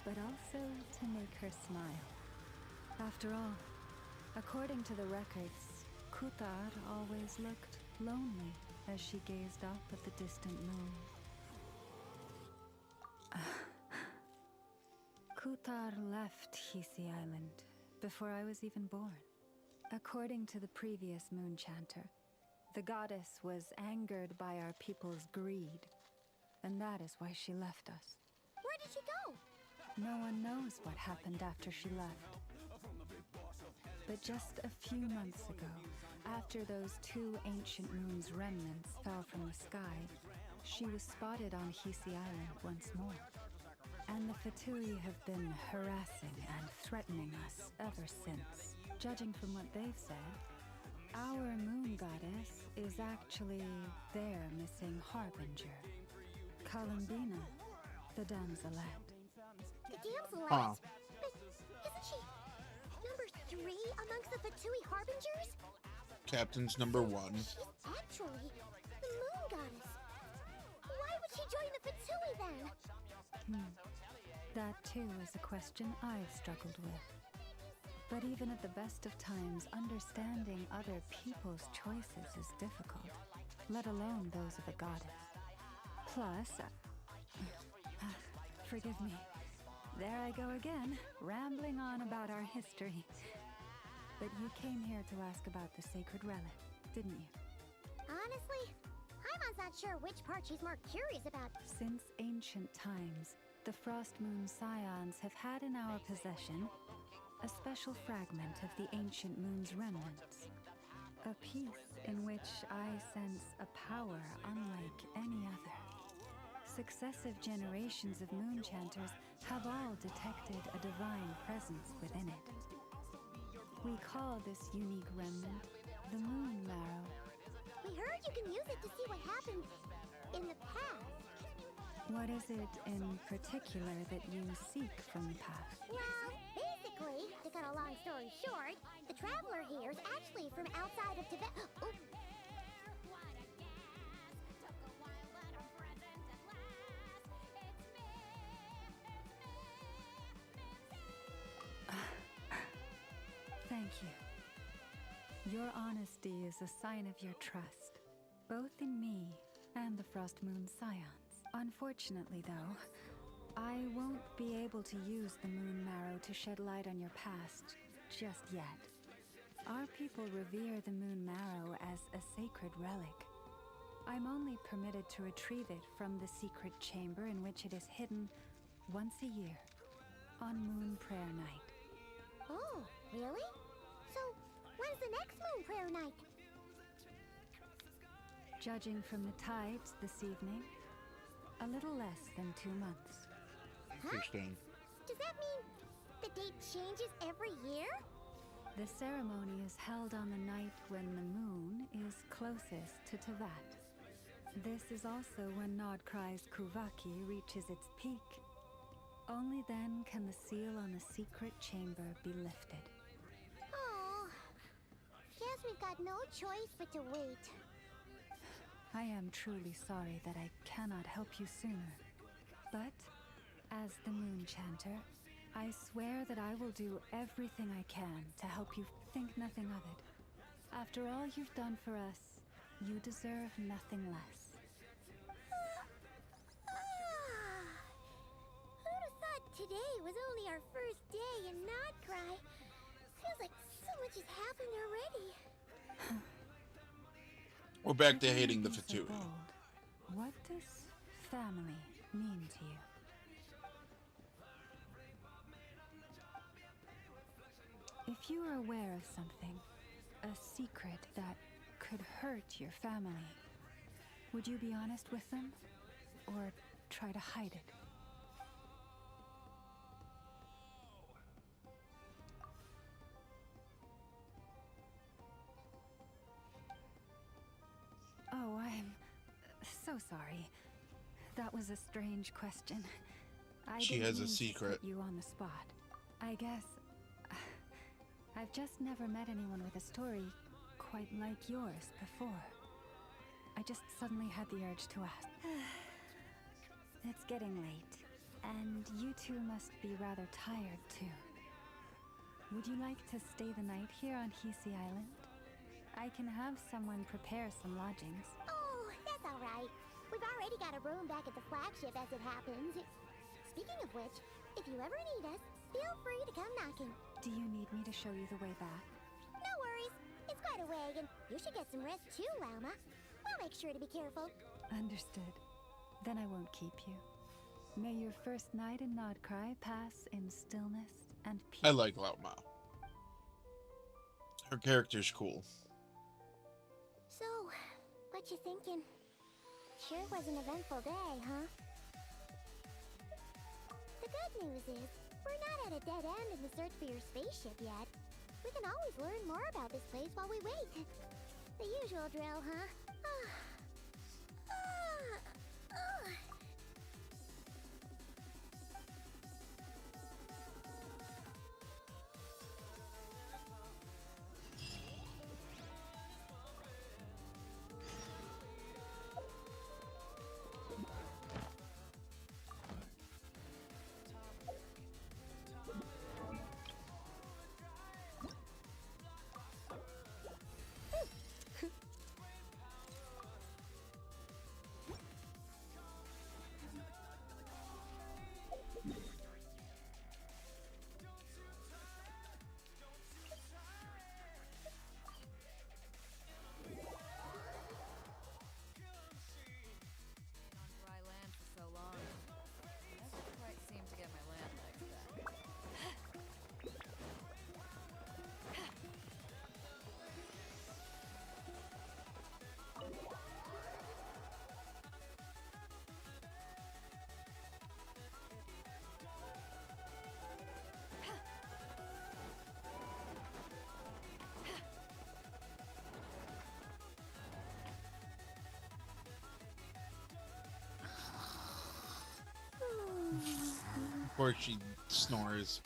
but also to make her smile. After all, according to the records, Kutar always looked lonely as she gazed up at the distant moon. Kutar left Hisi Island before I was even born. According to the previous moon chanter, the goddess was angered by our people's greed, and that is why she left us. Where did she go? No one knows what happened after she left. But just a few months ago, after those 2 ancient moons' remnants fell from the sky, she was spotted on Hisi Island once more. And the Fatui have been harassing and threatening us ever since. Judging from what they've said, our moon goddess is actually their missing harbinger, Kalumbina, the damselette. The damselette? But isn't she number 3 amongst the Fatui harbingers? Captain's number 1. She's actually the moon goddess. Why would she join the Fatui then? That too is a question I've struggled with. But even at the best of times, understanding other people's choices is difficult, let alone those of a goddess. Plus, forgive me, there I go again, rambling on about our history. But you came here to ask about the sacred relic, didn't you? Honestly, Paimon's not sure which part she's more curious about. Since ancient times, the Frost Moon Scions have had in our possession a special fragment of the ancient moon's remnants. A piece in which I sense a power unlike any other. Successive generations of moon chanters have all detected a divine presence within it. We call this unique remnant the Moon Marrow. We heard you can use it to see what happened in the past. What is it in particular that you seek from the past? Well, basically, to cut a long story short, the traveler here is actually from outside of Tibet. Oh. Thank you. Your honesty is a sign of your trust, both in me and the Frost Moon Scions. Unfortunately, though, I won't be able to use the Moon Marrow to shed light on your past just yet. Our people revere the Moon Marrow as a sacred relic. I'm only permitted to retrieve it from the secret chamber in which it is hidden once a year, on Moon Prayer Night. Oh, really? So, when's the next Moon Prayer Night? Judging from the tides this evening, a little less than 2 months. Interesting. Does that mean the date changes every year? The ceremony is held on the night when the moon is closest to Tevat. This is also when Nodcry's Kuvaki reaches its peak. Only then can the seal on the secret chamber be lifted. Oh, guess we've got no choice but to wait. I am truly sorry that I cannot help you sooner. But, as the Moon Chanter, I swear that I will do everything I can to help you. Think nothing of it. After all you've done for us, you deserve nothing less. Who'd have thought today was only our first day in Nodcry? Feels like so much has happened already. We're back to hating the Fatui. What does family mean to you? If you are aware of something, a secret that could hurt your family, would you be honest with them? Or try to hide it? Oh, I'm so sorry. That was a strange question. I She didn't has a mean to secret. put you on the spot. I guess I've just never met anyone with a story quite like yours before. I just suddenly had the urge to ask. It's getting late, and you two must be rather tired too. Would you like to stay the night here on Hisi Island? I can have someone prepare some lodgings. Oh, that's all right. We've already got a room back at the flagship as it happens. Speaking of which, if you ever need us, feel free to come knocking. Do you need me to show you the way back? No worries. It's quite a way, and you should get some rest too, Lauma. We'll make sure to be careful. Understood. Then I won't keep you. May your first night in Nodcry pass in stillness and peace. I like Lauma. Her character's cool. So, what you thinking? Sure was an eventful day, huh? The good news is, we're not at a dead end in the search for your spaceship yet. We can always learn more about this place while we wait. The usual drill, huh? Of course she snores.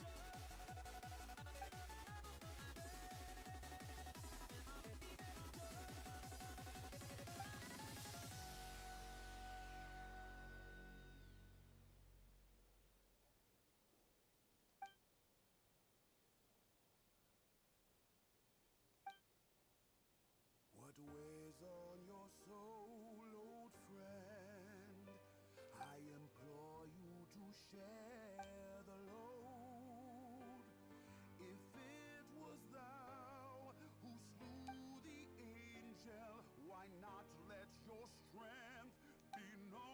What weighs on your soul, old friend? I implore you to share the load. If it was thou who slew the angel, why not let your strength be known?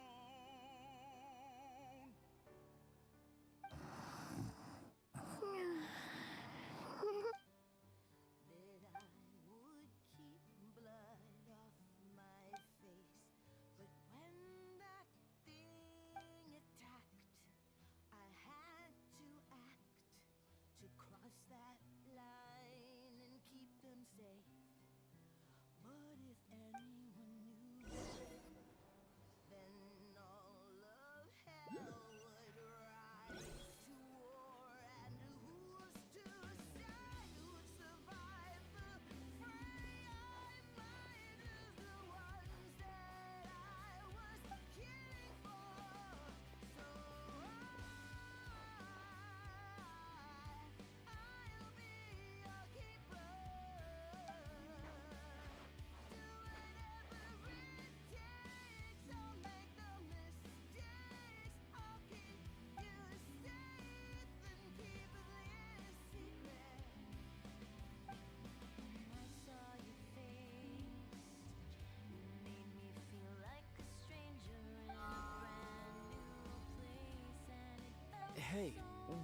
Hey,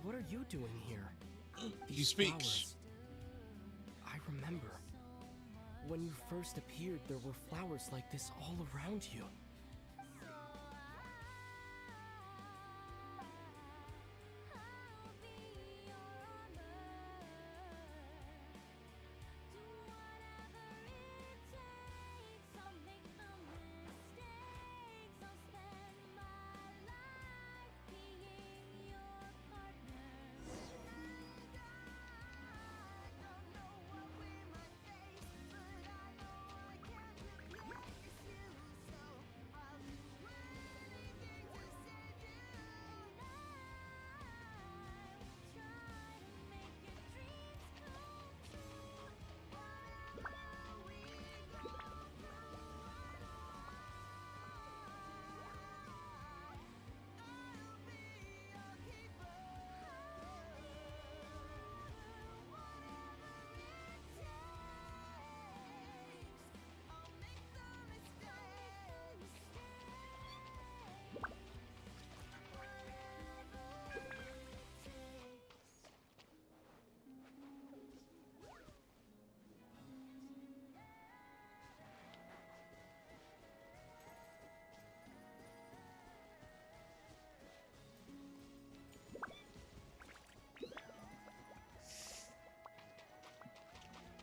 what are you doing here? He speaks. Flowers. I remember. When you first appeared, there were flowers like this all around you.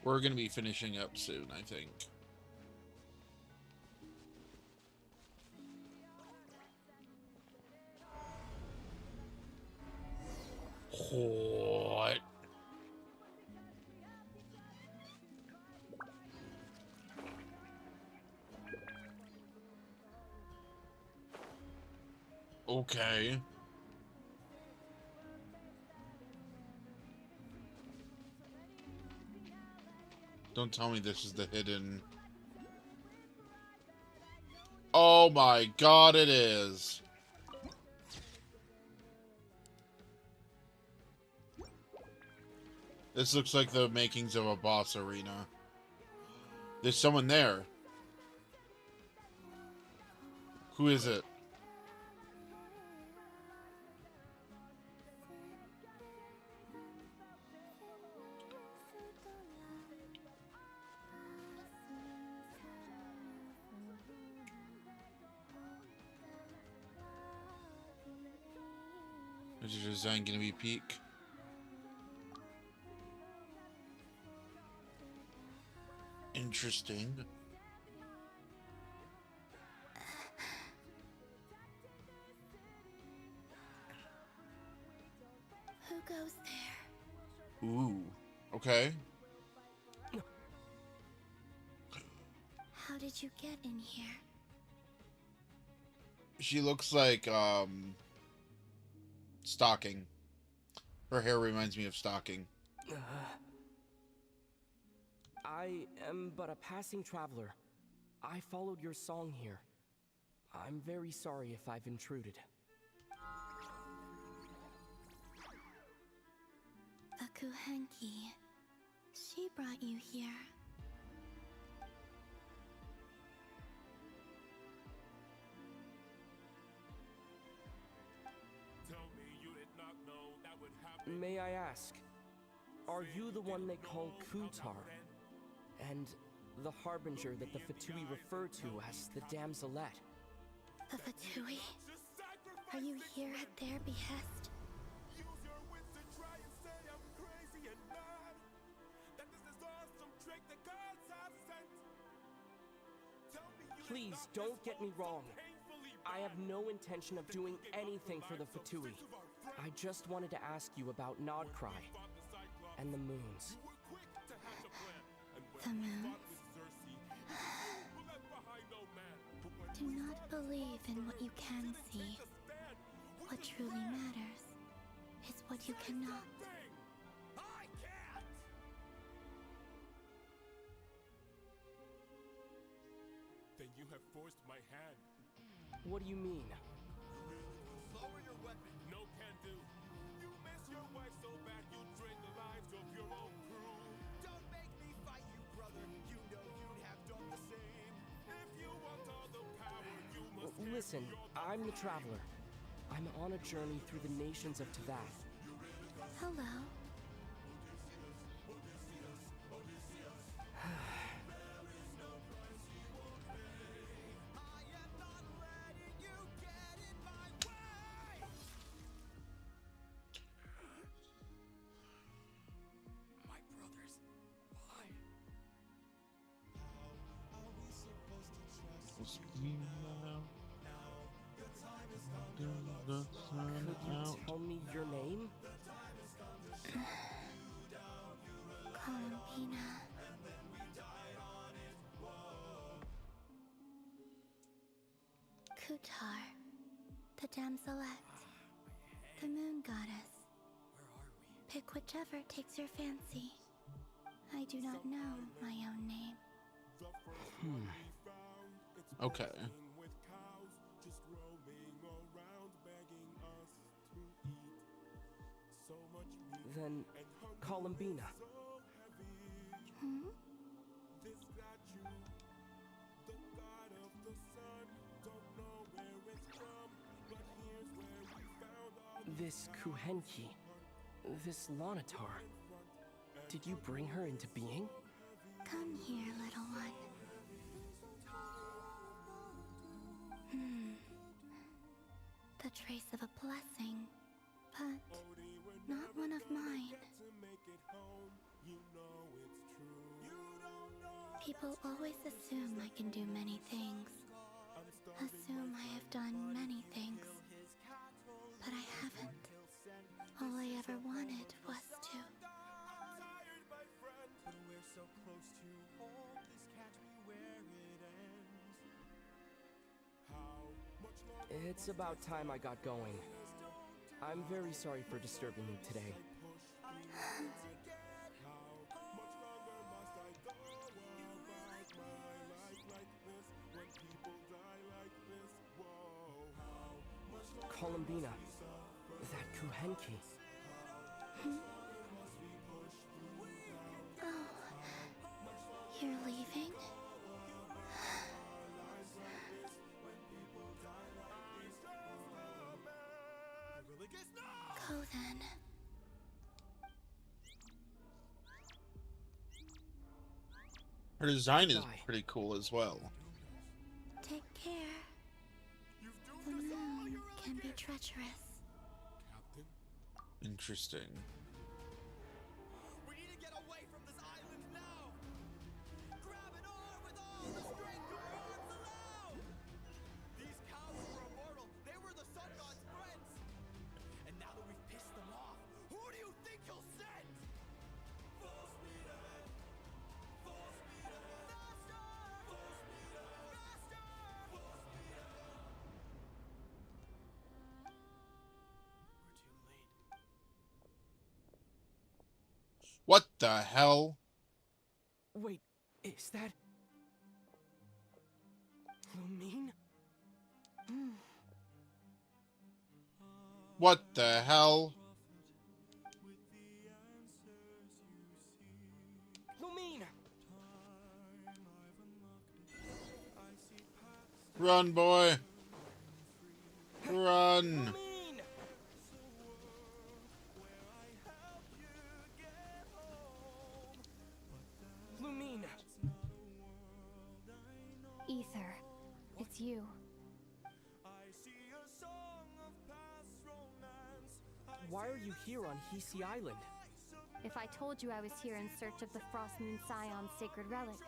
We're gonna be finishing up soon, I think. What? Okay. Don't tell me this is the hidden... Oh my god, it is. This looks like the makings of a boss arena. There's someone there. Who is it? Is your design gonna be peak? Interesting. Who goes there? Ooh. Okay. How did you get in here? She looks like, Stocking. Her hair reminds me of Stocking. I am but a passing traveler. I followed your song here. I'm very sorry if I've intruded. A Kuhenki. She brought you here. May I ask, are you the one they call Kutar? And the harbinger that the Fatui refer to as the Damselette? The Fatui? Are you here at their behest? Please don't get me wrong. I have no intention of doing anything for the Fatui. I just wanted to ask you about Nodcry and the moons. The moons? Do not believe in what you can see. What truly matters is what you cannot. Then you have forced my hand. What do you mean? Lower your weapon. No can do. You miss your wife so bad you drain the lives of your own crew. Don't make me fight you, brother. You know you'd have done the same. If you want all the power, you must. Listen, I'm the traveler. I'm on a journey through the nations of Tavath. Hello. Could you tell me your name? Columbina. Kutar. The Damselette. The moon goddess. Pick whichever takes your fancy. I do not know my own name. Okay. Then, Columbina. Hmm? This Kuhenki, this Lonatar, did you bring her into being? Come here, little one. The trace of a blessing, but not one of mine. People always assume I can do many things. Assume I have done many things. But I haven't. All I ever wanted was to. It's about time I got going. I'm very sorry for disturbing you today. Columbina, that Kuhenki. Oh, you're leaving? Go then. Her design is pretty cool as well. Take care. The moon can be treacherous. Interesting. What the hell? Wait, is that... Lumine? What the hell? Lumine! Run, boy! Run! Lumine! Ether, it's you. Why are you here on Hisi Island? If I told you I was here in search of the Frost Moon Scion's sacred relic,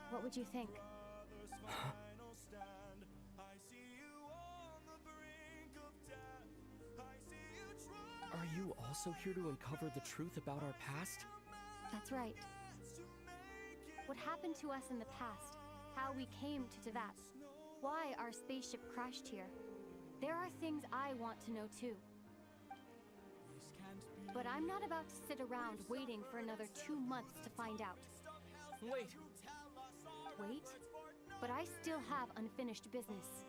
what would you think? Are you also here to uncover the truth about our past? That's right. What happened to us in the past, how we came to that, why our spaceship crashed here. There are things I want to know too. But I'm not about to sit around waiting for another 2 months to find out. Wait! Wait? But I still have unfinished business.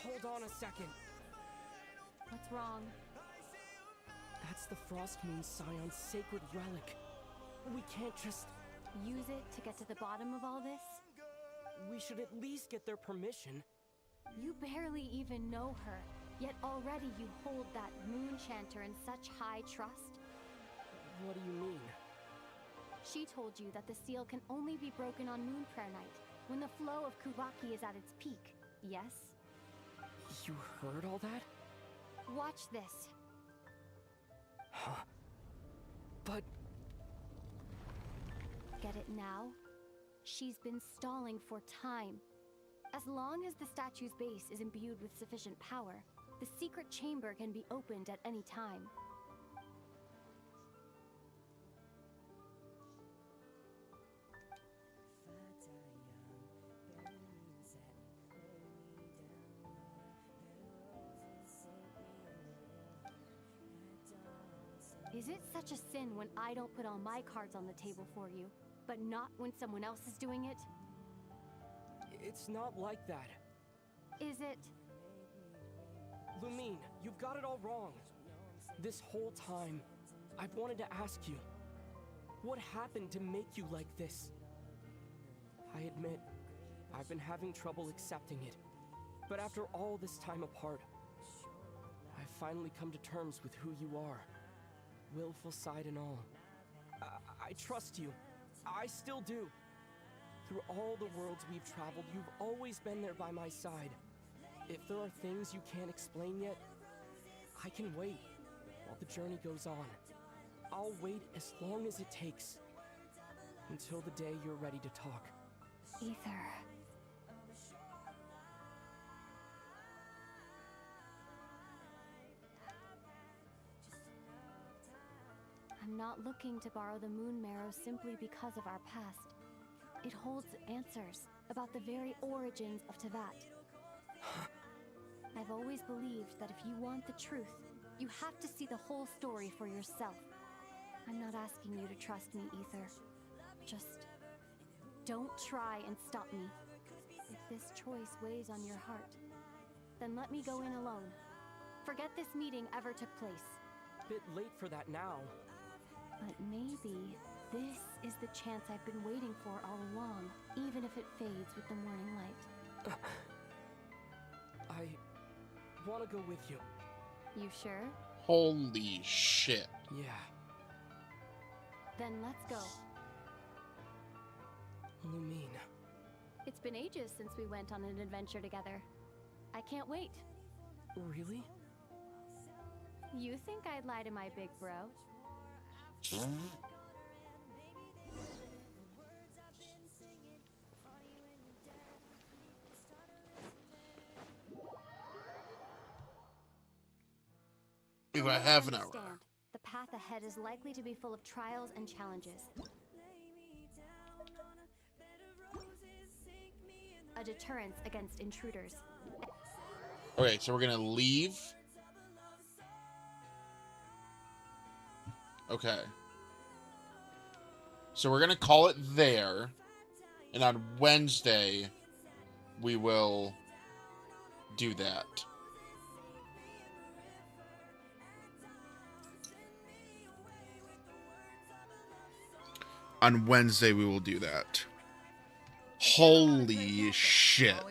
Hold on a second. What's wrong? That's the Frost Moon Scion's sacred relic. We can't just... Use it to get to the bottom of all this? We should at least get their permission. You barely even know her, yet already you hold that moon chanter in such high trust. What do you mean? She told you that the seal can only be broken on Moon Prayer Night, when the flow of Kubaki is at its peak, yes? You heard all that? Watch this. Huh? But... Get it now? She's been stalling for time. As long as the statue's base is imbued with sufficient power, the secret chamber can be opened at any time. Is it such a sin when I don't put all my cards on the table for you? but not when someone else is doing it? It's not like that. Is it? Lumine, you've got it all wrong. This whole time, I've wanted to ask you, what happened to make you like this? I admit, I've been having trouble accepting it. But after all this time apart, I've finally come to terms with who you are. Willful side and all. I trust you. I still do. Through all the worlds we've traveled, you've always been there by my side. If there are things you can't explain yet, I can wait while the journey goes on. I'll wait as long as it takes. Until the day you're ready to talk. Ether. I'm not looking to borrow the moon marrow simply because of our past. It holds answers about the very origins of Teyvat. I've always believed that if you want the truth, you have to see the whole story for yourself. I'm not asking you to trust me, Ether. Just don't try and stop me. If this choice weighs on your heart, then let me go in alone. Forget this meeting ever took place. Bit late for that now. But maybe this is the chance I've been waiting for all along, even if it fades with the morning light. I want to go with you. You sure? Holy shit. Yeah. Then let's go. Lumine. It's been ages since we went on an adventure together. I can't wait. Really? You think I'd lie to my big bro? We got half an hour. The path ahead is likely to be full of trials and challenges. A deterrence against intruders. Okay, so we're gonna leave. Okay. So we're gonna call it there. And on Wednesday, we will do that. On Wednesday, we will do that. Holy shit.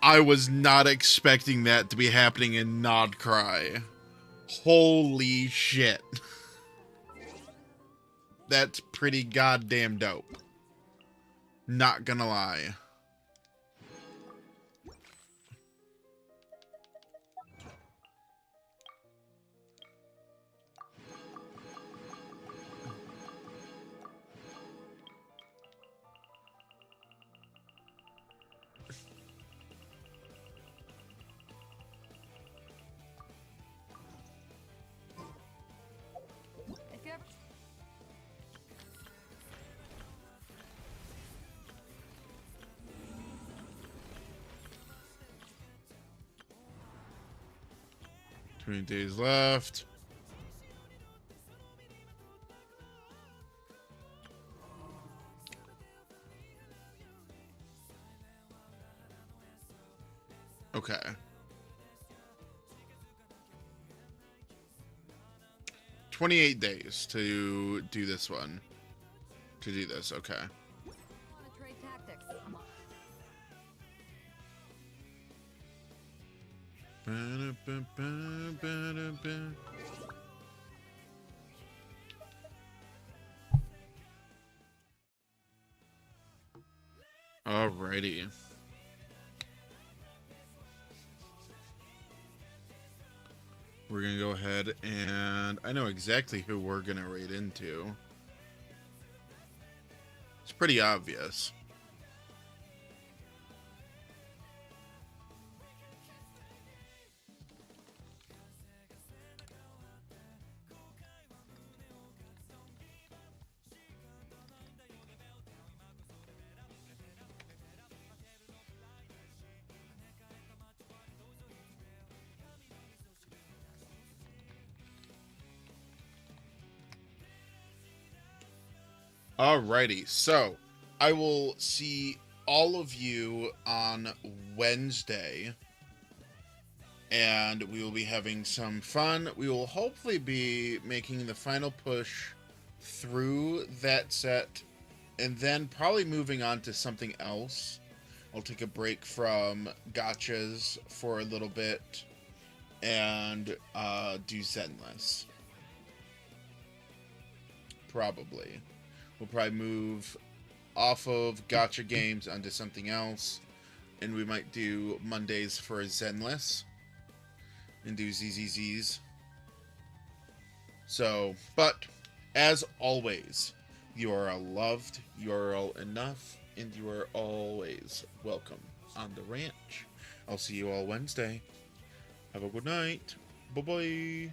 I was not expecting that to be happening in Nod Cry. Holy shit. That's pretty goddamn dope. Not gonna lie. If you ever... Twenty days left. Okay. 28 days to do this one. To do this, okay. Trade tactics. Alrighty. We're gonna go ahead and I know exactly who we're gonna raid into. It's pretty obvious. Alrighty, so I will see all of you on Wednesday, and we will be having some fun. We will hopefully be making the final push through that set, and then probably moving on to something else. I'll take a break from gachas for a little bit, and do Zenless. Probably. We'll probably move off of gacha games onto something else, and we might do Mondays for Zenless and do ZZZs. So, but as always, you are all loved, you are all enough, and you are always welcome on the ranch. I'll see you all Wednesday. Have a good night. Bye-bye.